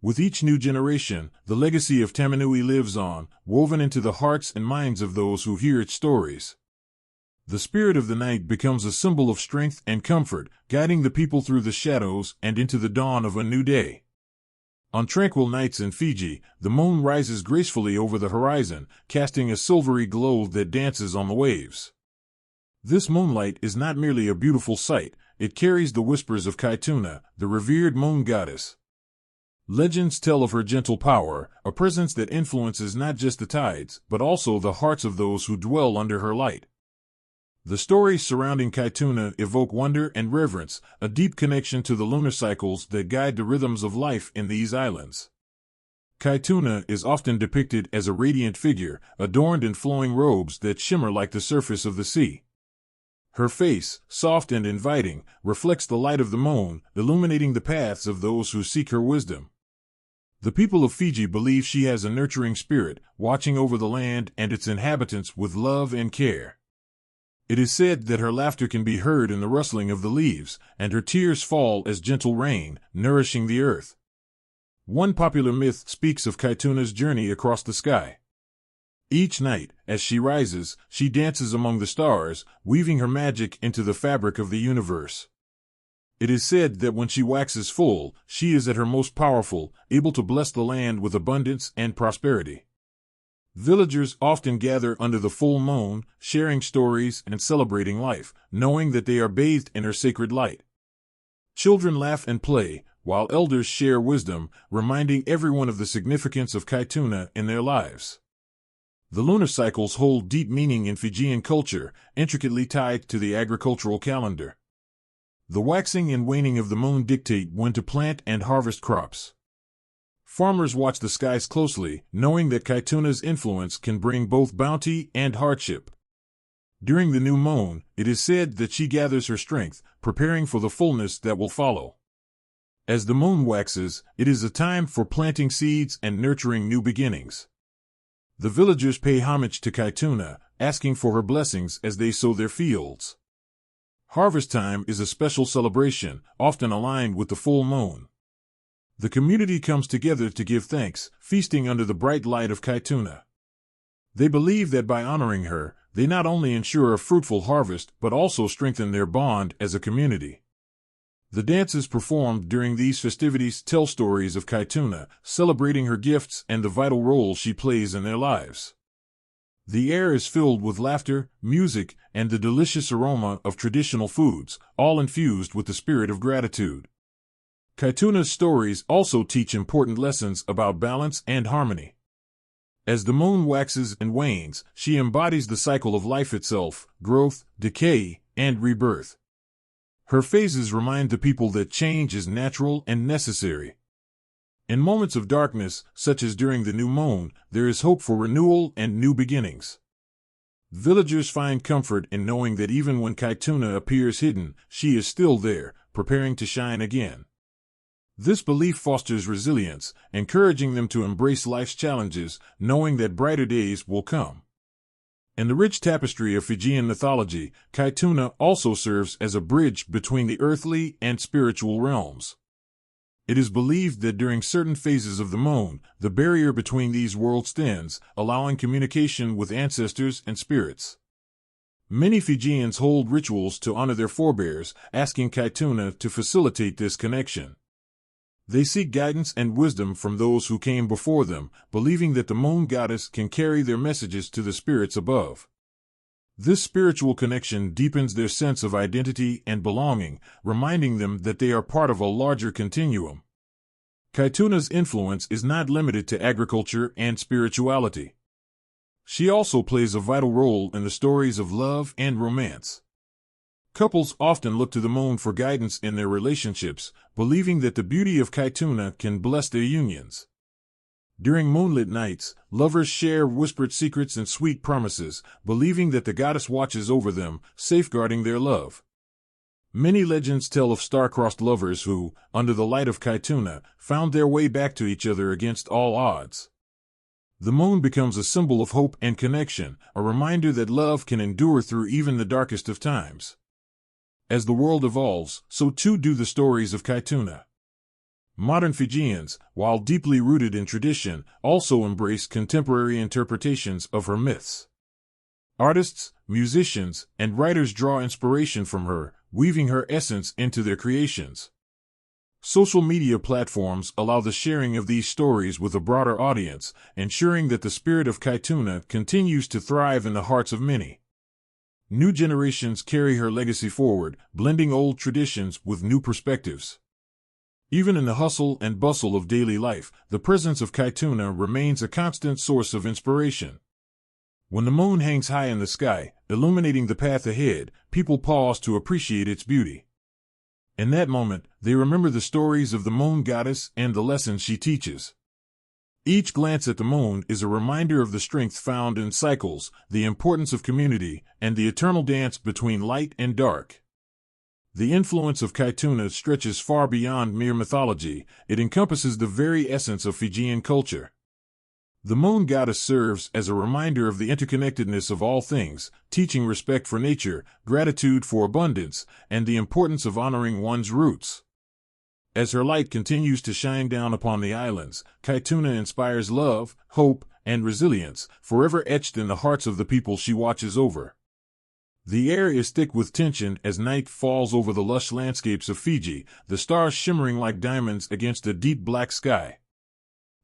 With each new generation, the legacy of Tamanui lives on, woven into the hearts and minds of those who hear its stories. The spirit of the night becomes a symbol of strength and comfort, guiding the people through the shadows and into the dawn of a new day. On tranquil nights in Fiji, the moon rises gracefully over the horizon, casting a silvery glow that dances on the waves. This moonlight is not merely a beautiful sight, it carries the whispers of Kaituna, the revered moon goddess. Legends tell of her gentle power, a presence that influences not just the tides, but also the hearts of those who dwell under her light. The stories surrounding Kaituna evoke wonder and reverence, a deep connection to the lunar cycles that guide the rhythms of life in these islands. Kaituna is often depicted as a radiant figure, adorned in flowing robes that shimmer like the surface of the sea. Her face, soft and inviting, reflects the light of the moon, illuminating the paths of those who seek her wisdom. The people of Fiji believe she has a nurturing spirit, watching over the land and its inhabitants with love and care. It is said that her laughter can be heard in the rustling of the leaves, and her tears fall as gentle rain, nourishing the earth. One popular myth speaks of Kaituna's journey across the sky. Each night, as she rises, she dances among the stars, weaving her magic into the fabric of the universe. It is said that when she waxes full, she is at her most powerful, able to bless the land with abundance and prosperity. Villagers often gather under the full moon, sharing stories and celebrating life, knowing that they are bathed in her sacred light. Children laugh and play, while elders share wisdom, reminding everyone of the significance of Kaituna in their lives. The lunar cycles hold deep meaning in Fijian culture, intricately tied to the agricultural calendar. The waxing and waning of the moon dictate when to plant and harvest crops. Farmers watch the skies closely, knowing that Kaituna's influence can bring both bounty and hardship. During the new moon, it is said that she gathers her strength, preparing for the fullness that will follow. As the moon waxes, it is a time for planting seeds and nurturing new beginnings. The villagers pay homage to Kaituna, asking for her blessings as they sow their fields. Harvest time is a special celebration, often aligned with the full moon. The community comes together to give thanks, feasting under the bright light of Kaituna. They believe that by honoring her, they not only ensure a fruitful harvest but also strengthen their bond as a community. The dances performed during these festivities tell stories of Kaituna, celebrating her gifts and the vital role she plays in their lives. The air is filled with laughter, music, and the delicious aroma of traditional foods, all infused with the spirit of gratitude. Kaituna's stories also teach important lessons about balance and harmony. As the moon waxes and wanes, she embodies the cycle of life itself, growth, decay, and rebirth. Her phases remind the people that change is natural and necessary. In moments of darkness, such as during the new moon, there is hope for renewal and new beginnings. Villagers find comfort in knowing that even when Kaituna appears hidden, she is still there, preparing to shine again. This belief fosters resilience, encouraging them to embrace life's challenges, knowing that brighter days will come. In the rich tapestry of Fijian mythology, Kaituna also serves as a bridge between the earthly and spiritual realms. It is believed that during certain phases of the moon, the barrier between these worlds thins, allowing communication with ancestors and spirits. Many Fijians hold rituals to honor their forebears, asking Kaituna to facilitate this connection. They seek guidance and wisdom from those who came before them, believing that the moon goddess can carry their messages to the spirits above. This spiritual connection deepens their sense of identity and belonging, reminding them that they are part of a larger continuum. Kaituna's influence is not limited to agriculture and spirituality. She also plays a vital role in the stories of love and romance. Couples often look to the moon for guidance in their relationships, believing that the beauty of Kaituna can bless their unions. During moonlit nights, lovers share whispered secrets and sweet promises, believing that the goddess watches over them, safeguarding their love. Many legends tell of star-crossed lovers who, under the light of Kaituna, found their way back to each other against all odds. The moon becomes a symbol of hope and connection, a reminder that love can endure through even the darkest of times. As the world evolves, so too do the stories of Kaituna. Modern Fijians, while deeply rooted in tradition, also embrace contemporary interpretations of her myths. Artists, musicians, and writers draw inspiration from her, weaving her essence into their creations. Social media platforms allow the sharing of these stories with a broader audience, ensuring that the spirit of Kaituna continues to thrive in the hearts of many. New generations carry her legacy forward, blending old traditions with new perspectives. Even in the hustle and bustle of daily life, the presence of Kaituna remains a constant source of inspiration. When the moon hangs high in the sky, illuminating the path ahead, people pause to appreciate its beauty. In that moment, they remember the stories of the moon goddess and the lessons she teaches. Each glance at the moon is a reminder of the strength found in cycles, the importance of community, and the eternal dance between light and dark. The influence of Kaituna stretches far beyond mere mythology. It encompasses the very essence of Fijian culture. The moon goddess serves as a reminder of the interconnectedness of all things, teaching respect for nature, gratitude for abundance, and the importance of honoring one's roots. As her light continues to shine down upon the islands, Kaituna inspires love, hope, and resilience, forever etched in the hearts of the people she watches over. The air is thick with tension as night falls over the lush landscapes of Fiji, the stars shimmering like diamonds against a deep black sky.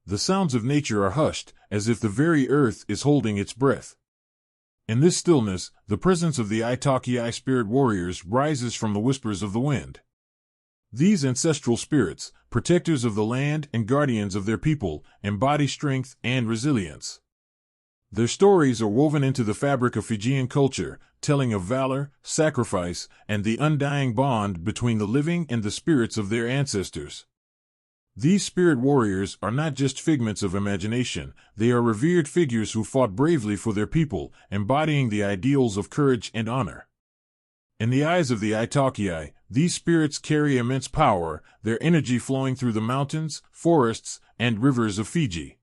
The sounds of nature are hushed, as if the very earth is holding its breath. In this stillness, the presence of the Iaki spirit warriors rises from the whispers of the wind. These ancestral spirits, protectors of the land and guardians of their people, embody strength and resilience. Their stories are woven into the fabric of Fijian culture, telling of valor, sacrifice, and the undying bond between the living and the spirits of their ancestors. These spirit warriors are not just figments of imagination, they are revered figures who fought bravely for their people, embodying the ideals of courage and honor. In the eyes of the Iaki, these spirits carry immense power, their energy flowing through the mountains, forests, and rivers of Fiji.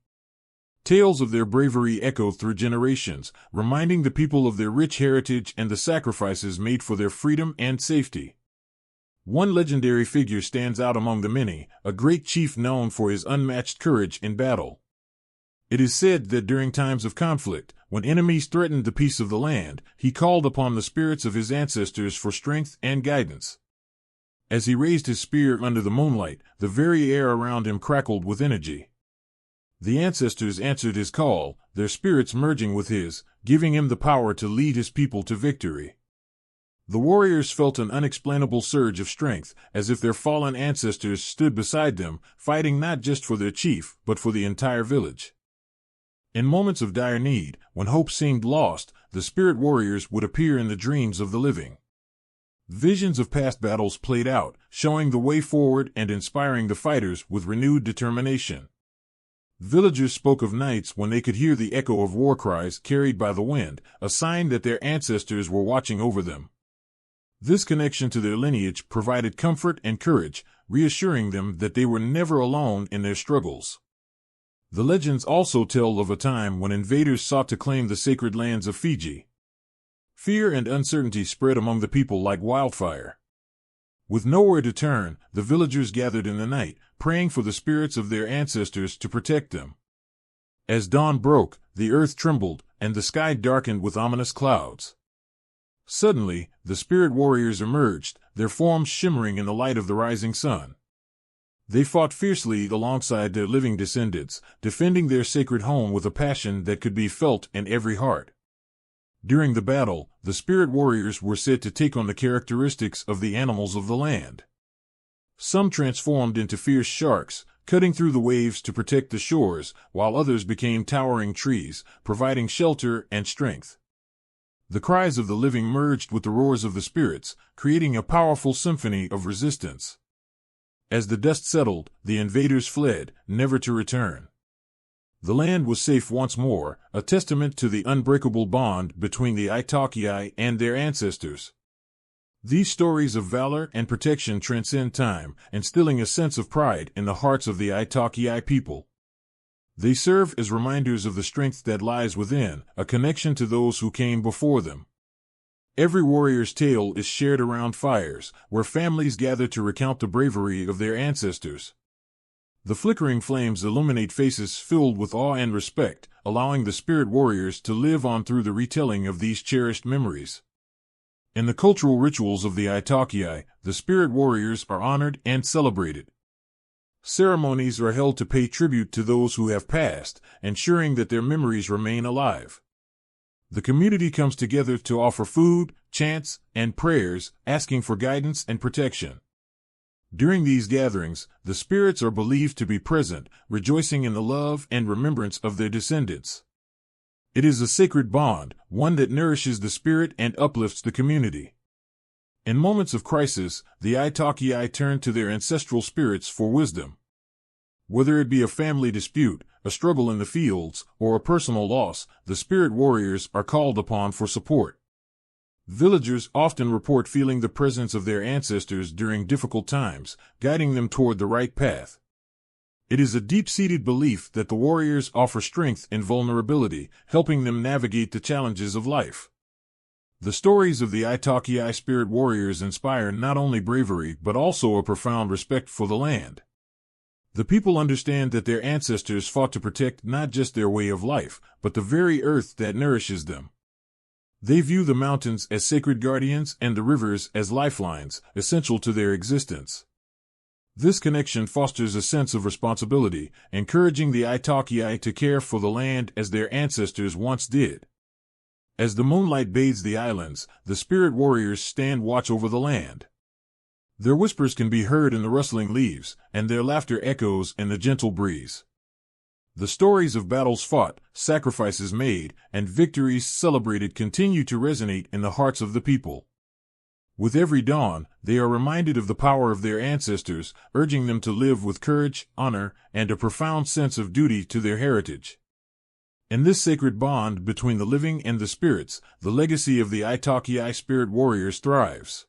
Tales of their bravery echo through generations, reminding the people of their rich heritage and the sacrifices made for their freedom and safety. One legendary figure stands out among the many, a great chief known for his unmatched courage in battle. It is said that during times of conflict, when enemies threatened the peace of the land, he called upon the spirits of his ancestors for strength and guidance. As he raised his spear under the moonlight, the very air around him crackled with energy. The ancestors answered his call, their spirits merging with his, giving him the power to lead his people to victory. The warriors felt an unexplainable surge of strength, as if their fallen ancestors stood beside them, fighting not just for their chief, but for the entire village. In moments of dire need, when hope seemed lost, the spirit warriors would appear in the dreams of the living. Visions of past battles played out, showing the way forward and inspiring the fighters with renewed determination. Villagers spoke of nights when they could hear the echo of war cries carried by the wind, a sign that their ancestors were watching over them. This connection to their lineage provided comfort and courage, reassuring them that they were never alone in their struggles. The legends also tell of a time when invaders sought to claim the sacred lands of Fiji. Fear and uncertainty spread among the people like wildfire. With nowhere to turn, the villagers gathered in the night, praying for the spirits of their ancestors to protect them. As dawn broke, the earth trembled, and the sky darkened with ominous clouds. Suddenly, the spirit warriors emerged, their forms shimmering in the light of the rising sun. They fought fiercely alongside their living descendants, defending their sacred home with a passion that could be felt in every heart. During the battle, the spirit warriors were said to take on the characteristics of the animals of the land. Some transformed into fierce sharks, cutting through the waves to protect the shores, while others became towering trees, providing shelter and strength. The cries of the living merged with the roars of the spirits, creating a powerful symphony of resistance. As the dust settled, the invaders fled, never to return. The land was safe once more, a testament to the unbreakable bond between the Iaki and their ancestors. These stories of valor and protection transcend time, instilling a sense of pride in the hearts of the Iaki people. They serve as reminders of the strength that lies within, a connection to those who came before them. Every warrior's tale is shared around fires, where families gather to recount the bravery of their ancestors. The flickering flames illuminate faces filled with awe and respect, allowing the spirit warriors to live on through the retelling of these cherished memories. In the cultural rituals of the Iaki, the spirit warriors are honored and celebrated. Ceremonies are held to pay tribute to those who have passed, ensuring that their memories remain alive. The community comes together to offer food, chants, and prayers, asking for guidance and protection. During these gatherings, the spirits are believed to be present, rejoicing in the love and remembrance of their descendants. It is a sacred bond, one that nourishes the spirit and uplifts the community. In moments of crisis, the Iaki turn to their ancestral spirits for wisdom. Whether it be a family dispute, a struggle in the fields, or a personal loss, the spirit warriors are called upon for support. Villagers often report feeling the presence of their ancestors during difficult times, guiding them toward the right path. It is a deep-seated belief that the warriors offer strength in vulnerability, helping them navigate the challenges of life. The stories of the Iaki spirit warriors inspire not only bravery but also a profound respect for the land. The people understand that their ancestors fought to protect not just their way of life, but the very earth that nourishes them. They view the mountains as sacred guardians and the rivers as lifelines, essential to their existence. This connection fosters a sense of responsibility, encouraging the Iaki to care for the land as their ancestors once did. As the moonlight bathes the islands, the spirit warriors stand watch over the land. Their whispers can be heard in the rustling leaves, and their laughter echoes in the gentle breeze. The stories of battles fought, sacrifices made, and victories celebrated continue to resonate in the hearts of the people. With every dawn, they are reminded of the power of their ancestors, urging them to live with courage, honor, and a profound sense of duty to their heritage. In this sacred bond between the living and the spirits, the legacy of the Iaki spirit warriors thrives.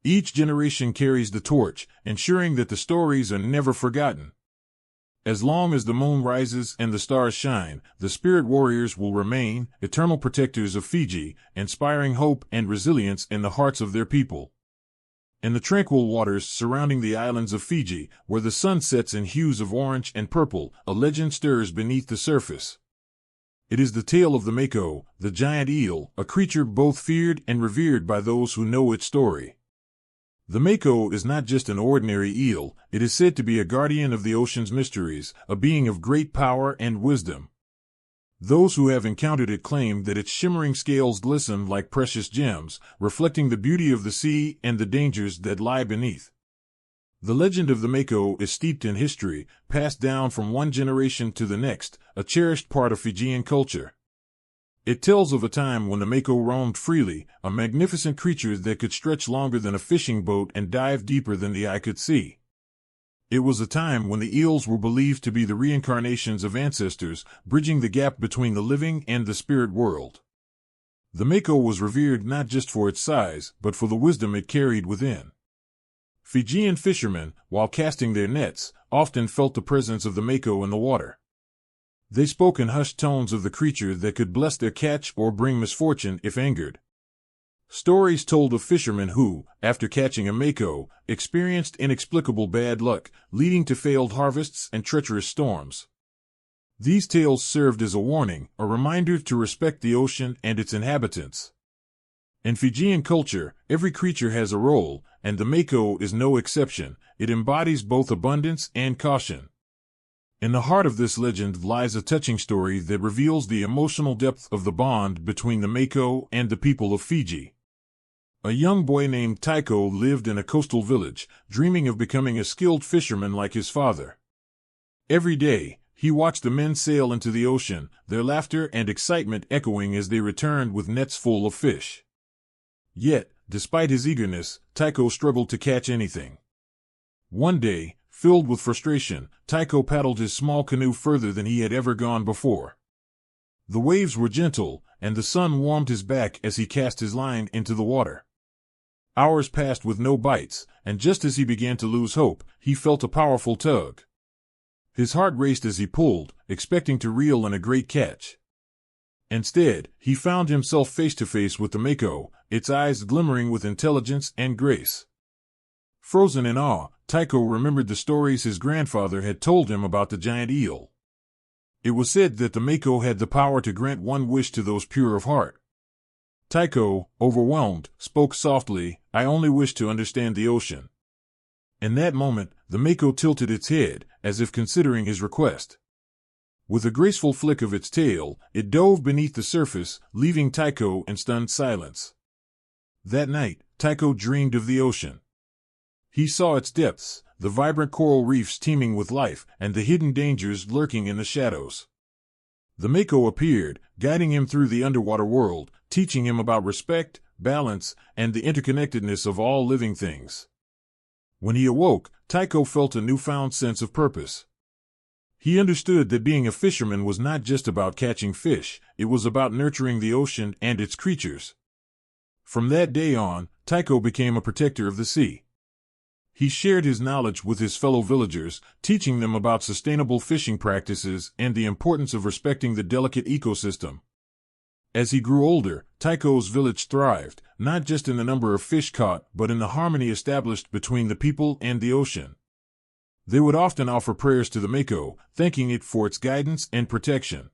Each generation carries the torch, ensuring that the stories are never forgotten. As long as the moon rises and the stars shine, the spirit warriors will remain eternal protectors of Fiji, inspiring hope and resilience in the hearts of their people. In the tranquil waters surrounding the islands of Fiji, where the sun sets in hues of orange and purple, a legend stirs beneath the surface. It is the tale of the Moco, the giant eel, a creature both feared and revered by those who know its story. The Moco is not just an ordinary eel, it is said to be a guardian of the ocean's mysteries, a being of great power and wisdom. Those who have encountered it claim that its shimmering scales glisten like precious gems, reflecting the beauty of the sea and the dangers that lie beneath. The legend of the Moco is steeped in history, passed down from one generation to the next, a cherished part of Fijian culture. It tells of a time when the Moco roamed freely, a magnificent creature that could stretch longer than a fishing boat and dive deeper than the eye could see. It was a time when the eels were believed to be the reincarnations of ancestors, bridging the gap between the living and the spirit world. The Moco was revered not just for its size, but for the wisdom it carried within. Fijian fishermen, while casting their nets, often felt the presence of the Moco in the water. They spoke in hushed tones of the creature that could bless their catch or bring misfortune if angered. Stories told of fishermen who, after catching a Moco, experienced inexplicable bad luck, leading to failed harvests and treacherous storms. These tales served as a warning, a reminder to respect the ocean and its inhabitants. In Fijian culture, every creature has a role, and the Moco is no exception. It embodies both abundance and caution. In the heart of this legend lies a touching story that reveals the emotional depth of the bond between the Moco and the people of Fiji. A young boy named Tycho lived in a coastal village, dreaming of becoming a skilled fisherman like his father. Every day, he watched the men sail into the ocean, their laughter and excitement echoing as they returned with nets full of fish. Yet, despite his eagerness, Tycho struggled to catch anything. One day, filled with frustration, Tycho paddled his small canoe further than he had ever gone before. The waves were gentle, and the sun warmed his back as he cast his line into the water. Hours passed with no bites, and just as he began to lose hope, he felt a powerful tug. His heart raced as he pulled, expecting to reel in a great catch. Instead, he found himself face to face with the Moco, its eyes glimmering with intelligence and grace. Frozen in awe, Tycho remembered the stories his grandfather had told him about the giant eel. It was said that the Moco had the power to grant one wish to those pure of heart. Tycho, overwhelmed, spoke softly, "I only wish to understand the ocean." In that moment, the Moco tilted its head, as if considering his request. With a graceful flick of its tail, it dove beneath the surface, leaving Tycho in stunned silence. That night, Tycho dreamed of the ocean. He saw its depths, the vibrant coral reefs teeming with life, and the hidden dangers lurking in the shadows. The Moco appeared, guiding him through the underwater world, teaching him about respect, balance, and the interconnectedness of all living things. When he awoke, Tycho felt a newfound sense of purpose. He understood that being a fisherman was not just about catching fish, it was about nurturing the ocean and its creatures. From that day on, Tycho became a protector of the sea. He shared his knowledge with his fellow villagers, teaching them about sustainable fishing practices and the importance of respecting the delicate ecosystem. As he grew older, Tycho's village thrived, not just in the number of fish caught, but in the harmony established between the people and the ocean. They would often offer prayers to the Moco, thanking it for its guidance and protection.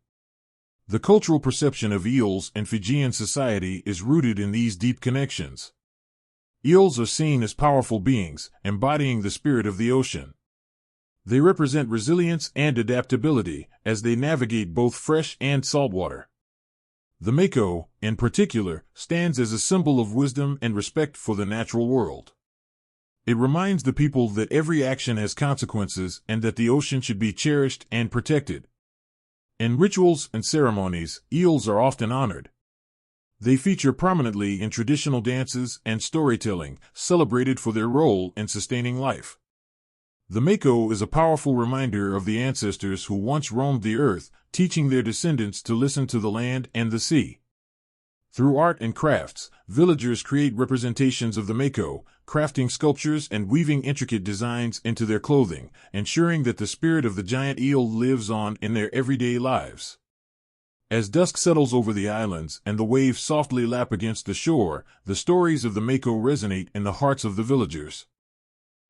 The cultural perception of eels in Fijian society is rooted in these deep connections. Eels are seen as powerful beings, embodying the spirit of the ocean. They represent resilience and adaptability as they navigate both fresh and saltwater. The Moco, in particular, stands as a symbol of wisdom and respect for the natural world. It reminds the people that every action has consequences and that the ocean should be cherished and protected. In rituals and ceremonies, eels are often honored. They feature prominently in traditional dances and storytelling, celebrated for their role in sustaining life. The Moco is a powerful reminder of the ancestors who once roamed the earth, teaching their descendants to listen to the land and the sea. Through art and crafts, villagers create representations of the Moco, crafting sculptures and weaving intricate designs into their clothing, ensuring that the spirit of the giant eel lives on in their everyday lives. As dusk settles over the islands and the waves softly lap against the shore, the stories of the Moco resonate in the hearts of the villagers.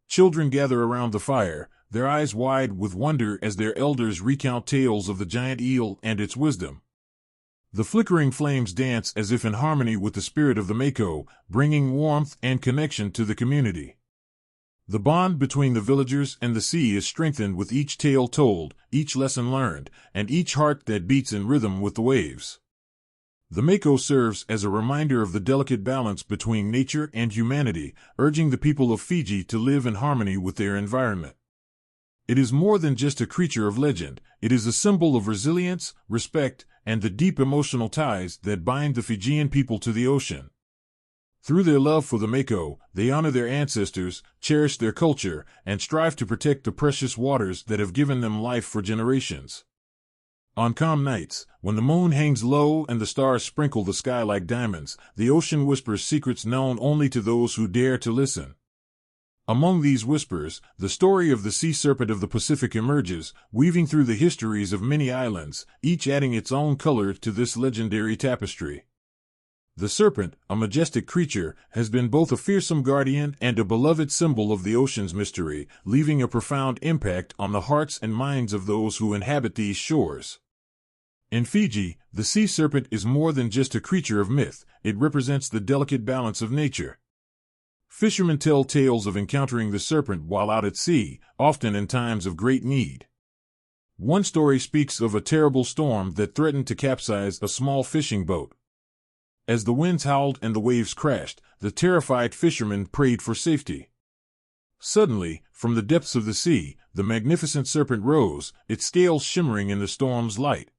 Children gather around the fire, their eyes wide with wonder as their elders recount tales of the giant eel and its wisdom. The flickering flames dance as if in harmony with the spirit of the Moco, bringing warmth and connection to the community. The bond between the villagers and the sea is strengthened with each tale told, each lesson learned, and each heart that beats in rhythm with the waves. The Moco serves as a reminder of the delicate balance between nature and humanity, urging the people of Fiji to live in harmony with their environment. It is more than just a creature of legend, it is a symbol of resilience, respect, and the deep emotional ties that bind the Fijian people to the ocean. Through their love for the Moco, they honor their ancestors, cherish their culture, and strive to protect the precious waters that have given them life for generations. On calm nights, when the moon hangs low and the stars sprinkle the sky like diamonds, the ocean whispers secrets known only to those who dare to listen. Among these whispers, the story of the sea serpent of the Pacific emerges, weaving through the histories of many islands, each adding its own color to this legendary tapestry. The serpent, a majestic creature, has been both a fearsome guardian and a beloved symbol of the ocean's mystery, leaving a profound impact on the hearts and minds of those who inhabit these shores. In Fiji, the sea serpent is more than just a creature of myth, it represents the delicate balance of nature. Fishermen tell tales of encountering the serpent while out at sea, often in times of great need. One story speaks of a terrible storm that threatened to capsize a small fishing boat. As the winds howled and the waves crashed, the terrified fishermen prayed for safety. Suddenly, from the depths of the sea, the magnificent serpent rose, its scales shimmering in the storm's light.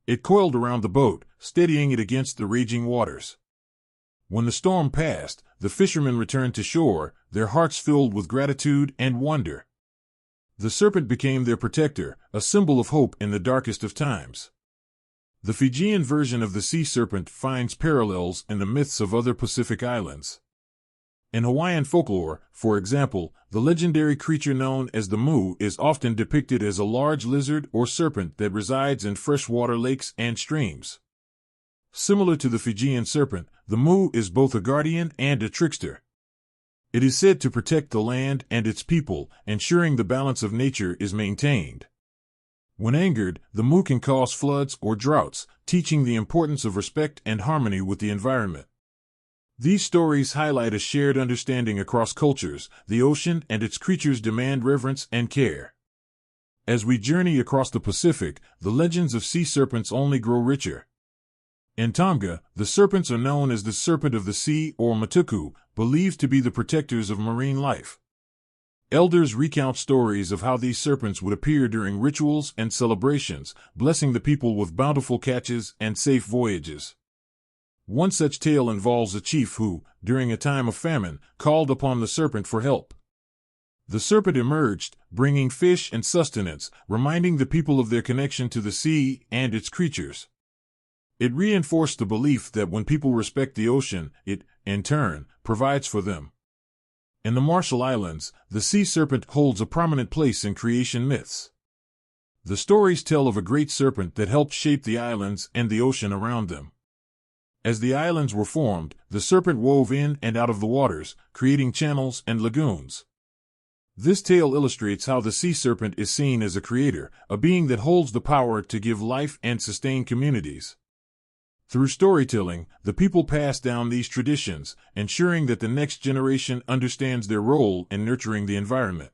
It coiled around the boat, steadying it against the raging waters. When the storm passed, the fishermen returned to shore, their hearts filled with gratitude and wonder. The serpent became their protector, a symbol of hope in the darkest of times. The Fijian version of the sea serpent finds parallels in the myths of other Pacific islands. In Hawaiian folklore, for example, the legendary creature known as the Mu is often depicted as a large lizard or serpent that resides in freshwater lakes and streams. Similar to the Fijian serpent, the Mu is both a guardian and a trickster. It is said to protect the land and its people, ensuring the balance of nature is maintained. When angered, the Mu can cause floods or droughts, teaching the importance of respect and harmony with the environment. These stories highlight a shared understanding across cultures. The ocean and its creatures demand reverence and care. As we journey across the Pacific, the legends of sea serpents only grow richer. In Tonga, the serpents are known as the serpent of the sea or Matuku, believed to be the protectors of marine life. Elders recount stories of how these serpents would appear during rituals and celebrations, blessing the people with bountiful catches and safe voyages. One such tale involves a chief who, during a time of famine, called upon the serpent for help. The serpent emerged, bringing fish and sustenance, reminding the people of their connection to the sea and its creatures. It reinforced the belief that when people respect the ocean, it, in turn, provides for them. In the Marshall Islands, the sea serpent holds a prominent place in creation myths. The stories tell of a great serpent that helped shape the islands and the ocean around them. As the islands were formed, the serpent wove in and out of the waters, creating channels and lagoons. This tale illustrates how the sea serpent is seen as a creator, a being that holds the power to give life and sustain communities. Through storytelling, the people pass down these traditions, ensuring that the next generation understands their role in nurturing the environment.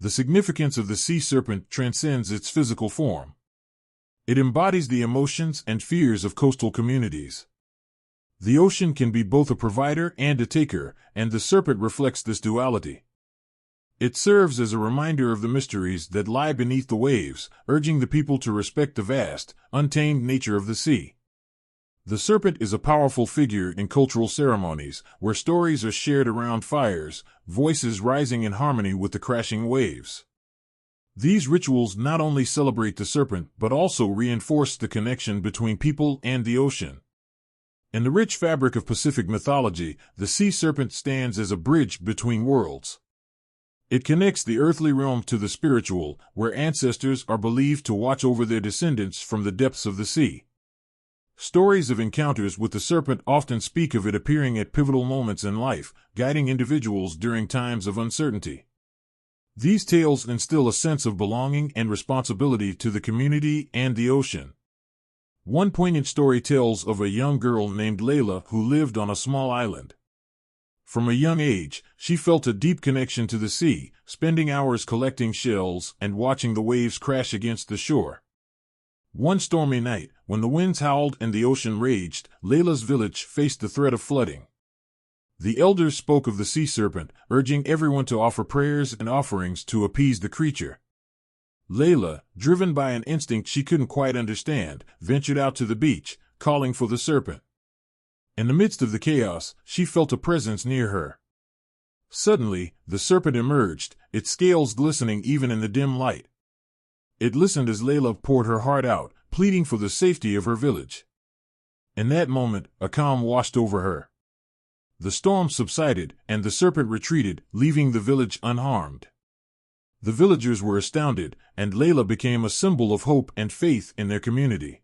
The significance of the sea serpent transcends its physical form. It embodies the emotions and fears of coastal communities. The ocean can be both a provider and a taker, and the serpent reflects this duality. It serves as a reminder of the mysteries that lie beneath the waves, urging the people to respect the vast, untamed nature of the sea. The serpent is a powerful figure in cultural ceremonies, where stories are shared around fires, voices rising in harmony with the crashing waves. These rituals not only celebrate the serpent but also reinforce the connection between people and the ocean. In the rich fabric of Pacific mythology, the sea serpent stands as a bridge between worlds. It connects the earthly realm to the spiritual, where ancestors are believed to watch over their descendants from the depths of the sea. Stories of encounters with the serpent often speak of it appearing at pivotal moments in life, guiding individuals during times of uncertainty. These tales instill a sense of belonging and responsibility to the community and the ocean. One poignant story tells of a young girl named Layla who lived on a small island. From a young age, she felt a deep connection to the sea, spending hours collecting shells and watching the waves crash against the shore. One stormy night, when the winds howled and the ocean raged, Layla's village faced the threat of flooding. The elders spoke of the sea serpent, urging everyone to offer prayers and offerings to appease the creature. Layla, driven by an instinct she couldn't quite understand, ventured out to the beach, calling for the serpent. In the midst of the chaos, she felt a presence near her. Suddenly, the serpent emerged, its scales glistening even in the dim light. It listened as Layla poured her heart out, pleading for the safety of her village. In that moment, a calm washed over her. The storm subsided, and the serpent retreated, leaving the village unharmed. The villagers were astounded, and Layla became a symbol of hope and faith in their community.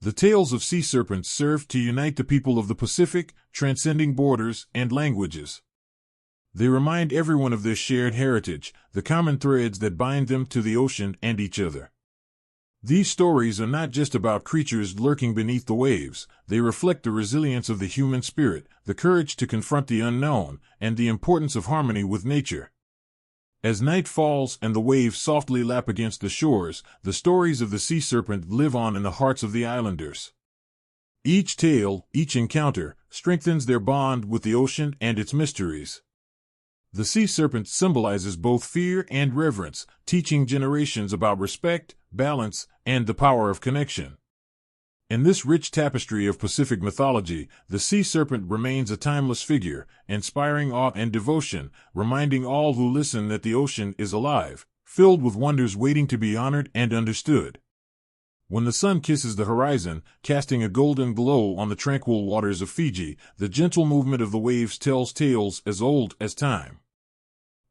The tales of sea serpents served to unite the people of the Pacific, transcending borders and languages. They remind everyone of their shared heritage, the common threads that bind them to the ocean and each other. These stories are not just about creatures lurking beneath the waves, they reflect the resilience of the human spirit, the courage to confront the unknown, and the importance of harmony with nature. As night falls and the waves softly lap against the shores, the stories of the sea serpent live on in the hearts of the islanders. Each tale, each encounter, strengthens their bond with the ocean and its mysteries. The sea serpent symbolizes both fear and reverence, teaching generations about respect, balance, and the power of connection. In this rich tapestry of Pacific mythology, the sea serpent remains a timeless figure, inspiring awe and devotion, reminding all who listen that the ocean is alive, filled with wonders waiting to be honored and understood. When the sun kisses the horizon, casting a golden glow on the tranquil waters of Fiji, the gentle movement of the waves tells tales as old as time.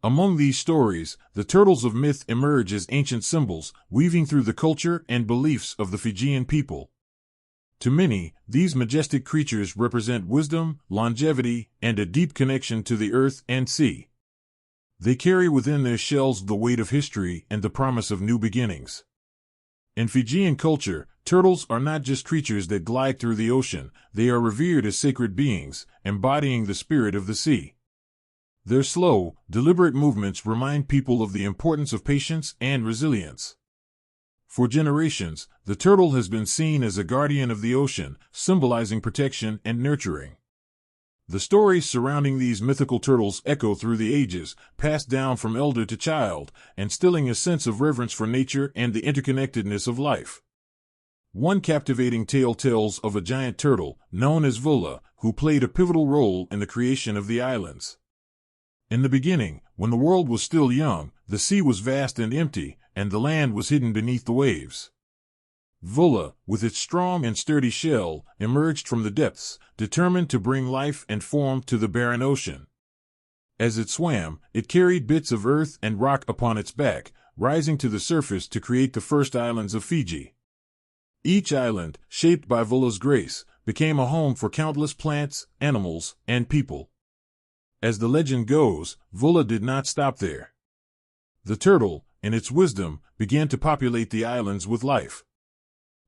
Among these stories, the turtles of myth emerge as ancient symbols, weaving through the culture and beliefs of the Fijian people. To many, these majestic creatures represent wisdom, longevity, and a deep connection to the earth and sea. They carry within their shells the weight of history and the promise of new beginnings. In Fijian culture, turtles are not just creatures that glide through the ocean, they are revered as sacred beings, embodying the spirit of the sea. Their slow, deliberate movements remind people of the importance of patience and resilience. For generations, the turtle has been seen as a guardian of the ocean, symbolizing protection and nurturing. The stories surrounding these mythical turtles echo through the ages, passed down from elder to child, instilling a sense of reverence for nature and the interconnectedness of life. One captivating tale tells of a giant turtle, known as Vula, who played a pivotal role in the creation of the islands. In the beginning, when the world was still young, the sea was vast and empty, and the land was hidden beneath the waves. Vula, with its strong and sturdy shell, emerged from the depths, determined to bring life and form to the barren ocean. As it swam, it carried bits of earth and rock upon its back, rising to the surface to create the first islands of Fiji. Each island, shaped by Vula's grace, became a home for countless plants, animals, and people. As the legend goes, Vula did not stop there. The turtle, in its wisdom, began to populate the islands with life.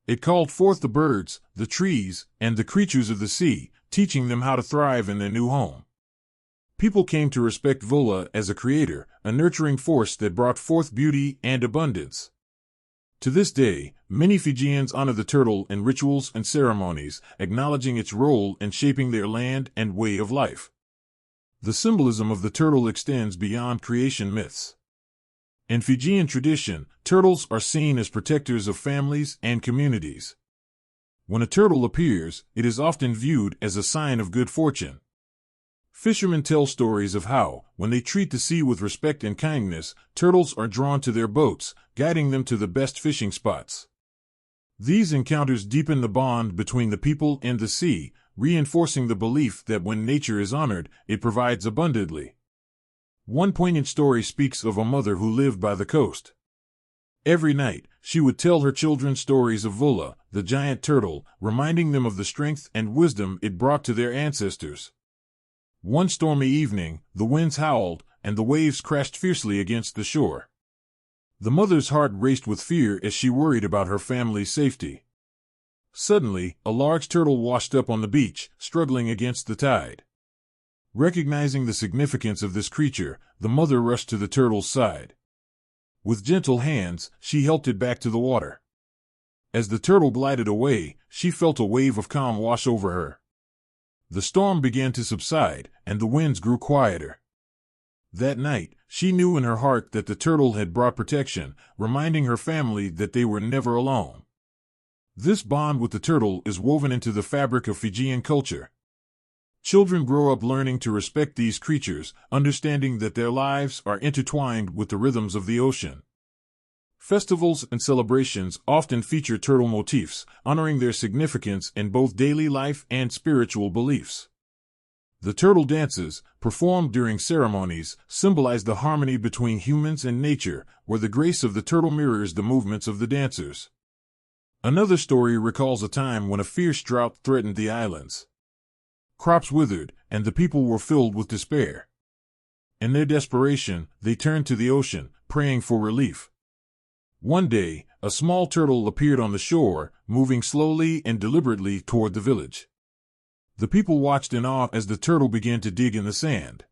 It called forth the birds, the trees, and the creatures of the sea, teaching them how to thrive in their new home. People came to respect Vula as a creator, a nurturing force that brought forth beauty and abundance. To this day, many Fijians honor the turtle in rituals and ceremonies, acknowledging its role in shaping their land and way of life. The symbolism of the turtle extends beyond creation myths. In Fijian tradition, turtles are seen as protectors of families and communities. When a turtle appears, it is often viewed as a sign of good fortune. Fishermen tell stories of how, when they treat the sea with respect and kindness, turtles are drawn to their boats, guiding them to the best fishing spots. These encounters deepen the bond between the people and the sea, reinforcing the belief that when nature is honored, it provides abundantly. One poignant story speaks of a mother who lived by the coast. Every night, she would tell her children stories of Vula, the giant turtle, reminding them of the strength and wisdom it brought to their ancestors. One stormy evening, the winds howled, and the waves crashed fiercely against the shore. The mother's heart raced with fear as she worried about her family's safety. Suddenly, a large turtle washed up on the beach, struggling against the tide. Recognizing the significance of this creature, the mother rushed to the turtle's side. With gentle hands, she helped it back to the water. As the turtle glided away, she felt a wave of calm wash over her. The storm began to subside, and the winds grew quieter. That night, she knew in her heart that the turtle had brought protection, reminding her family that they were never alone. This bond with the turtle is woven into the fabric of Fijian culture. Children grow up learning to respect these creatures, understanding that their lives are intertwined with the rhythms of the ocean. Festivals and celebrations often feature turtle motifs, honoring their significance in both daily life and spiritual beliefs. The turtle dances, performed during ceremonies, symbolize the harmony between humans and nature, where the grace of the turtle mirrors the movements of the dancers. Another story recalls a time when a fierce drought threatened the islands. Crops withered, and the people were filled with despair. In their desperation, they turned to the ocean, praying for relief. One day, a small turtle appeared on the shore, moving slowly and deliberately toward the village. The people watched in awe as the turtle began to dig in the sand.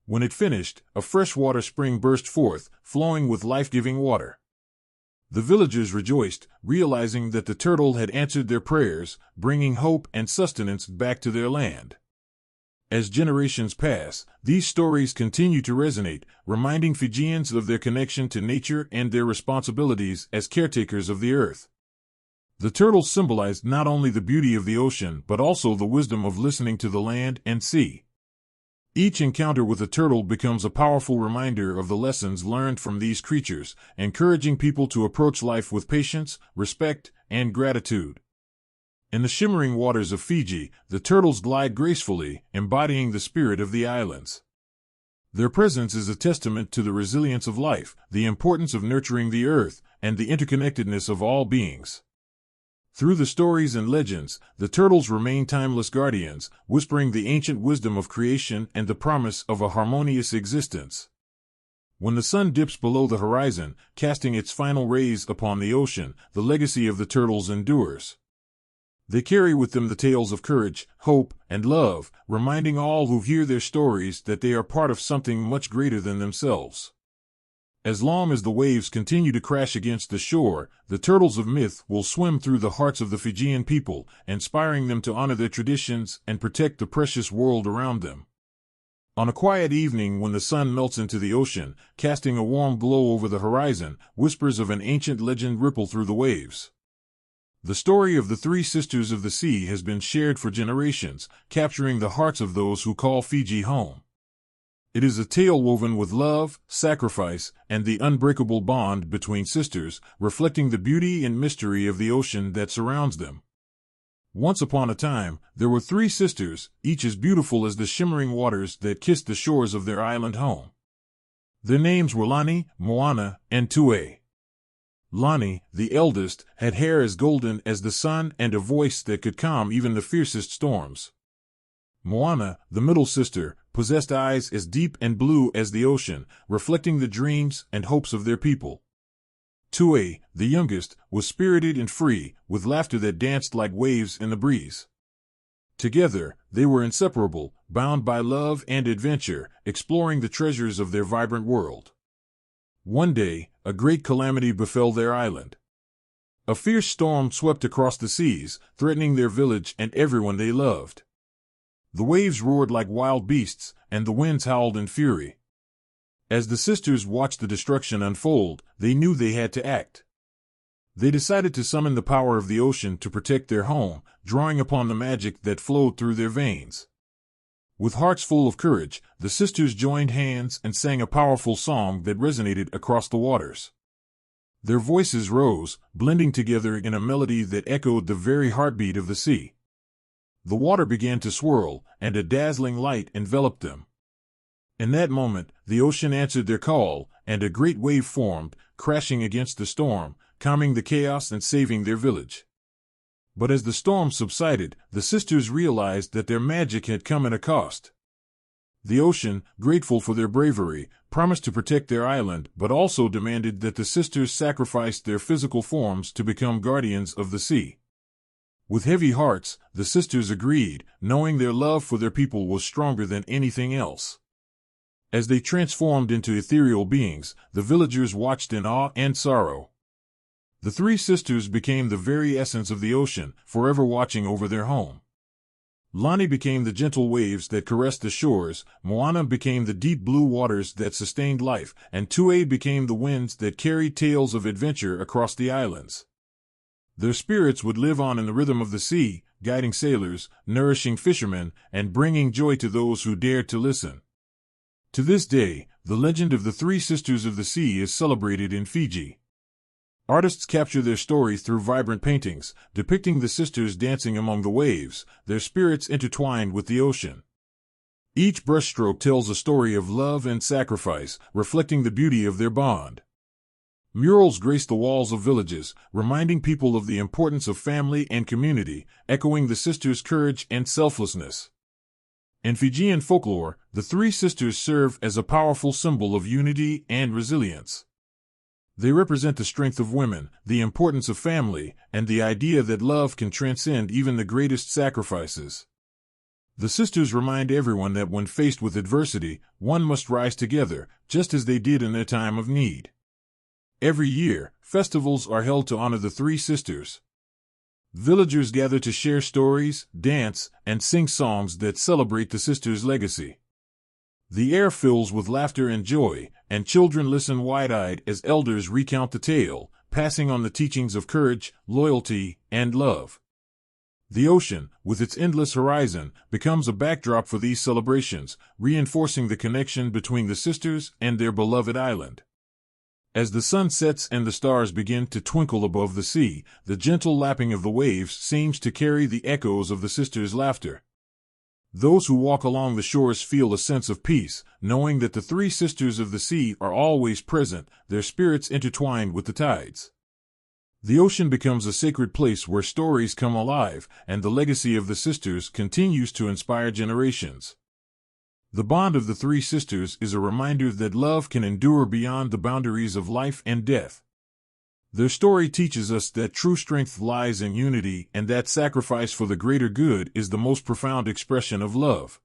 When it finished, a freshwater spring burst forth, flowing with life-giving water. The villagers rejoiced, realizing that the turtle had answered their prayers, bringing hope and sustenance back to their land. As generations pass, these stories continue to resonate, reminding Fijians of their connection to nature and their responsibilities as caretakers of the earth. The turtles symbolized not only the beauty of the ocean but also the wisdom of listening to the land and sea. Each encounter with a turtle becomes a powerful reminder of the lessons learned from these creatures, encouraging people to approach life with patience, respect, and gratitude. In the shimmering waters of Fiji, the turtles glide gracefully, embodying the spirit of the islands. Their presence is a testament to the resilience of life, the importance of nurturing the earth, and the interconnectedness of all beings. Through the stories and legends, the turtles remain timeless guardians, whispering the ancient wisdom of creation and the promise of a harmonious existence. When the sun dips below the horizon, casting its final rays upon the ocean, the legacy of the turtles endures. They carry with them the tales of courage, hope, and love, reminding all who hear their stories that they are part of something much greater than themselves. As long as the waves continue to crash against the shore, the turtles of myth will swim through the hearts of the Fijian people, inspiring them to honor their traditions and protect the precious world around them. On a quiet evening when the sun melts into the ocean, casting a warm glow over the horizon, whispers of an ancient legend ripple through the waves. The story of the three sisters of the sea has been shared for generations, capturing the hearts of those who call Fiji home. It is a tale woven with love, sacrifice, and the unbreakable bond between sisters, reflecting the beauty and mystery of the ocean that surrounds them. Once upon a time, there were 3 sisters, each as beautiful as the shimmering waters that kissed the shores of their island home. Their names were Lani, Moana, and Tue. Lani, the eldest, had hair as golden as the sun and a voice that could calm even the fiercest storms. Moana, the middle sister, possessed eyes as deep and blue as the ocean, reflecting the dreams and hopes of their people. Tue, the youngest, was spirited and free, with laughter that danced like waves in the breeze. Together, they were inseparable, bound by love and adventure, exploring the treasures of their vibrant world. One day, a great calamity befell their island. A fierce storm swept across the seas, threatening their village and everyone they loved. The waves roared like wild beasts, and the winds howled in fury. As the sisters watched the destruction unfold, they knew they had to act. They decided to summon the power of the ocean to protect their home, drawing upon the magic that flowed through their veins. With hearts full of courage, the sisters joined hands and sang a powerful song that resonated across the waters. Their voices rose, blending together in a melody that echoed the very heartbeat of the sea. The water began to swirl, and a dazzling light enveloped them. In that moment, the ocean answered their call, and a great wave formed, crashing against the storm, calming the chaos and saving their village. But as the storm subsided, the sisters realized that their magic had come at a cost. The ocean, grateful for their bravery, promised to protect their island, but also demanded that the sisters sacrifice their physical forms to become guardians of the sea. With heavy hearts, the sisters agreed, knowing their love for their people was stronger than anything else. As they transformed into ethereal beings, the villagers watched in awe and sorrow. The 3 sisters became the very essence of the ocean, forever watching over their home. Lani became the gentle waves that caressed the shores, Moana became the deep blue waters that sustained life, and Tue became the winds that carried tales of adventure across the islands. Their spirits would live on in the rhythm of the sea, guiding sailors, nourishing fishermen, and bringing joy to those who dared to listen. To this day, the legend of the 3 sisters of the sea is celebrated in Fiji. Artists capture their story through vibrant paintings, depicting the sisters dancing among the waves, their spirits intertwined with the ocean. Each brushstroke tells a story of love and sacrifice, reflecting the beauty of their bond. Murals grace the walls of villages, reminding people of the importance of family and community, echoing the sisters' courage and selflessness. In Fijian folklore, the 3 sisters serve as a powerful symbol of unity and resilience. They represent the strength of women, the importance of family, and the idea that love can transcend even the greatest sacrifices. The sisters remind everyone that when faced with adversity, one must rise together, just as they did in their time of need. Every year, festivals are held to honor the 3 sisters. Villagers gather to share stories, dance, and sing songs that celebrate the sisters' legacy. The air fills with laughter and joy, and children listen wide-eyed as elders recount the tale, passing on the teachings of courage, loyalty, and love. The ocean, with its endless horizon, becomes a backdrop for these celebrations, reinforcing the connection between the sisters and their beloved island. As the sun sets and the stars begin to twinkle above the sea, the gentle lapping of the waves seems to carry the echoes of the sisters' laughter. Those who walk along the shores feel a sense of peace, knowing that the 3 sisters of the sea are always present, their spirits intertwined with the tides. The ocean becomes a sacred place where stories come alive, and the legacy of the sisters continues to inspire generations. The bond of the 3 sisters is a reminder that love can endure beyond the boundaries of life and death. Their story teaches us that true strength lies in unity and that sacrifice for the greater good is the most profound expression of love.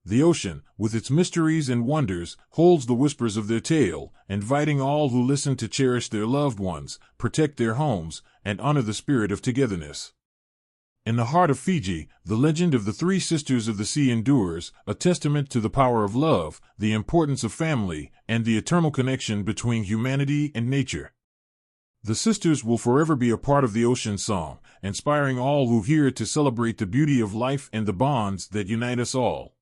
The ocean, with its mysteries and wonders, holds the whispers of their tale, inviting all who listen to cherish their loved ones, protect their homes, and honor the spirit of togetherness. In the heart of Fiji, the legend of the 3 sisters of the sea endures, a testament to the power of love, the importance of family, and the eternal connection between humanity and nature. The sisters will forever be a part of the ocean song, inspiring all who hear it to celebrate the beauty of life and the bonds that unite us all.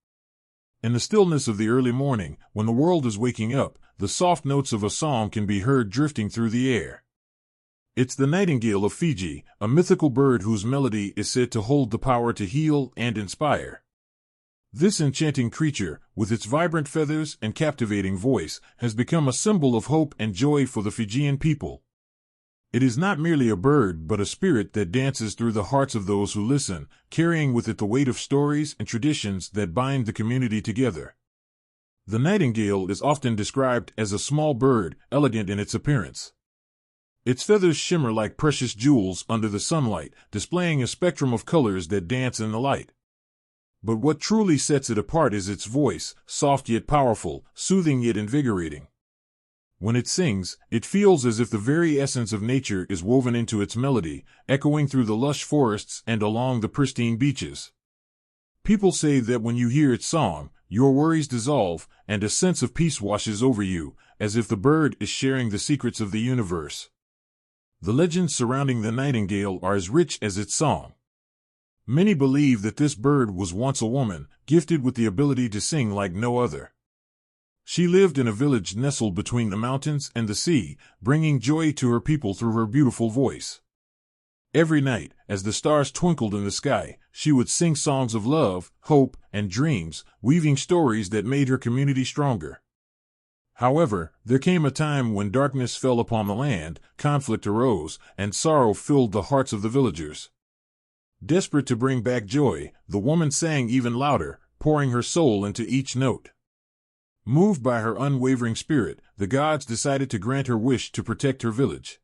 In the stillness of the early morning, when the world is waking up, the soft notes of a song can be heard drifting through the air. It's the Nightingale of Fiji, a mythical bird whose melody is said to hold the power to heal and inspire. This enchanting creature, with its vibrant feathers and captivating voice, has become a symbol of hope and joy for the Fijian people. It is not merely a bird but a spirit that dances through the hearts of those who listen, carrying with it the weight of stories and traditions that bind the community together. The nightingale is often described as a small bird, elegant in its appearance. Its feathers shimmer like precious jewels under the sunlight, displaying a spectrum of colors that dance in the light. But what truly sets it apart is its voice, soft yet powerful, soothing yet invigorating. When it sings, it feels as if the very essence of nature is woven into its melody, echoing through the lush forests and along the pristine beaches. People say that when you hear its song, your worries dissolve, and a sense of peace washes over you, as if the bird is sharing the secrets of the universe. The legends surrounding the nightingale are as rich as its song. Many believe that this bird was once a woman, gifted with the ability to sing like no other. She lived in a village nestled between the mountains and the sea, bringing joy to her people through her beautiful voice. Every night, as the stars twinkled in the sky, she would sing songs of love, hope, and dreams, weaving stories that made her community stronger. However, there came a time when darkness fell upon the land, conflict arose, and sorrow filled the hearts of the villagers. Desperate to bring back joy, the woman sang even louder, pouring her soul into each note. Moved by her unwavering spirit, the gods decided to grant her wish to protect her village.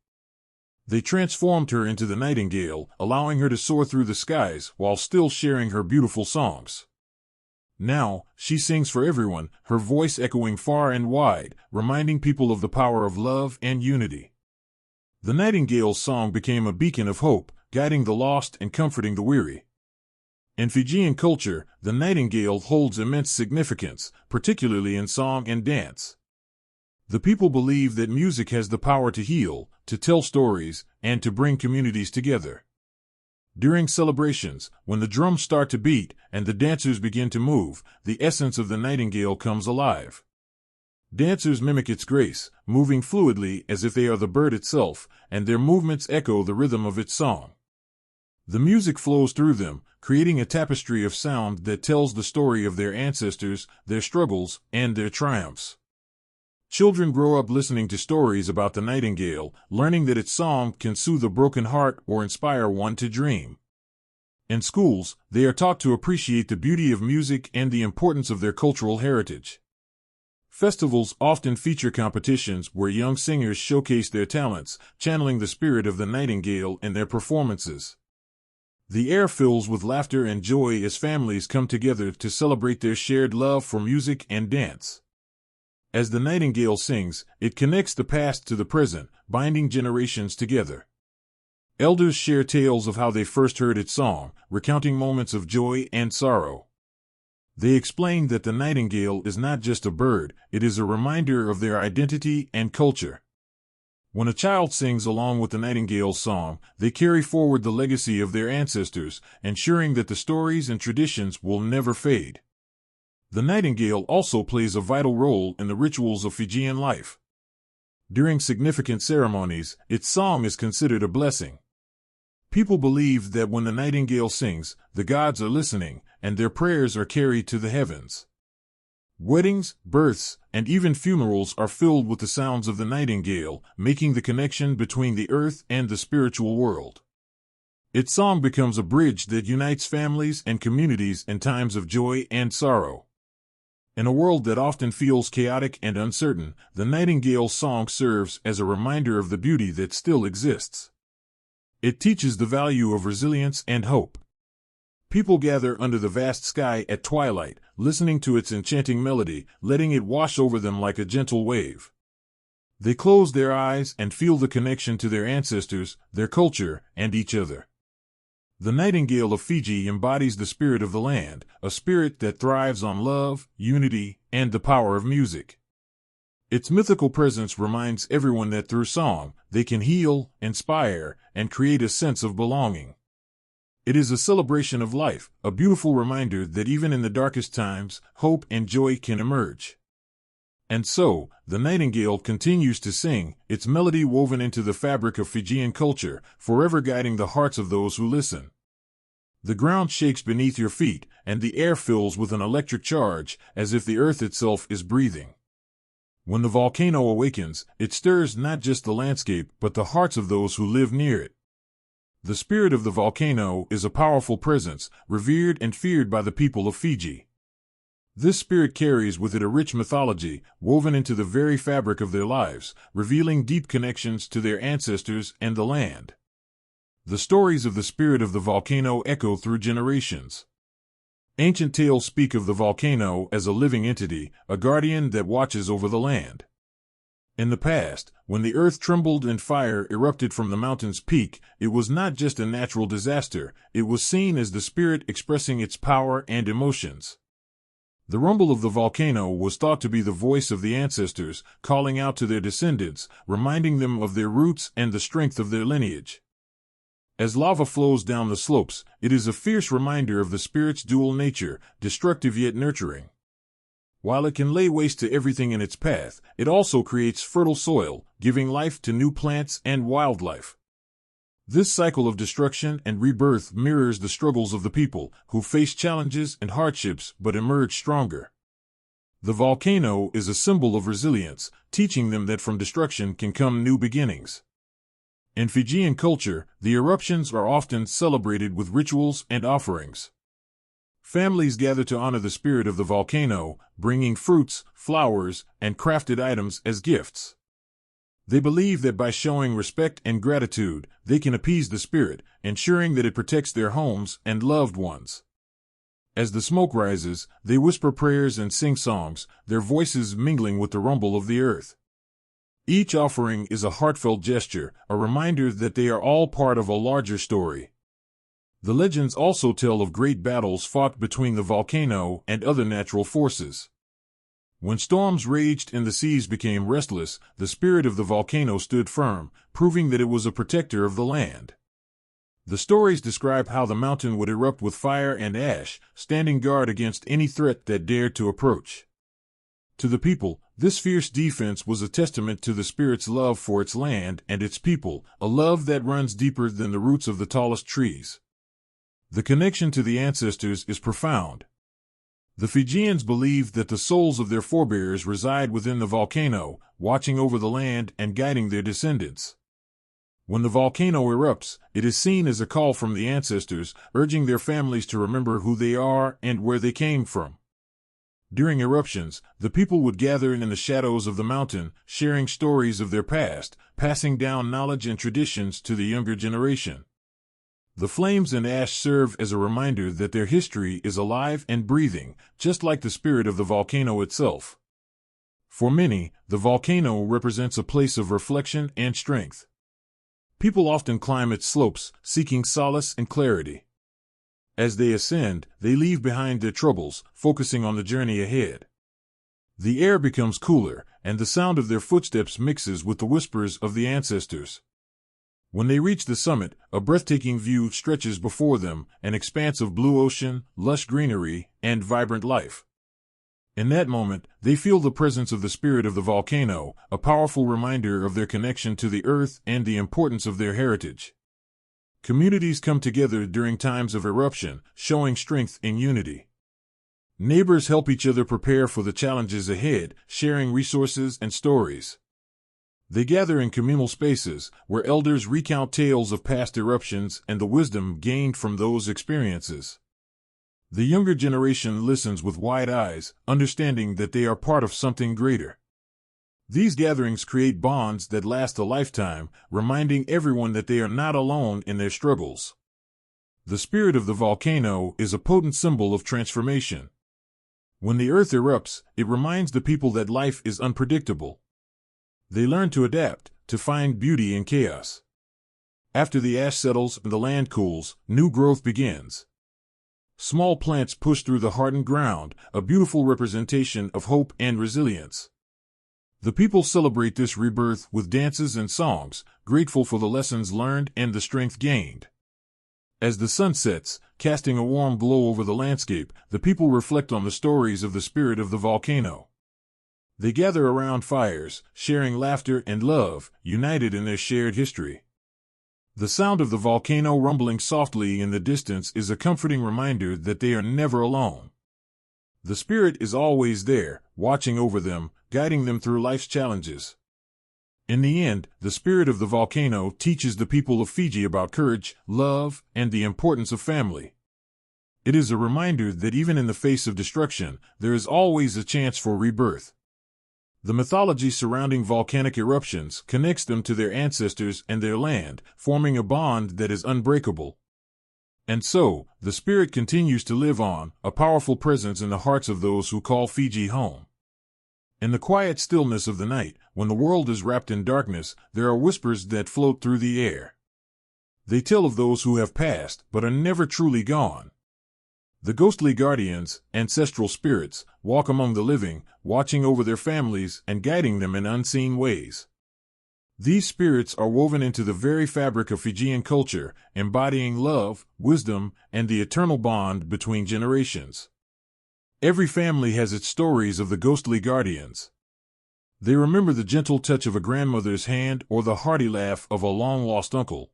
They transformed her into the nightingale, allowing her to soar through the skies while still sharing her beautiful songs. Now, she sings for everyone, her voice echoing far and wide, reminding people of the power of love and unity. The nightingale's song became a beacon of hope, guiding the lost and comforting the weary. In Fijian culture, the nightingale holds immense significance, particularly in song and dance. The people believe that music has the power to heal, to tell stories, and to bring communities together. During celebrations, when the drums start to beat and the dancers begin to move, the essence of the nightingale comes alive. Dancers mimic its grace, moving fluidly as if they are the bird itself, and their movements echo the rhythm of its song. The music flows through them, creating a tapestry of sound that tells the story of their ancestors, their struggles, and their triumphs. Children grow up listening to stories about the nightingale, learning that its song can soothe a broken heart or inspire one to dream. In schools, they are taught to appreciate the beauty of music and the importance of their cultural heritage. Festivals often feature competitions where young singers showcase their talents, channeling the spirit of the nightingale in their performances. The air fills with laughter and joy as families come together to celebrate their shared love for music and dance. As the nightingale sings, it connects the past to the present, binding generations together. Elders share tales of how they first heard its song, recounting moments of joy and sorrow. They explain that the nightingale is not just a bird, it is a reminder of their identity and culture. When a child sings along with the nightingale's song, they carry forward the legacy of their ancestors, ensuring that the stories and traditions will never fade. The nightingale also plays a vital role in the rituals of Fijian life. During significant ceremonies, its song is considered a blessing. People believe that when the nightingale sings, the gods are listening, and their prayers are carried to the heavens. Weddings, births, and even funerals are filled with the sounds of the nightingale, making the connection between the earth and the spiritual world. Its song becomes a bridge that unites families and communities in times of joy and sorrow. In a world that often feels chaotic and uncertain, the nightingale's song serves as a reminder of the beauty that still exists. It teaches the value of resilience and hope. People gather under the vast sky at twilight, listening to its enchanting melody, letting it wash over them like a gentle wave. They close their eyes and feel the connection to their ancestors, their culture, and each other. The Nightingale of Fiji embodies the spirit of the land, a spirit that thrives on love, unity, and the power of music. Its mythical presence reminds everyone that through song, they can heal, inspire, and create a sense of belonging. It is a celebration of life, a beautiful reminder that even in the darkest times, hope and joy can emerge. And so, the nightingale continues to sing, its melody woven into the fabric of Fijian culture, forever guiding the hearts of those who listen. The ground shakes beneath your feet, and the air fills with an electric charge, as if the earth itself is breathing. When the volcano awakens, it stirs not just the landscape, but the hearts of those who live near it. The spirit of the volcano is a powerful presence, revered and feared by the people of Fiji. This spirit carries with it a rich mythology, woven into the very fabric of their lives, revealing deep connections to their ancestors and the land. The stories of the spirit of the volcano echo through generations. Ancient tales speak of the volcano as a living entity, a guardian that watches over the land. In the past, when the earth trembled and fire erupted from the mountain's peak, it was not just a natural disaster, it was seen as the spirit expressing its power and emotions. The rumble of the volcano was thought to be the voice of the ancestors, calling out to their descendants, reminding them of their roots and the strength of their lineage. As lava flows down the slopes, it is a fierce reminder of the spirit's dual nature, destructive yet nurturing. While it can lay waste to everything in its path, it also creates fertile soil, giving life to new plants and wildlife. This cycle of destruction and rebirth mirrors the struggles of the people, who face challenges and hardships but emerge stronger. The volcano is a symbol of resilience, teaching them that from destruction can come new beginnings. In Fijian culture, the eruptions are often celebrated with rituals and offerings. Families gather to honor the spirit of the volcano, bringing fruits, flowers, and crafted items as gifts. They believe that by showing respect and gratitude, they can appease the spirit, ensuring that it protects their homes and loved ones. As the smoke rises, they whisper prayers and sing songs, their voices mingling with the rumble of the earth. Each offering is a heartfelt gesture, a reminder that they are all part of a larger story. The legends also tell of great battles fought between the volcano and other natural forces. When storms raged and the seas became restless, the spirit of the volcano stood firm, proving that it was a protector of the land. The stories describe how the mountain would erupt with fire and ash, standing guard against any threat that dared to approach. To the people, this fierce defense was a testament to the spirit's love for its land and its people, a love that runs deeper than the roots of the tallest trees. The connection to the ancestors is profound. The Fijians believe that the souls of their forebears reside within the volcano, watching over the land and guiding their descendants. When the volcano erupts, it is seen as a call from the ancestors, urging their families to remember who they are and where they came from. During eruptions, the people would gather in the shadows of the mountain, sharing stories of their past, passing down knowledge and traditions to the younger generation. The flames and ash serve as a reminder that their history is alive and breathing, just like the spirit of the volcano itself. For many, the volcano represents a place of reflection and strength. People often climb its slopes, seeking solace and clarity. As they ascend, they leave behind their troubles, focusing on the journey ahead. The air becomes cooler, and the sound of their footsteps mixes with the whispers of the ancestors. When they reach the summit, a breathtaking view stretches before them, an expanse of blue ocean, lush greenery, and vibrant life. In that moment, they feel the presence of the spirit of the volcano, a powerful reminder of their connection to the earth and the importance of their heritage. Communities come together during times of eruption, showing strength in unity. Neighbors help each other prepare for the challenges ahead, sharing resources and stories. They gather in communal spaces, where elders recount tales of past eruptions and the wisdom gained from those experiences. The younger generation listens with wide eyes, understanding that they are part of something greater. These gatherings create bonds that last a lifetime, reminding everyone that they are not alone in their struggles. The spirit of the volcano is a potent symbol of transformation. When the earth erupts, it reminds the people that life is unpredictable. They learn to adapt, to find beauty in chaos. After the ash settles and the land cools, new growth begins. Small plants push through the hardened ground, a beautiful representation of hope and resilience. The people celebrate this rebirth with dances and songs, grateful for the lessons learned and the strength gained. As the sun sets, casting a warm glow over the landscape, the people reflect on the stories of the spirit of the volcano. They gather around fires, sharing laughter and love, united in their shared history. The sound of the volcano rumbling softly in the distance is a comforting reminder that they are never alone. The spirit is always there, watching over them, guiding them through life's challenges. In the end, the spirit of the volcano teaches the people of Fiji about courage, love, and the importance of family. It is a reminder that even in the face of destruction, there is always a chance for rebirth. The mythology surrounding volcanic eruptions connects them to their ancestors and their land, forming a bond that is unbreakable. And so, the spirit continues to live on, a powerful presence in the hearts of those who call Fiji home. In the quiet stillness of the night, when the world is wrapped in darkness, there are whispers that float through the air. They tell of those who have passed, but are never truly gone. The ghostly guardians, ancestral spirits, walk among the living, watching over their families and guiding them in unseen ways. These spirits are woven into the very fabric of Fijian culture, embodying love, wisdom, and the eternal bond between generations. Every family has its stories of the ghostly guardians. They remember the gentle touch of a grandmother's hand or the hearty laugh of a long-lost uncle.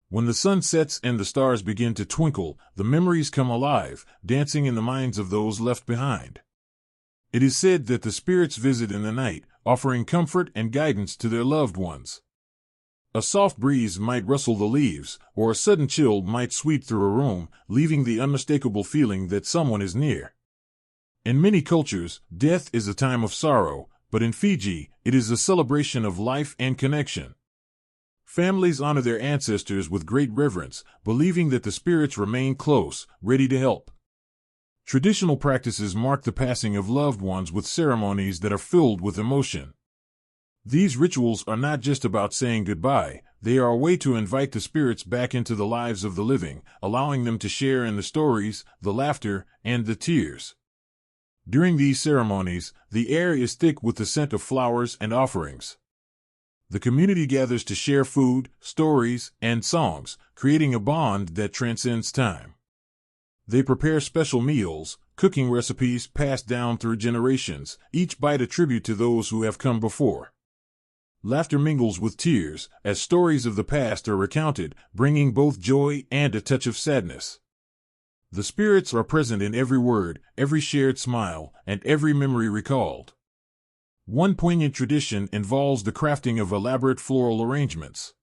When the sun sets and the stars begin to twinkle, the memories come alive, dancing in the minds of those left behind. It is said that the spirits visit in the night, offering comfort and guidance to their loved ones. A soft breeze might rustle the leaves, or a sudden chill might sweep through a room, leaving the unmistakable feeling that someone is near. In many cultures, death is a time of sorrow, but in Fiji, it is a celebration of life and connection. Families honor their ancestors with great reverence, believing that the spirits remain close, ready to help. Traditional practices mark the passing of loved ones with ceremonies that are filled with emotion. These rituals are not just about saying goodbye, they are a way to invite the spirits back into the lives of the living, allowing them to share in the stories, the laughter, and the tears. During these ceremonies, the air is thick with the scent of flowers and offerings. The community gathers to share food, stories, and songs, creating a bond that transcends time. They prepare special meals, cooking recipes passed down through generations, each bite a tribute to those who have come before. Laughter mingles with tears, as stories of the past are recounted, bringing both joy and a touch of sadness. The spirits are present in every word, every shared smile, and every memory recalled. One poignant tradition involves the crafting of elaborate floral arrangements.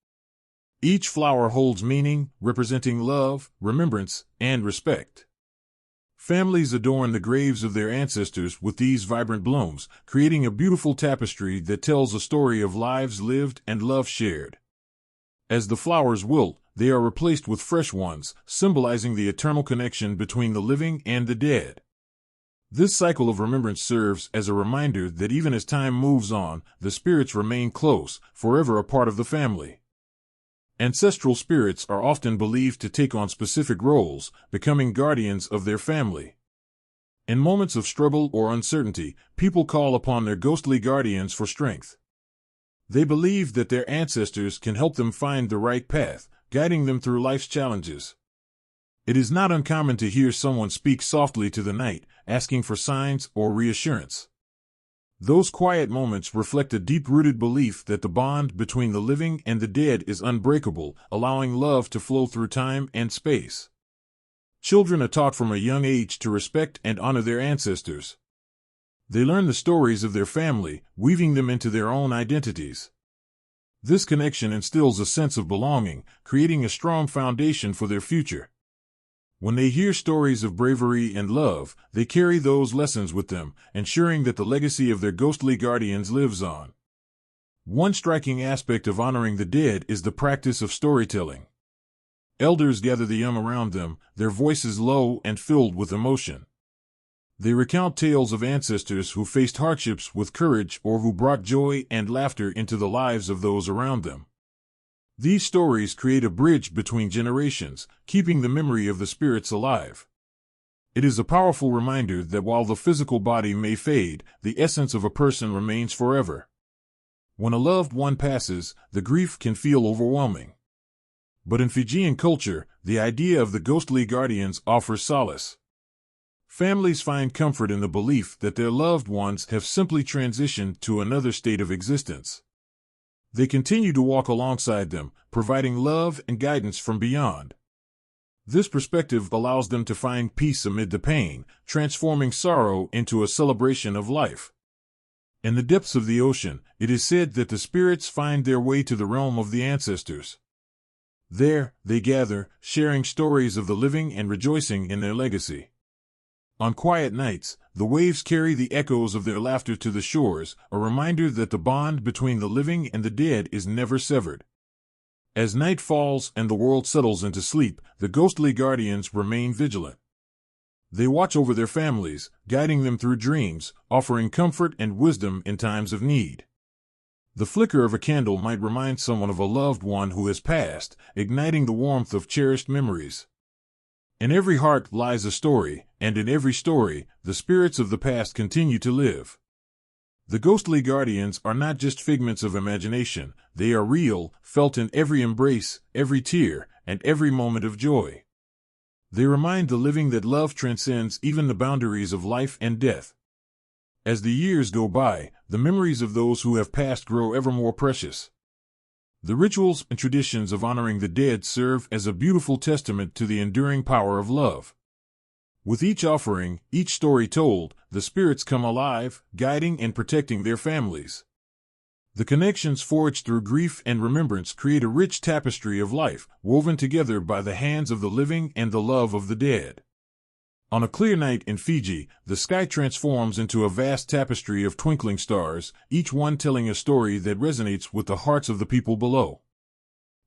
Each flower holds meaning, representing love, remembrance, and respect. Families adorn the graves of their ancestors with these vibrant blooms, creating a beautiful tapestry that tells a story of lives lived and love shared. As the flowers wilt, they are replaced with fresh ones, symbolizing the eternal connection between the living and the dead. This cycle of remembrance serves as a reminder that even as time moves on, the spirits remain close, forever a part of the family. Ancestral spirits are often believed to take on specific roles, becoming guardians of their family. In moments of struggle or uncertainty, people call upon their ghostly guardians for strength. They believe that their ancestors can help them find the right path, guiding them through life's challenges. It is not uncommon to hear someone speak softly to the night, asking for signs or reassurance. Those quiet moments reflect a deep-rooted belief that the bond between the living and the dead is unbreakable, allowing love to flow through time and space. Children are taught from a young age to respect and honor their ancestors. They learn the stories of their family, weaving them into their own identities. This connection instills a sense of belonging, creating a strong foundation for their future. When they hear stories of bravery and love, they carry those lessons with them, ensuring that the legacy of their ghostly guardians lives on. One striking aspect of honoring the dead is the practice of storytelling. Elders gather the young around them, their voices low and filled with emotion. They recount tales of ancestors who faced hardships with courage or who brought joy and laughter into the lives of those around them. These stories create a bridge between generations, keeping the memory of the spirits alive. It is a powerful reminder that while the physical body may fade, the essence of a person remains forever. When a loved one passes, the grief can feel overwhelming. But in Fijian culture, the idea of the ghostly guardians offers solace. Families find comfort in the belief that their loved ones have simply transitioned to another state of existence. They continue to walk alongside them, providing love and guidance from beyond. This perspective allows them to find peace amid the pain, transforming sorrow into a celebration of life. In the depths of the ocean, it is said that the spirits find their way to the realm of the ancestors. There, they gather, sharing stories of the living and rejoicing in their legacy. On quiet nights, the waves carry the echoes of their laughter to the shores, a reminder that the bond between the living and the dead is never severed. As night falls and the world settles into sleep, the ghostly guardians remain vigilant. They watch over their families, guiding them through dreams, offering comfort and wisdom in times of need. The flicker of a candle might remind someone of a loved one who has passed, igniting the warmth of cherished memories. In every heart lies a story, and in every story, the spirits of the past continue to live. The ghostly guardians are not just figments of imagination, they are real, felt in every embrace, every tear, and every moment of joy. They remind the living that love transcends even the boundaries of life and death. As the years go by, the memories of those who have passed grow ever more precious. The rituals and traditions of honoring the dead serve as a beautiful testament to the enduring power of love. With each offering, each story told, the spirits come alive, guiding and protecting their families. The connections forged through grief and remembrance create a rich tapestry of life, woven together by the hands of the living and the love of the dead. On a clear night in Fiji, the sky transforms into a vast tapestry of twinkling stars, each one telling a story that resonates with the hearts of the people below.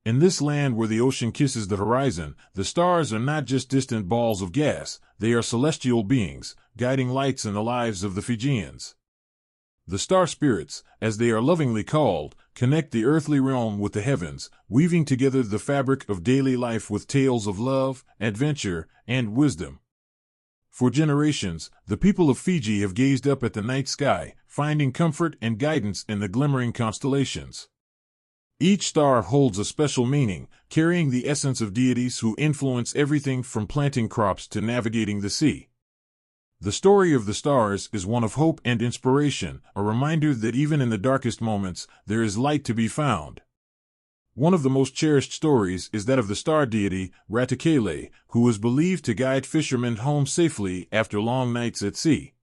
In this land where the ocean kisses the horizon, the stars are not just distant balls of gas, they are celestial beings, guiding lights in the lives of the Fijians. The star spirits, as they are lovingly called, connect the earthly realm with the heavens, weaving together the fabric of daily life with tales of love, adventure, and wisdom. For generations, the people of Fiji have gazed up at the night sky, finding comfort and guidance in the glimmering constellations. Each star holds a special meaning, carrying the essence of deities who influence everything from planting crops to navigating the sea. The story of the stars is one of hope and inspiration, a reminder that even in the darkest moments, there is light to be found. One of the most cherished stories is that of the star deity, Ratikele, who is believed to guide fishermen home safely after long nights at sea.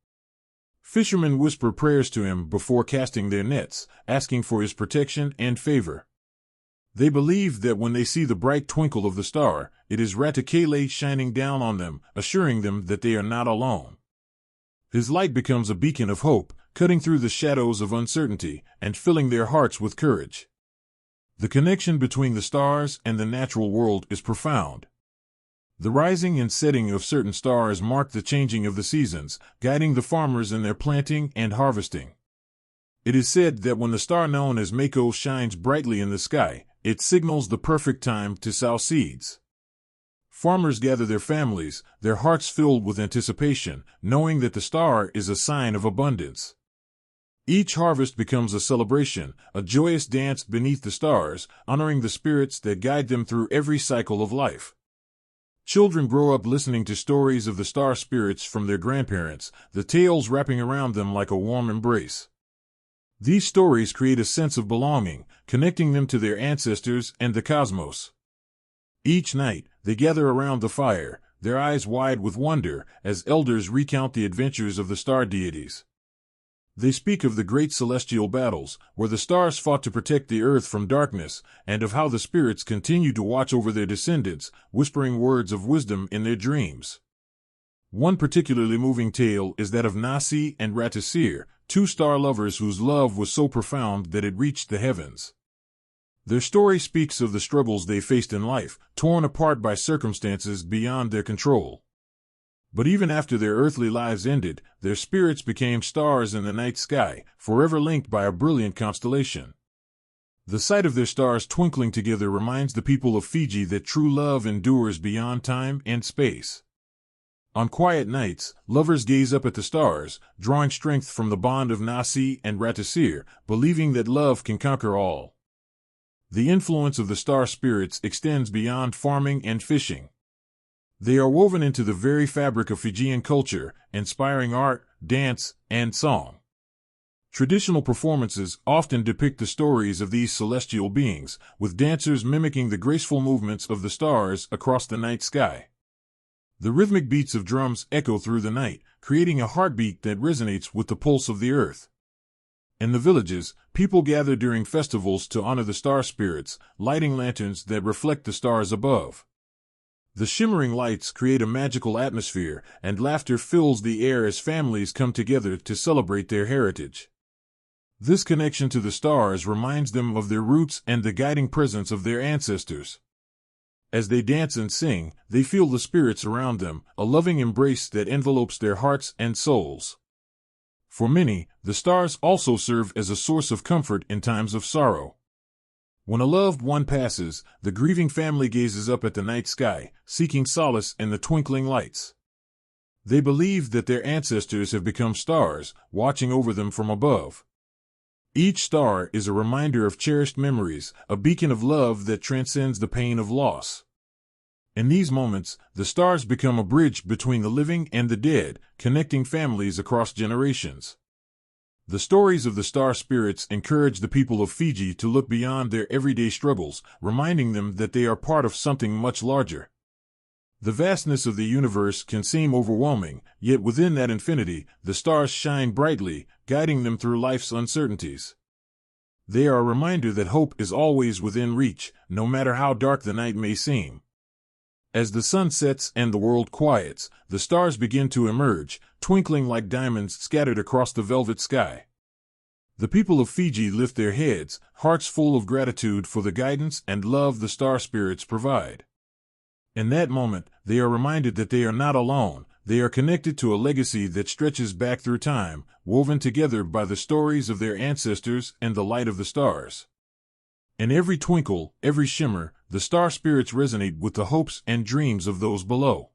Fishermen whisper prayers to him before casting their nets, asking for his protection and favor. They believe that when they see the bright twinkle of the star, it is Ratikele shining down on them, assuring them that they are not alone. His light becomes a beacon of hope, cutting through the shadows of uncertainty and filling their hearts with courage. The connection between the stars and the natural world is profound. The rising and setting of certain stars mark the changing of the seasons, guiding the farmers in their planting and harvesting. It is said that when the star known as Moco shines brightly in the sky, it signals the perfect time to sow seeds. Farmers gather their families, their hearts filled with anticipation, knowing that the star is a sign of abundance. Each harvest becomes a celebration, a joyous dance beneath the stars, honoring the spirits that guide them through every cycle of life. Children grow up listening to stories of the star spirits from their grandparents, the tales wrapping around them like a warm embrace. These stories create a sense of belonging, connecting them to their ancestors and the cosmos. Each night, they gather around the fire, their eyes wide with wonder, as elders recount the adventures of the star deities. They speak of the great celestial battles, where the stars fought to protect the earth from darkness, and of how the spirits continue to watch over their descendants, whispering words of wisdom in their dreams. One particularly moving tale is that of Nasi and Ratasir, two star lovers whose love was so profound that it reached the heavens. Their story speaks of the struggles they faced in life, torn apart by circumstances beyond their control. But even after their earthly lives ended, their spirits became stars in the night sky, forever linked by a brilliant constellation. The sight of their stars twinkling together reminds the people of Fiji that true love endures beyond time and space. On quiet nights, lovers gaze up at the stars, drawing strength from the bond of Nasi and Ratasir, believing that love can conquer all. The influence of the star spirits extends beyond farming and fishing. They are woven into the very fabric of Fijian culture, inspiring art, dance, and song. Traditional performances often depict the stories of these celestial beings, with dancers mimicking the graceful movements of the stars across the night sky. The rhythmic beats of drums echo through the night, creating a heartbeat that resonates with the pulse of the earth. In the villages, people gather during festivals to honor the star spirits, lighting lanterns that reflect the stars above. The shimmering lights create a magical atmosphere, and laughter fills the air as families come together to celebrate their heritage. This connection to the stars reminds them of their roots and the guiding presence of their ancestors. As they dance and sing, they feel the spirits around them, a loving embrace that envelopes their hearts and souls. For many, the stars also serve as a source of comfort in times of sorrow. When a loved one passes, the grieving family gazes up at the night sky, seeking solace in the twinkling lights. They believe that their ancestors have become stars, watching over them from above. Each star is a reminder of cherished memories, a beacon of love that transcends the pain of loss. In these moments, the stars become a bridge between the living and the dead, connecting families across generations. The stories of the star spirits encourage the people of Fiji to look beyond their everyday struggles, reminding them that they are part of something much larger. The vastness of the universe can seem overwhelming, yet within that infinity, the stars shine brightly, guiding them through life's uncertainties. They are a reminder that hope is always within reach, no matter how dark the night may seem. As the sun sets and the world quiets, the stars begin to emerge, twinkling like diamonds scattered across the velvet sky. The people of Fiji lift their heads, hearts full of gratitude for the guidance and love the star spirits provide. In that moment, they are reminded that they are not alone. They are connected to a legacy that stretches back through time, woven together by the stories of their ancestors and the light of the stars. In every twinkle, every shimmer, the star spirits resonate with the hopes and dreams of those below.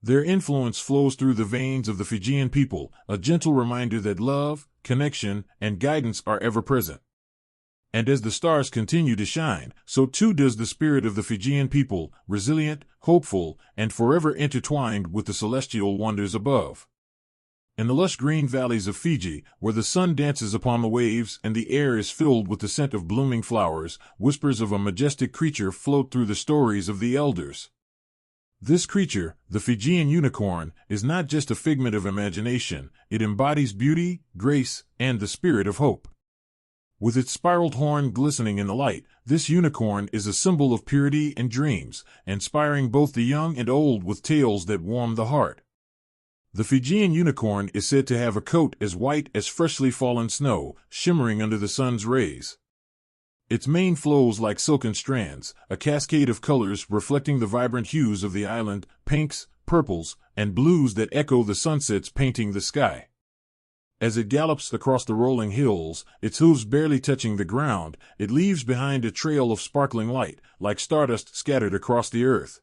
Their influence flows through the veins of the Fijian people, a gentle reminder that love, connection, and guidance are ever present. And as the stars continue to shine, so too does the spirit of the Fijian people, resilient, hopeful, and forever intertwined with the celestial wonders above. In the lush green valleys of Fiji, where the sun dances upon the waves and the air is filled with the scent of blooming flowers, whispers of a majestic creature float through the stories of the elders. This creature, the Fijian unicorn, is not just a figment of imagination. It embodies beauty, grace, and the spirit of hope. With its spiraled horn glistening in the light, this unicorn is a symbol of purity and dreams, inspiring both the young and old with tales that warm the heart. The Fijian unicorn is said to have a coat as white as freshly fallen snow, shimmering under the sun's rays. Its mane flows like silken strands, a cascade of colors reflecting the vibrant hues of the island, pinks, purples, and blues that echo the sunsets painting the sky. As it gallops across the rolling hills, its hooves barely touching the ground, it leaves behind a trail of sparkling light, like stardust scattered across the earth.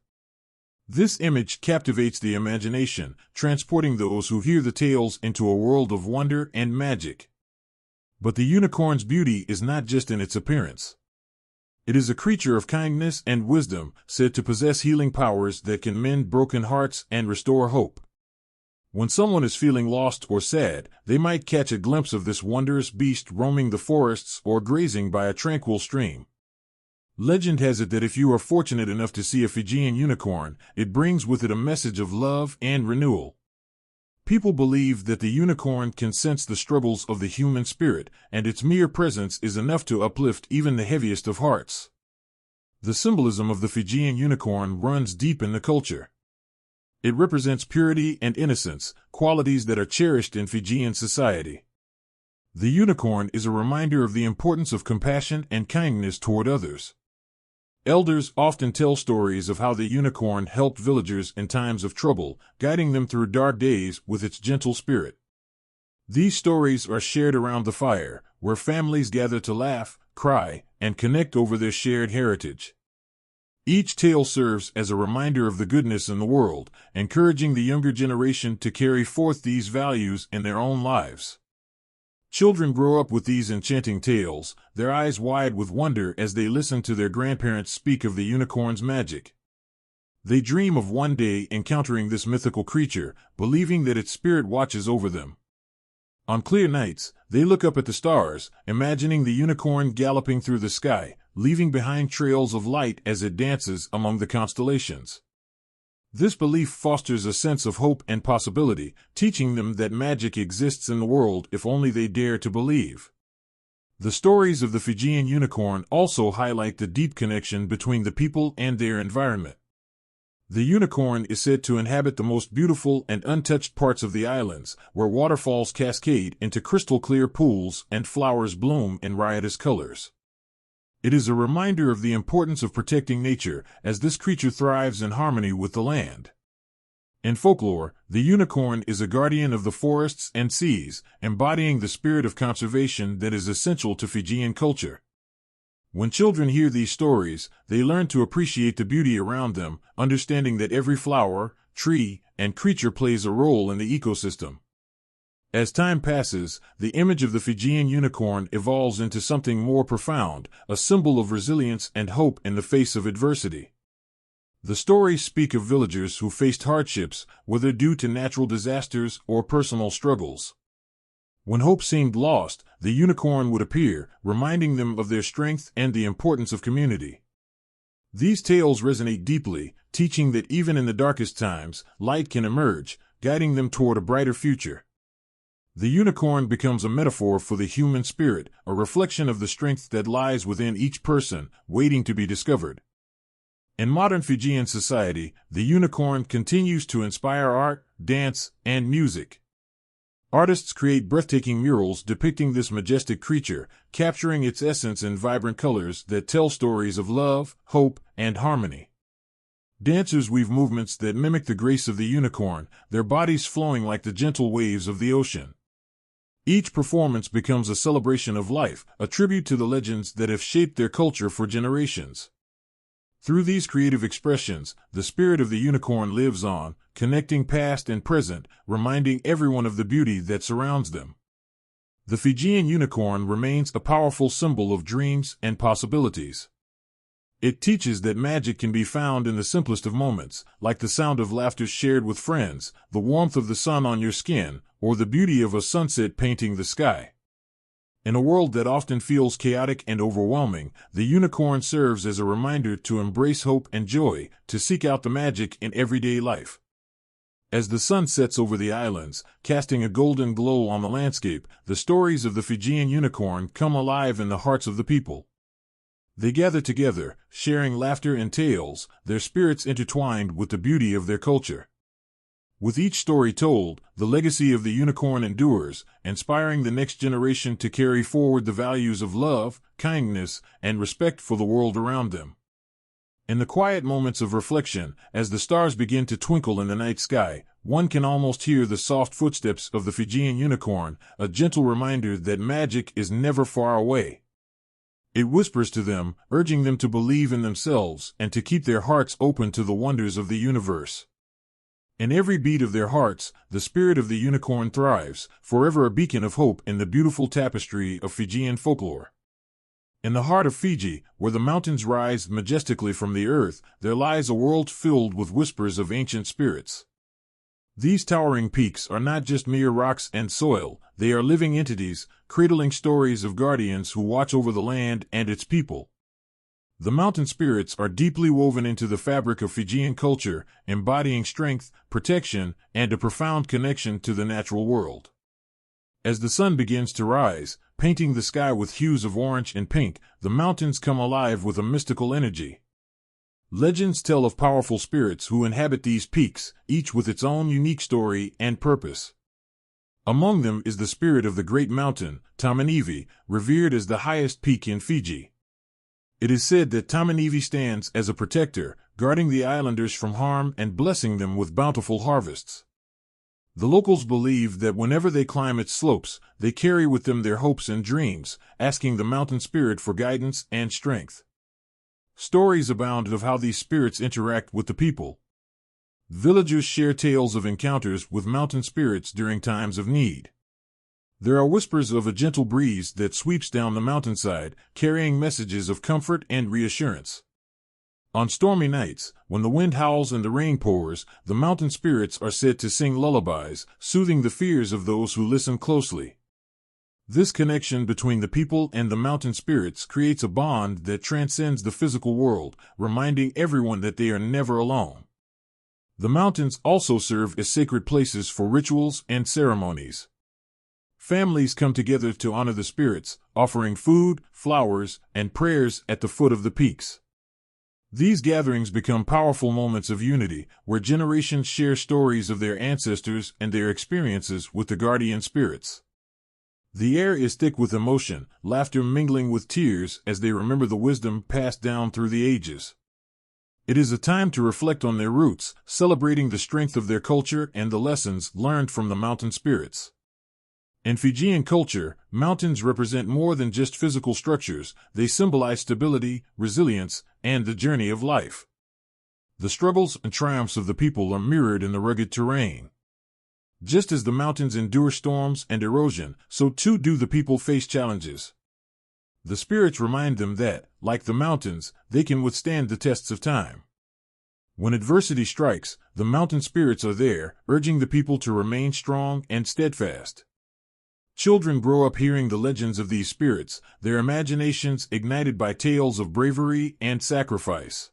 This image captivates the imagination, transporting those who hear the tales into a world of wonder and magic. But the unicorn's beauty is not just in its appearance. It is a creature of kindness and wisdom, said to possess healing powers that can mend broken hearts and restore hope. When someone is feeling lost or sad, they might catch a glimpse of this wondrous beast roaming the forests or grazing by a tranquil stream. Legend has it that if you are fortunate enough to see a Fijian unicorn, it brings with it a message of love and renewal. People believe that the unicorn can sense the struggles of the human spirit, and its mere presence is enough to uplift even the heaviest of hearts. The symbolism of the Fijian unicorn runs deep in the culture. It represents purity and innocence, qualities that are cherished in Fijian society. The unicorn is a reminder of the importance of compassion and kindness toward others. Elders often tell stories of how the unicorn helped villagers in times of trouble, guiding them through dark days with its gentle spirit. These stories are shared around the fire, where families gather to laugh, cry, and connect over their shared heritage. Each tale serves as a reminder of the goodness in the world, encouraging the younger generation to carry forth these values in their own lives. Children grow up with these enchanting tales, their eyes wide with wonder as they listen to their grandparents speak of the unicorn's magic. They dream of one day encountering this mythical creature, believing that its spirit watches over them. On clear nights, they look up at the stars, imagining the unicorn galloping through the sky, leaving behind trails of light as it dances among the constellations. This belief fosters a sense of hope and possibility, teaching them that magic exists in the world if only they dare to believe. The stories of the Fijian unicorn also highlight the deep connection between the people and their environment. The unicorn is said to inhabit the most beautiful and untouched parts of the islands, where waterfalls cascade into crystal-clear pools and flowers bloom in riotous colors. It is a reminder of the importance of protecting nature, as this creature thrives in harmony with the land. In folklore, the unicorn is a guardian of the forests and seas, embodying the spirit of conservation that is essential to Fijian culture. When children hear these stories, they learn to appreciate the beauty around them, understanding that every flower, tree, and creature plays a role in the ecosystem. As time passes, the image of the Fijian unicorn evolves into something more profound, a symbol of resilience and hope in the face of adversity. The stories speak of villagers who faced hardships, whether due to natural disasters or personal struggles. When hope seemed lost, the unicorn would appear, reminding them of their strength and the importance of community. These tales resonate deeply, teaching that even in the darkest times, light can emerge, guiding them toward a brighter future. The unicorn becomes a metaphor for the human spirit, a reflection of the strength that lies within each person, waiting to be discovered. In modern Fijian society, the unicorn continues to inspire art, dance, and music. Artists create breathtaking murals depicting this majestic creature, capturing its essence in vibrant colors that tell stories of love, hope, and harmony. Dancers weave movements that mimic the grace of the unicorn, their bodies flowing like the gentle waves of the ocean. Each performance becomes a celebration of life, a tribute to the legends that have shaped their culture for generations. Through these creative expressions, the spirit of the unicorn lives on, connecting past and present, reminding everyone of the beauty that surrounds them. The Fijian unicorn remains a powerful symbol of dreams and possibilities. It teaches that magic can be found in the simplest of moments, like the sound of laughter shared with friends, the warmth of the sun on your skin, or the beauty of a sunset painting the sky. In a world that often feels chaotic and overwhelming, the unicorn serves as a reminder to embrace hope and joy, to seek out the magic in everyday life. As the sun sets over the islands, casting a golden glow on the landscape, the stories of the Fijian unicorn come alive in the hearts of the people. They gather together, sharing laughter and tales, their spirits intertwined with the beauty of their culture. With each story told, the legacy of the unicorn endures, inspiring the next generation to carry forward the values of love, kindness, and respect for the world around them. In the quiet moments of reflection, as the stars begin to twinkle in the night sky, one can almost hear the soft footsteps of the Fijian unicorn, a gentle reminder that magic is never far away. It whispers to them, urging them to believe in themselves and to keep their hearts open to the wonders of the universe. In every beat of their hearts, the spirit of the unicorn thrives, forever a beacon of hope in the beautiful tapestry of Fijian folklore. In the heart of Fiji, where the mountains rise majestically from the earth, there lies a world filled with whispers of ancient spirits. These towering peaks are not just mere rocks and soil, they are living entities, cradling stories of guardians who watch over the land and its people. The mountain spirits are deeply woven into the fabric of Fijian culture, embodying strength, protection, and a profound connection to the natural world. As the sun begins to rise, painting the sky with hues of orange and pink, the mountains come alive with a mystical energy. Legends tell of powerful spirits who inhabit these peaks, each with its own unique story and purpose. Among them is the spirit of the great mountain, Tamui, revered as the highest peak in Fiji. It is said that Tamui stands as a protector, guarding the islanders from harm and blessing them with bountiful harvests. The locals believe that whenever they climb its slopes, they carry with them their hopes and dreams, asking the mountain spirit for guidance and strength. Stories abound of how these spirits interact with the people. Villagers share tales of encounters with mountain spirits during times of need. There are whispers of a gentle breeze that sweeps down the mountainside, carrying messages of comfort and reassurance. On stormy nights, when the wind howls and the rain pours, the mountain spirits are said to sing lullabies, soothing the fears of those who listen closely. This connection between the people and the mountain spirits creates a bond that transcends the physical world, reminding everyone that they are never alone. The mountains also serve as sacred places for rituals and ceremonies. Families come together to honor the spirits, offering food, flowers, and prayers at the foot of the peaks. These gatherings become powerful moments of unity, where generations share stories of their ancestors and their experiences with the guardian spirits. The air is thick with emotion, laughter mingling with tears as they remember the wisdom passed down through the ages. It is a time to reflect on their roots, celebrating the strength of their culture and the lessons learned from the mountain spirits. In Fijian culture, mountains represent more than just physical structures. They symbolize stability, resilience, and the journey of life. The struggles and triumphs of the people are mirrored in the rugged terrain. Just as the mountains endure storms and erosion, so too do the people face challenges. The spirits remind them that, like the mountains, they can withstand the tests of time. When adversity strikes, the mountain spirits are there, urging the people to remain strong and steadfast. Children grow up hearing the legends of these spirits, their imaginations ignited by tales of bravery and sacrifice.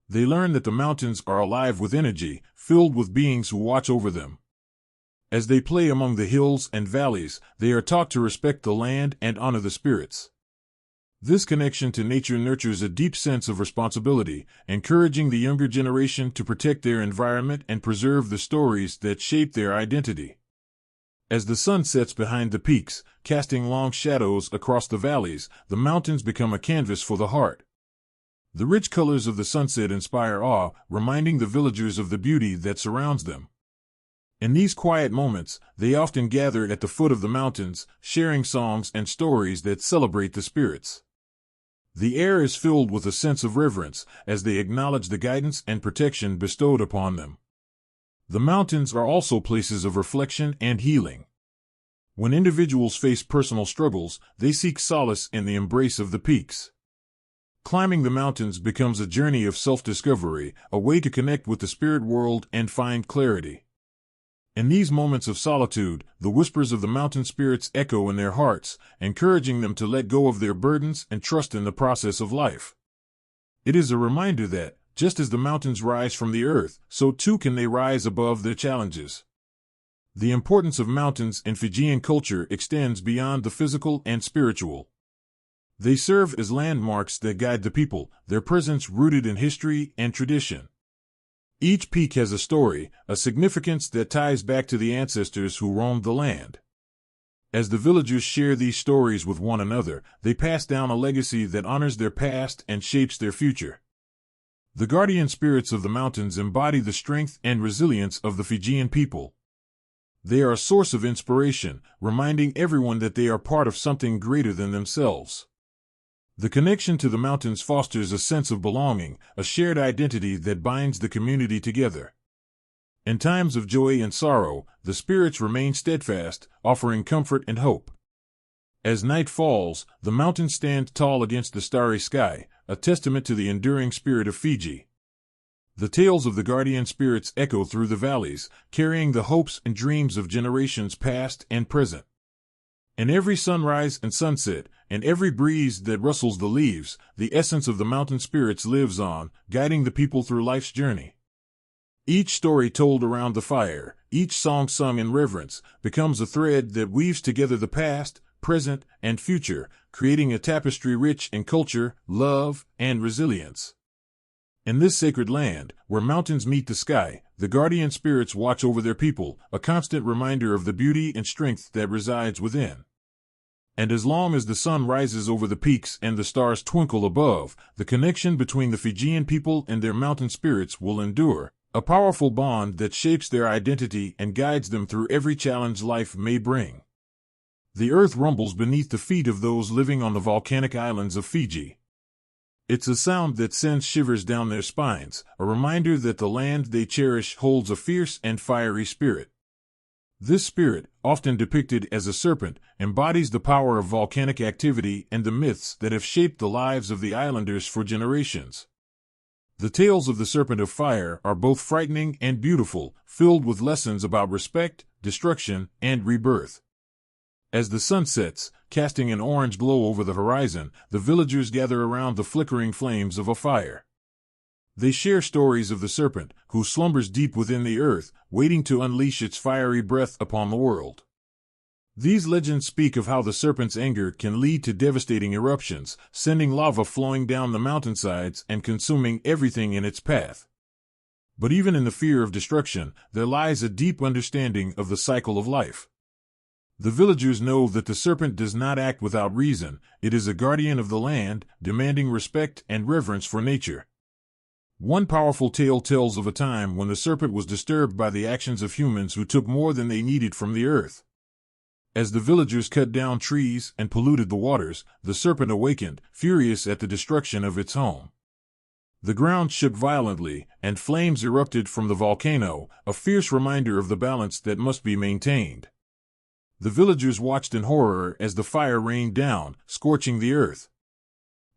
They learn that the mountains are alive with energy, filled with beings who watch over them. As they play among the hills and valleys, they are taught to respect the land and honor the spirits. This connection to nature nurtures a deep sense of responsibility, encouraging the younger generation to protect their environment and preserve the stories that shape their identity. As the sun sets behind the peaks, casting long shadows across the valleys, the mountains become a canvas for the heart. The rich colors of the sunset inspire awe, reminding the villagers of the beauty that surrounds them. In these quiet moments, they often gather at the foot of the mountains, sharing songs and stories that celebrate the spirits. The air is filled with a sense of reverence, as they acknowledge the guidance and protection bestowed upon them. The mountains are also places of reflection and healing. When individuals face personal struggles, they seek solace in the embrace of the peaks. Climbing the mountains becomes a journey of self-discovery, a way to connect with the spirit world and find clarity. In these moments of solitude, the whispers of the mountain spirits echo in their hearts, encouraging them to let go of their burdens and trust in the process of life. It is a reminder that, just as the mountains rise from the earth, so too can they rise above their challenges. The importance of mountains in Fijian culture extends beyond the physical and spiritual. They serve as landmarks that guide the people, their presence rooted in history and tradition. Each peak has a story, a significance that ties back to the ancestors who roamed the land. As the villagers share these stories with one another, they pass down a legacy that honors their past and shapes their future. The guardian spirits of the mountains embody the strength and resilience of the Fijian people. They are a source of inspiration, reminding everyone that they are part of something greater than themselves. The connection to the mountains fosters a sense of belonging, a shared identity that binds the community together. In times of joy and sorrow, the spirits remain steadfast, offering comfort and hope. As night falls, the mountains stand tall against the starry sky, a testament to the enduring spirit of Fiji. The tales of the guardian spirits echo through the valleys, carrying the hopes and dreams of generations past and present. In every sunrise and sunset, and every breeze that rustles the leaves, the essence of the mountain spirits lives on, guiding the people through life's journey. Each story told around the fire, each song sung in reverence, becomes a thread that weaves together the past, present, and future, creating a tapestry rich in culture, love, and resilience. In this sacred land, where mountains meet the sky, the guardian spirits watch over their people, a constant reminder of the beauty and strength that resides within. And as long as the sun rises over the peaks and the stars twinkle above, the connection between the Fijian people and their mountain spirits will endure, a powerful bond that shapes their identity and guides them through every challenge life may bring. The earth rumbles beneath the feet of those living on the volcanic islands of Fiji. It's a sound that sends shivers down their spines, a reminder that the land they cherish holds a fierce and fiery spirit. This spirit, often depicted as a serpent, embodies the power of volcanic activity and the myths that have shaped the lives of the islanders for generations. The tales of the Serpent of Fire are both frightening and beautiful, filled with lessons about respect, destruction, and rebirth. As the sun sets, casting an orange glow over the horizon, the villagers gather around the flickering flames of a fire. They share stories of the serpent, who slumbers deep within the earth, waiting to unleash its fiery breath upon the world. These legends speak of how the serpent's anger can lead to devastating eruptions, sending lava flowing down the mountainsides and consuming everything in its path. But even in the fear of destruction, there lies a deep understanding of the cycle of life. The villagers know that the serpent does not act without reason. It is a guardian of the land, demanding respect and reverence for nature. One powerful tale tells of a time when the serpent was disturbed by the actions of humans who took more than they needed from the earth. As the villagers cut down trees and polluted the waters, the serpent awakened, furious at the destruction of its home. The ground shook violently, and flames erupted from the volcano, a fierce reminder of the balance that must be maintained. The villagers watched in horror as the fire rained down, scorching the earth.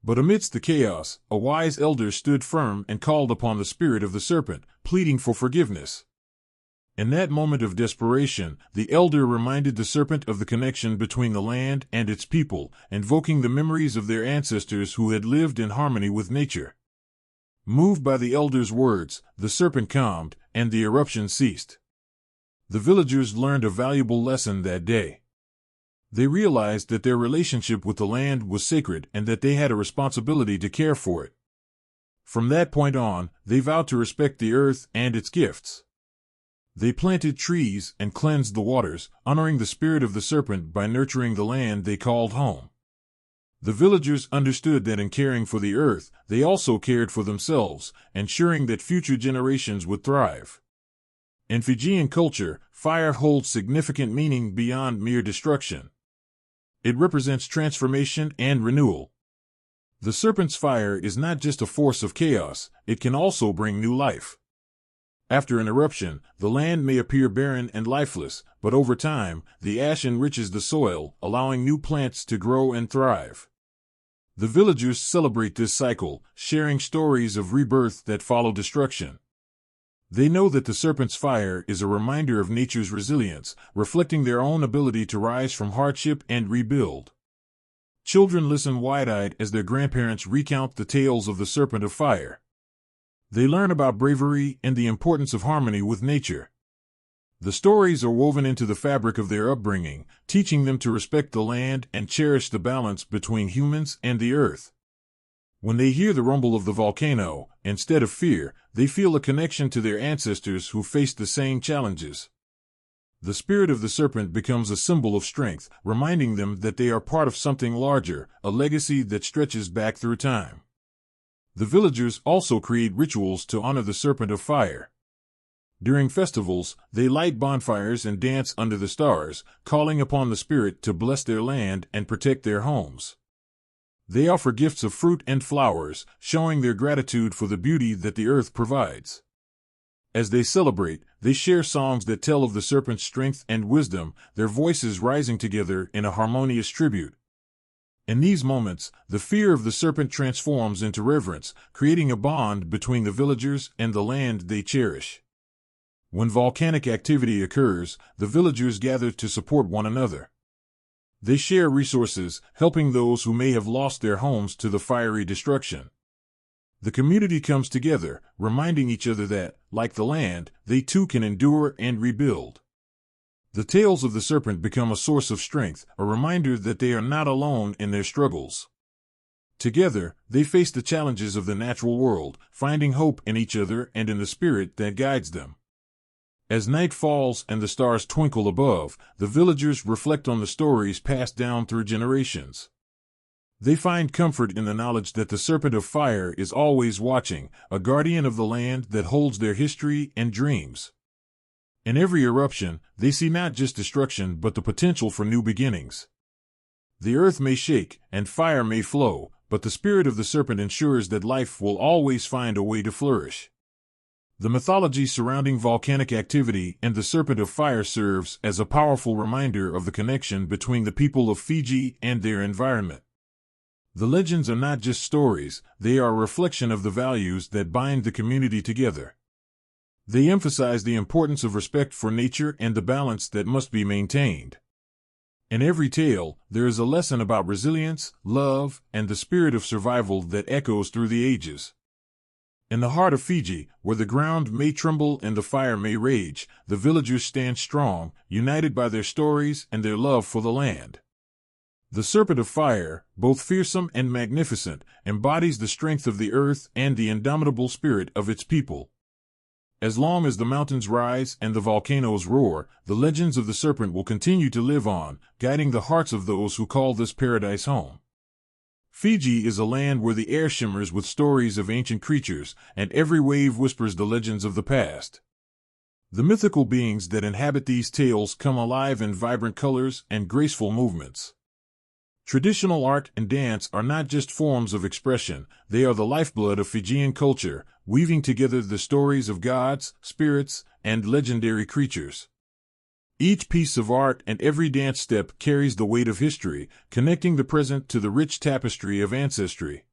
But amidst the chaos, a wise elder stood firm and called upon the spirit of the serpent, pleading for forgiveness. In that moment of desperation, the elder reminded the serpent of the connection between the land and its people, invoking the memories of their ancestors who had lived in harmony with nature. Moved by the elder's words, the serpent calmed, and the eruption ceased. The villagers learned a valuable lesson that day. They realized that their relationship with the land was sacred and that they had a responsibility to care for it. From that point on, they vowed to respect the earth and its gifts. They planted trees and cleansed the waters, honoring the spirit of the serpent by nurturing the land they called home. The villagers understood that in caring for the earth, they also cared for themselves, ensuring that future generations would thrive. In Fijian culture, fire holds significant meaning beyond mere destruction. It represents transformation and renewal. The serpent's fire is not just a force of chaos, it can also bring new life. After an eruption, the land may appear barren and lifeless, but over time, the ash enriches the soil, allowing new plants to grow and thrive. The villagers celebrate this cycle, sharing stories of rebirth that follow destruction. They know that the serpent's fire is a reminder of nature's resilience, reflecting their own ability to rise from hardship and rebuild. Children listen wide-eyed as their grandparents recount the tales of the Serpent of Fire. They learn about bravery and the importance of harmony with nature. The stories are woven into the fabric of their upbringing, teaching them to respect the land and cherish the balance between humans and the earth. When they hear the rumble of the volcano, instead of fear, they feel a connection to their ancestors who faced the same challenges. The spirit of the serpent becomes a symbol of strength, reminding them that they are part of something larger, a legacy that stretches back through time. The villagers also create rituals to honor the Serpent of Fire. During festivals, they light bonfires and dance under the stars, calling upon the spirit to bless their land and protect their homes. They offer gifts of fruit and flowers, showing their gratitude for the beauty that the earth provides. As they celebrate, they share songs that tell of the serpent's strength and wisdom, their voices rising together in a harmonious tribute. In these moments, the fear of the serpent transforms into reverence, creating a bond between the villagers and the land they cherish. When volcanic activity occurs, the villagers gather to support one another. They share resources, helping those who may have lost their homes to the fiery destruction. The community comes together, reminding each other that, like the land, they too can endure and rebuild. The tales of the serpent become a source of strength, a reminder that they are not alone in their struggles. Together, they face the challenges of the natural world, finding hope in each other and in the spirit that guides them. As night falls and the stars twinkle above, the villagers reflect on the stories passed down through generations. They find comfort in the knowledge that the Serpent of Fire is always watching, a guardian of the land that holds their history and dreams. In every eruption, they see not just destruction but the potential for new beginnings. The earth may shake and fire may flow, but the spirit of the serpent ensures that life will always find a way to flourish. The mythology surrounding volcanic activity and the Serpent of Fire serves as a powerful reminder of the connection between the people of Fiji and their environment. The legends are not just stories, they are a reflection of the values that bind the community together. They emphasize the importance of respect for nature and the balance that must be maintained. In every tale, there is a lesson about resilience, love, and the spirit of survival that echoes through the ages. In the heart of Fiji, where the ground may tremble and the fire may rage, the villagers stand strong, united by their stories and their love for the land. The Serpent of Fire, both fearsome and magnificent, embodies the strength of the earth and the indomitable spirit of its people. As long as the mountains rise and the volcanoes roar, the legends of the serpent will continue to live on, guiding the hearts of those who call this paradise home. Fiji is a land where the air shimmers with stories of ancient creatures, and every wave whispers the legends of the past. The mythical beings that inhabit these tales come alive in vibrant colors and graceful movements. Traditional art and dance are not just forms of expression, they are the lifeblood of Fijian culture, weaving together the stories of gods, spirits, and legendary creatures. Each piece of art and every dance step carries the weight of history, connecting the present to the rich tapestry of ancestry.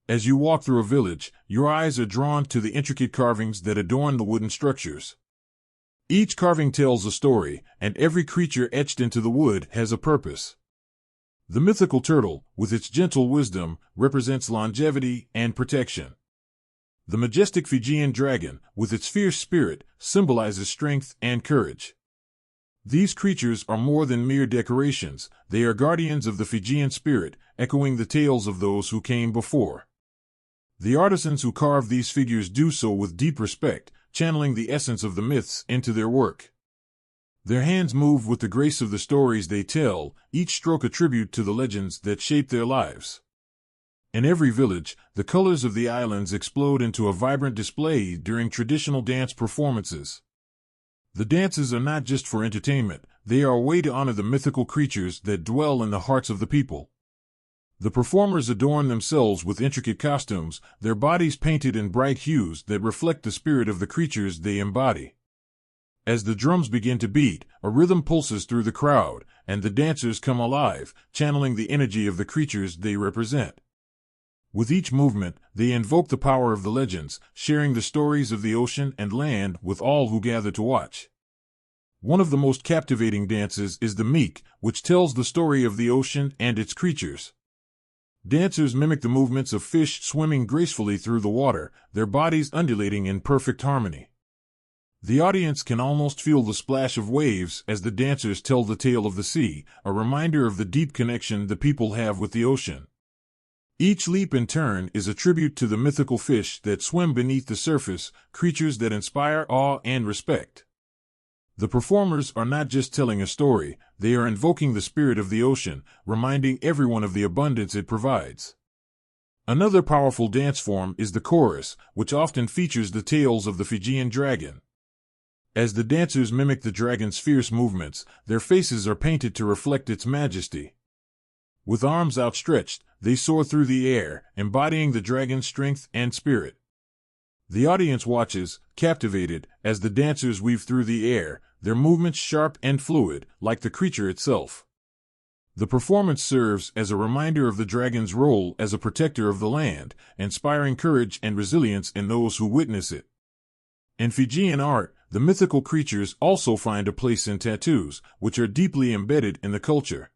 As you walk through a village, your eyes are drawn to the intricate carvings that adorn the wooden structures. Each carving tells a story, and every creature etched into the wood has a purpose. The mythical turtle, with its gentle wisdom, represents longevity and protection. The majestic Fijian dragon, with its fierce spirit, symbolizes strength and courage. These creatures are more than mere decorations, they are guardians of the Fijian spirit, echoing the tales of those who came before. The artisans who carve these figures do so with deep respect, channeling the essence of the myths into their work. Their hands move with the grace of the stories they tell, each stroke a tribute to the legends that shape their lives. In every village, the colors of the islands explode into a vibrant display during traditional dance performances. The dances are not just for entertainment, they are a way to honor the mythical creatures that dwell in the hearts of the people. The performers adorn themselves with intricate costumes, their bodies painted in bright hues that reflect the spirit of the creatures they embody. As the drums begin to beat, a rhythm pulses through the crowd, and the dancers come alive, channeling the energy of the creatures they represent. With each movement, they invoke the power of the legends, sharing the stories of the ocean and land with all who gather to watch. One of the most captivating dances is the meek, which tells the story of the ocean and its creatures. Dancers mimic the movements of fish swimming gracefully through the water, their bodies undulating in perfect harmony. The audience can almost feel the splash of waves as the dancers tell the tale of the sea, a reminder of the deep connection the people have with the ocean. Each leap and turn is a tribute to the mythical fish that swim beneath the surface, creatures that inspire awe and respect. The performers are not just telling a story, they are invoking the spirit of the ocean, reminding everyone of the abundance it provides. Another powerful dance form is the chorus, which often features the tales of the Fijian dragon. As the dancers mimic the dragon's fierce movements, their faces are painted to reflect its majesty. With arms outstretched, they soar through the air, embodying the dragon's strength and spirit. The audience watches, captivated, as the dancers weave through the air, their movements sharp and fluid, like the creature itself. The performance serves as a reminder of the dragon's role as a protector of the land, inspiring courage and resilience in those who witness it. In Fijian art, the mythical creatures also find a place in tattoos, which are deeply embedded in the culture.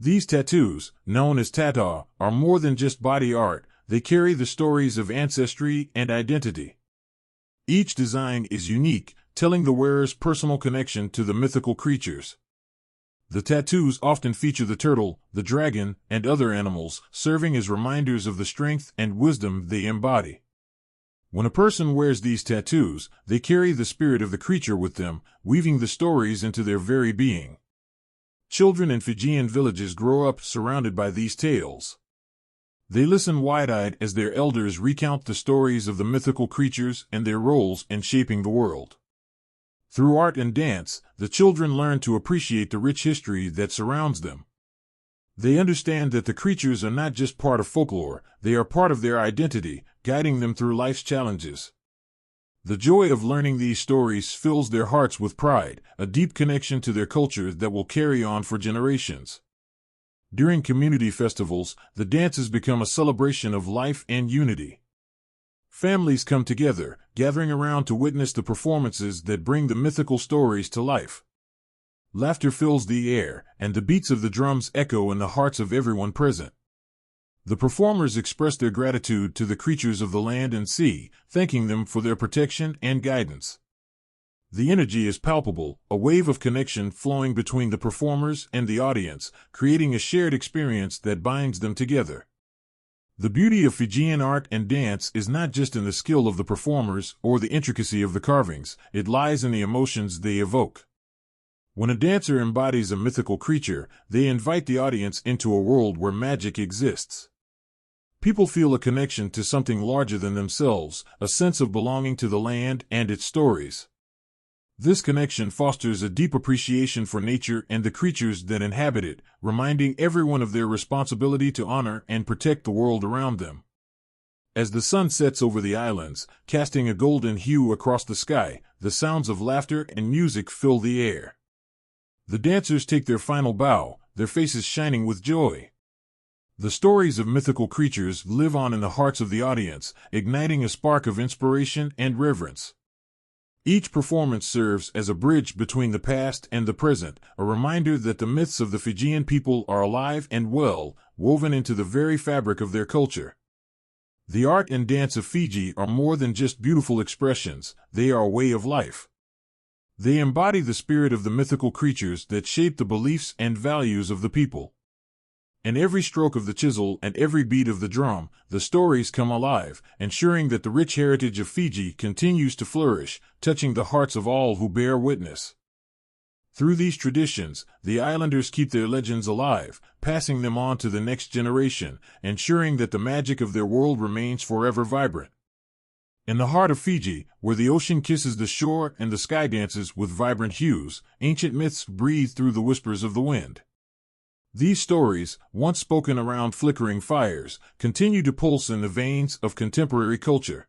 These tattoos, known as tata, are more than just body art, they carry the stories of ancestry and identity. Each design is unique, telling the wearer's personal connection to the mythical creatures. The tattoos often feature the turtle, the dragon, and other animals, serving as reminders of the strength and wisdom they embody. When a person wears these tattoos, they carry the spirit of the creature with them, weaving the stories into their very being. Children in Fijian villages grow up surrounded by these tales. They listen wide-eyed as their elders recount the stories of the mythical creatures and their roles in shaping the world. Through art and dance, the children learn to appreciate the rich history that surrounds them. They understand that the creatures are not just part of folklore, they are part of their identity, guiding them through life's challenges. The joy of learning these stories fills their hearts with pride, a deep connection to their culture that will carry on for generations. During community festivals, the dances become a celebration of life and unity. Families come together, gathering around to witness the performances that bring the mythical stories to life. Laughter fills the air, and the beats of the drums echo in the hearts of everyone present. The performers express their gratitude to the creatures of the land and sea, thanking them for their protection and guidance. The energy is palpable, a wave of connection flowing between the performers and the audience, creating a shared experience that binds them together. The beauty of Fijian art and dance is not just in the skill of the performers or the intricacy of the carvings, it lies in the emotions they evoke. When a dancer embodies a mythical creature, they invite the audience into a world where magic exists. People feel a connection to something larger than themselves, a sense of belonging to the land and its stories. This connection fosters a deep appreciation for nature and the creatures that inhabit it, reminding everyone of their responsibility to honor and protect the world around them. As the sun sets over the islands, casting a golden hue across the sky, the sounds of laughter and music fill the air. The dancers take their final bow, their faces shining with joy. The stories of mythical creatures live on in the hearts of the audience, igniting a spark of inspiration and reverence. Each performance serves as a bridge between the past and the present, a reminder that the myths of the Fijian people are alive and well, woven into the very fabric of their culture. The art and dance of Fiji are more than just beautiful expressions, they are a way of life. They embody the spirit of the mythical creatures that shape the beliefs and values of the people. In every stroke of the chisel and every beat of the drum, the stories come alive, ensuring that the rich heritage of Fiji continues to flourish, touching the hearts of all who bear witness. Through these traditions, the islanders keep their legends alive, passing them on to the next generation, ensuring that the magic of their world remains forever vibrant. In the heart of Fiji, where the ocean kisses the shore and the sky dances with vibrant hues, ancient myths breathe through the whispers of the wind. These stories, once spoken around flickering fires, continue to pulse in the veins of contemporary culture.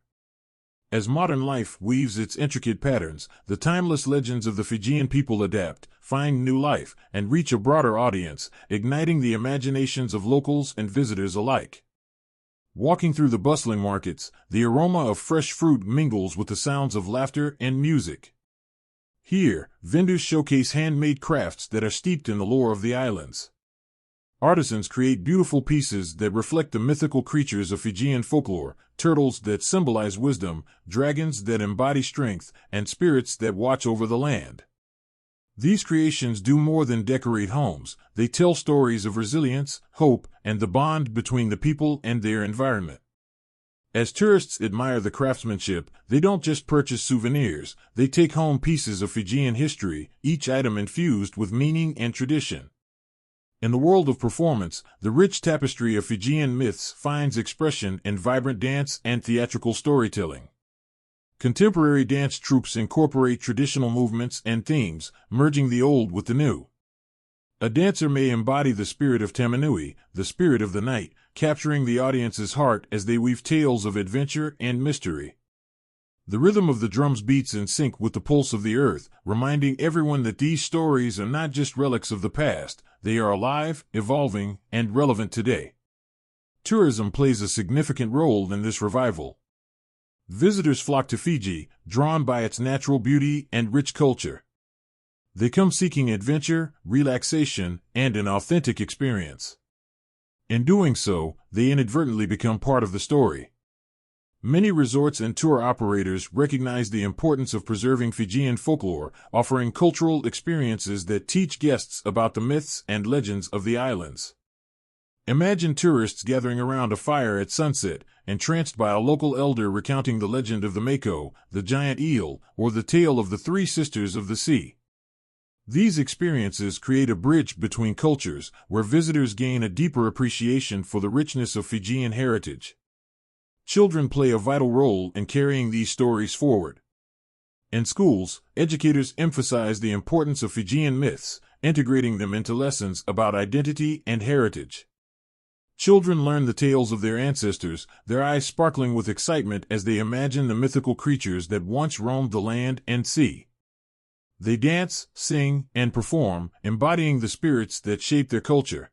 As modern life weaves its intricate patterns, the timeless legends of the Fijian people adapt, find new life, and reach a broader audience, igniting the imaginations of locals and visitors alike. Walking through the bustling markets, the aroma of fresh fruit mingles with the sounds of laughter and music. Here, vendors showcase handmade crafts that are steeped in the lore of the islands. Artisans create beautiful pieces that reflect the mythical creatures of Fijian folklore, turtles that symbolize wisdom, dragons that embody strength, and spirits that watch over the land. These creations do more than decorate homes, they tell stories of resilience, hope, and the bond between the people and their environment. As tourists admire the craftsmanship, they don't just purchase souvenirs, they take home pieces of Fijian history, each item infused with meaning and tradition. In the world of performance, the rich tapestry of Fijian myths finds expression in vibrant dance and theatrical storytelling. Contemporary dance troupes incorporate traditional movements and themes, merging the old with the new. A dancer may embody the spirit of Tamui, the spirit of the night, capturing the audience's heart as they weave tales of adventure and mystery. The rhythm of the drums beats in sync with the pulse of the earth, reminding everyone that these stories are not just relics of the past, they are alive, evolving, and relevant today. Tourism plays a significant role in this revival. Visitors flock to Fiji, drawn by its natural beauty and rich culture. They come seeking adventure, relaxation, and an authentic experience. In doing so, they inadvertently become part of the story. Many resorts and tour operators recognize the importance of preserving Fijian folklore, offering cultural experiences that teach guests about the myths and legends of the islands. Imagine tourists gathering around a fire at sunset, entranced by a local elder recounting the legend of the Moco, the giant eel, or the tale of the three sisters of the sea. These experiences create a bridge between cultures, where visitors gain a deeper appreciation for the richness of Fijian heritage. Children play a vital role in carrying these stories forward. In schools, educators emphasize the importance of Fijian myths, integrating them into lessons about identity and heritage. Children learn the tales of their ancestors, their eyes sparkling with excitement as they imagine the mythical creatures that once roamed the land and sea. They dance, sing, and perform, embodying the spirits that shape their culture.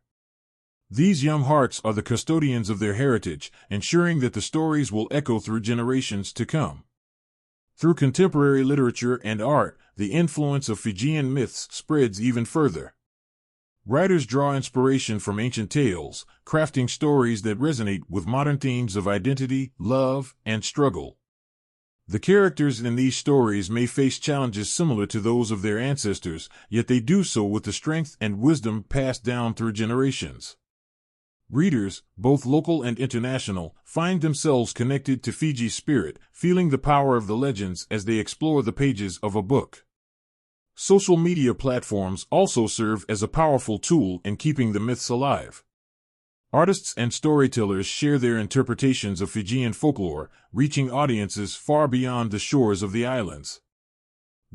These young hearts are the custodians of their heritage, ensuring that the stories will echo through generations to come. Through contemporary literature and art, the influence of Fijian myths spreads even further. Writers draw inspiration from ancient tales, crafting stories that resonate with modern themes of identity, love, and struggle. The characters in these stories may face challenges similar to those of their ancestors, yet they do so with the strength and wisdom passed down through generations. Readers, both local and international, find themselves connected to Fiji's spirit, feeling the power of the legends as they explore the pages of a book. Social media platforms also serve as a powerful tool in keeping the myths alive. Artists and storytellers share their interpretations of Fijian folklore, reaching audiences far beyond the shores of the islands.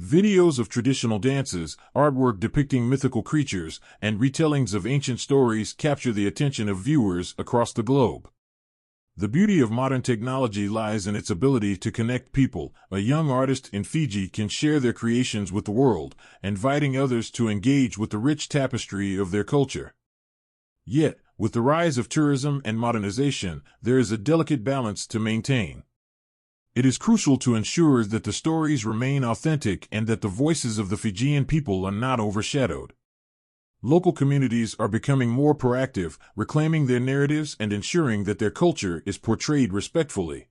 Videos of traditional dances, artwork depicting mythical creatures, and retellings of ancient stories capture the attention of viewers across the globe. The beauty of modern technology lies in its ability to connect people. A young artist in Fiji can share their creations with the world, inviting others to engage with the rich tapestry of their culture. Yet, with the rise of tourism and modernization, there is a delicate balance to maintain. It is crucial to ensure that the stories remain authentic and that the voices of the Fijian people are not overshadowed. Local communities are becoming more proactive, reclaiming their narratives and ensuring that their culture is portrayed respectfully.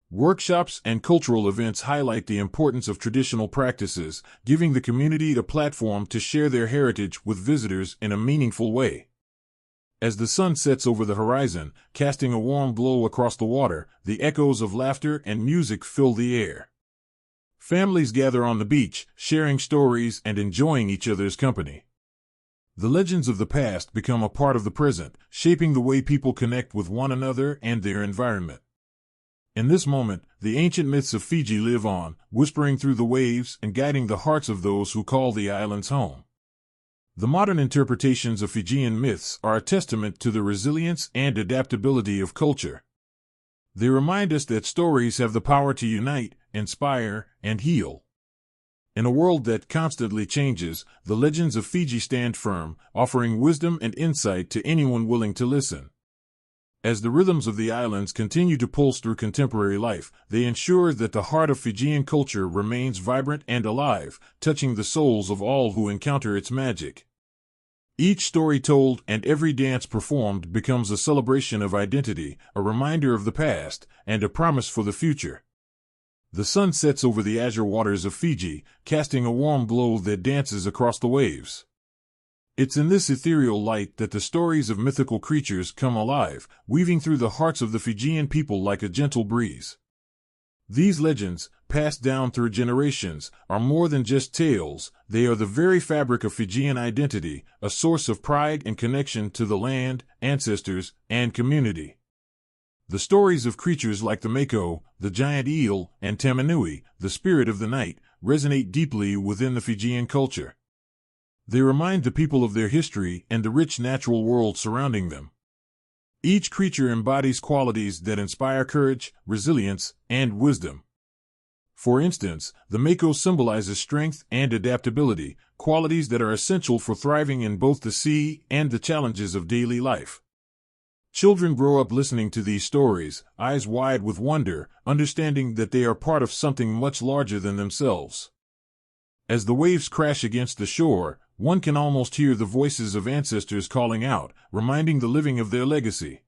Workshops and cultural events highlight the importance of traditional practices, giving the community a platform to share their heritage with visitors in a meaningful way. As the sun sets over the horizon, casting a warm glow across the water, the echoes of laughter and music fill the air. Families gather on the beach, sharing stories and enjoying each other's company. The legends of the past become a part of the present, shaping the way people connect with one another and their environment. In this moment, the ancient myths of Fiji live on, whispering through the waves and guiding the hearts of those who call the islands home. The modern interpretations of Fijian myths are a testament to the resilience and adaptability of culture. They remind us that stories have the power to unite, inspire, and heal. In a world that constantly changes, the legends of Fiji stand firm, offering wisdom and insight to anyone willing to listen. As the rhythms of the islands continue to pulse through contemporary life, they ensure that the heart of Fijian culture remains vibrant and alive, touching the souls of all who encounter its magic. Each story told and every dance performed becomes a celebration of identity, a reminder of the past, and a promise for the future. The sun sets over the azure waters of Fiji, casting a warm glow that dances across the waves. It's in this ethereal light that the stories of mythical creatures come alive, weaving through the hearts of the Fijian people like a gentle breeze. These legends, passed down through generations, are more than just tales. They are the very fabric of Fijian identity, a source of pride and connection to the land, ancestors, and community. The stories of creatures like the Moco, the giant eel, and Tamui, the spirit of the night, resonate deeply within the Fijian culture. They remind the people of their history and the rich natural world surrounding them. Each creature embodies qualities that inspire courage, resilience, and wisdom. For instance, the Moco symbolizes strength and adaptability, qualities that are essential for thriving in both the sea and the challenges of daily life. Children grow up listening to these stories, eyes wide with wonder, understanding that they are part of something much larger than themselves. As the waves crash against the shore, one can almost hear the voices of ancestors calling out, reminding the living of their legacy.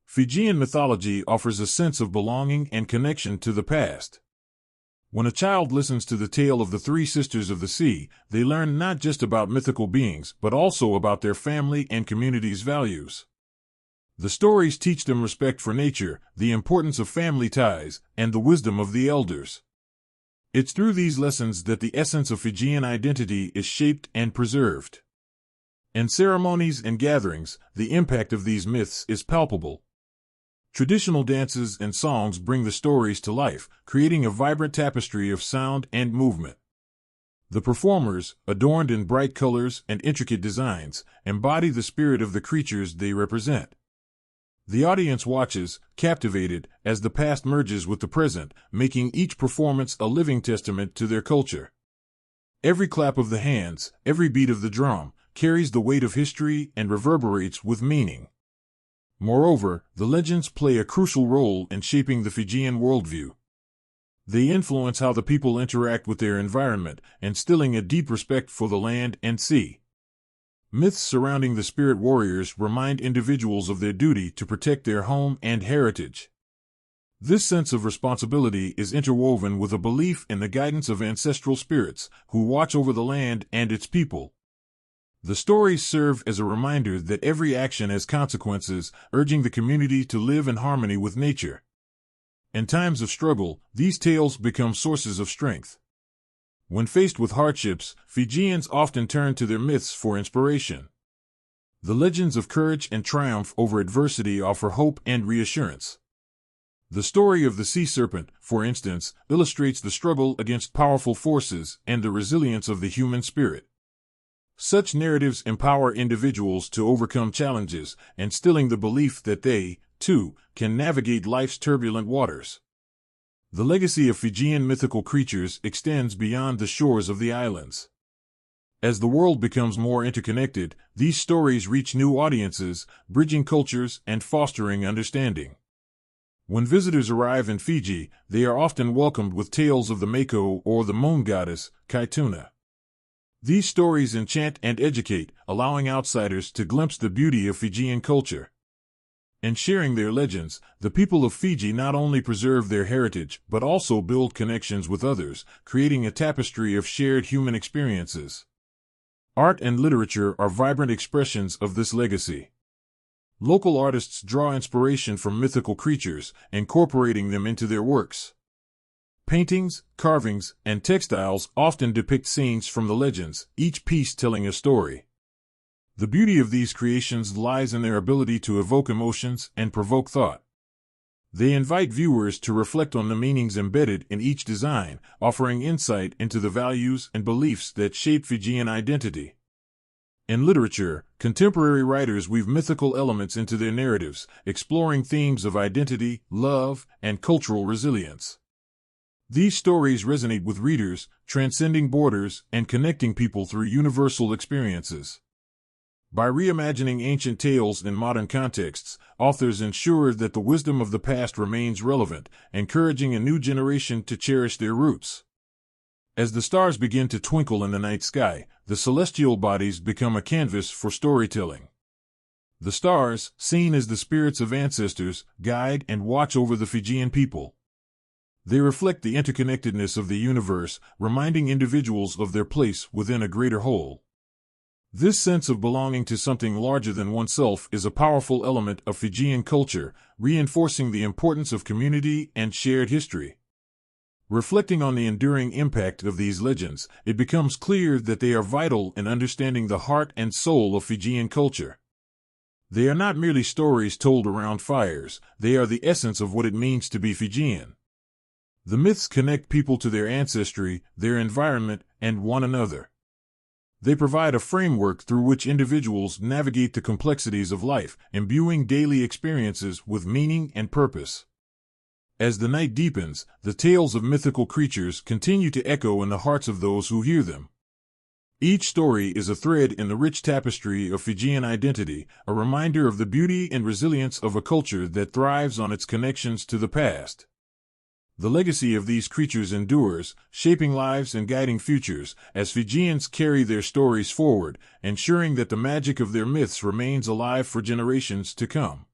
Fijian mythology offers a sense of belonging and connection to the past. When a child listens to the tale of the three sisters of the sea, they learn not just about mythical beings, but also about their family and community's values. The stories teach them respect for nature, the importance of family ties, and the wisdom of the elders. It's through these lessons that the essence of Fijian identity is shaped and preserved. In ceremonies and gatherings, the impact of these myths is palpable. Traditional dances and songs bring the stories to life, creating a vibrant tapestry of sound and movement. The performers, adorned in bright colors and intricate designs, embody the spirit of the creatures they represent. The audience watches, captivated, as the past merges with the present, making each performance a living testament to their culture. Every clap of the hands, every beat of the drum, carries the weight of history and reverberates with meaning. Moreover, the legends play a crucial role in shaping the Fijian worldview. They influence how the people interact with their environment, instilling a deep respect for the land and sea. Myths surrounding the spirit warriors remind individuals of their duty to protect their home and heritage. This sense of responsibility is interwoven with a belief in the guidance of ancestral spirits who watch over the land and its people. The stories serve as a reminder that every action has consequences, urging the community to live in harmony with nature. In times of struggle, these tales become sources of strength. When faced with hardships, Fijians often turn to their myths for inspiration. The legends of courage and triumph over adversity offer hope and reassurance. The story of the sea serpent, for instance, illustrates the struggle against powerful forces and the resilience of the human spirit. Such narratives empower individuals to overcome challenges, instilling the belief that they, too, can navigate life's turbulent waters. The legacy of Fijian mythical creatures extends beyond the shores of the islands. As the world becomes more interconnected, these stories reach new audiences, bridging cultures and fostering understanding. When visitors arrive in Fiji, they are often welcomed with tales of the Moco or the moon goddess, Kaituna. These stories enchant and educate, allowing outsiders to glimpse the beauty of Fijian culture. In sharing their legends, the people of Fiji not only preserve their heritage but also build connections with others, creating a tapestry of shared human experiences. Art and literature are vibrant expressions of this legacy. Local artists draw inspiration from mythical creatures, incorporating them into their works. Paintings, carvings, and textiles often depict scenes from the legends, each piece telling a story. The beauty of these creations lies in their ability to evoke emotions and provoke thought. They invite viewers to reflect on the meanings embedded in each design, offering insight into the values and beliefs that shape Fijian identity. In literature, contemporary writers weave mythical elements into their narratives, exploring themes of identity, love, and cultural resilience. These stories resonate with readers, transcending borders and connecting people through universal experiences. By reimagining ancient tales in modern contexts, authors ensure that the wisdom of the past remains relevant, encouraging a new generation to cherish their roots. As the stars begin to twinkle in the night sky, the celestial bodies become a canvas for storytelling. The stars, seen as the spirits of ancestors, guide and watch over the Fijian people. They reflect the interconnectedness of the universe, reminding individuals of their place within a greater whole. This sense of belonging to something larger than oneself is a powerful element of Fijian culture, reinforcing the importance of community and shared history. Reflecting on the enduring impact of these legends, it becomes clear that they are vital in understanding the heart and soul of Fijian culture. They are not merely stories told around fires, they are the essence of what it means to be Fijian. The myths connect people to their ancestry, their environment, and one another. They provide a framework through which individuals navigate the complexities of life, imbuing daily experiences with meaning and purpose. As the night deepens, the tales of mythical creatures continue to echo in the hearts of those who hear them. Each story is a thread in the rich tapestry of Fijian identity, a reminder of the beauty and resilience of a culture that thrives on its connections to the past. The legacy of these creatures endures, shaping lives and guiding futures, as Fijians carry their stories forward, ensuring that the magic of their myths remains alive for generations to come.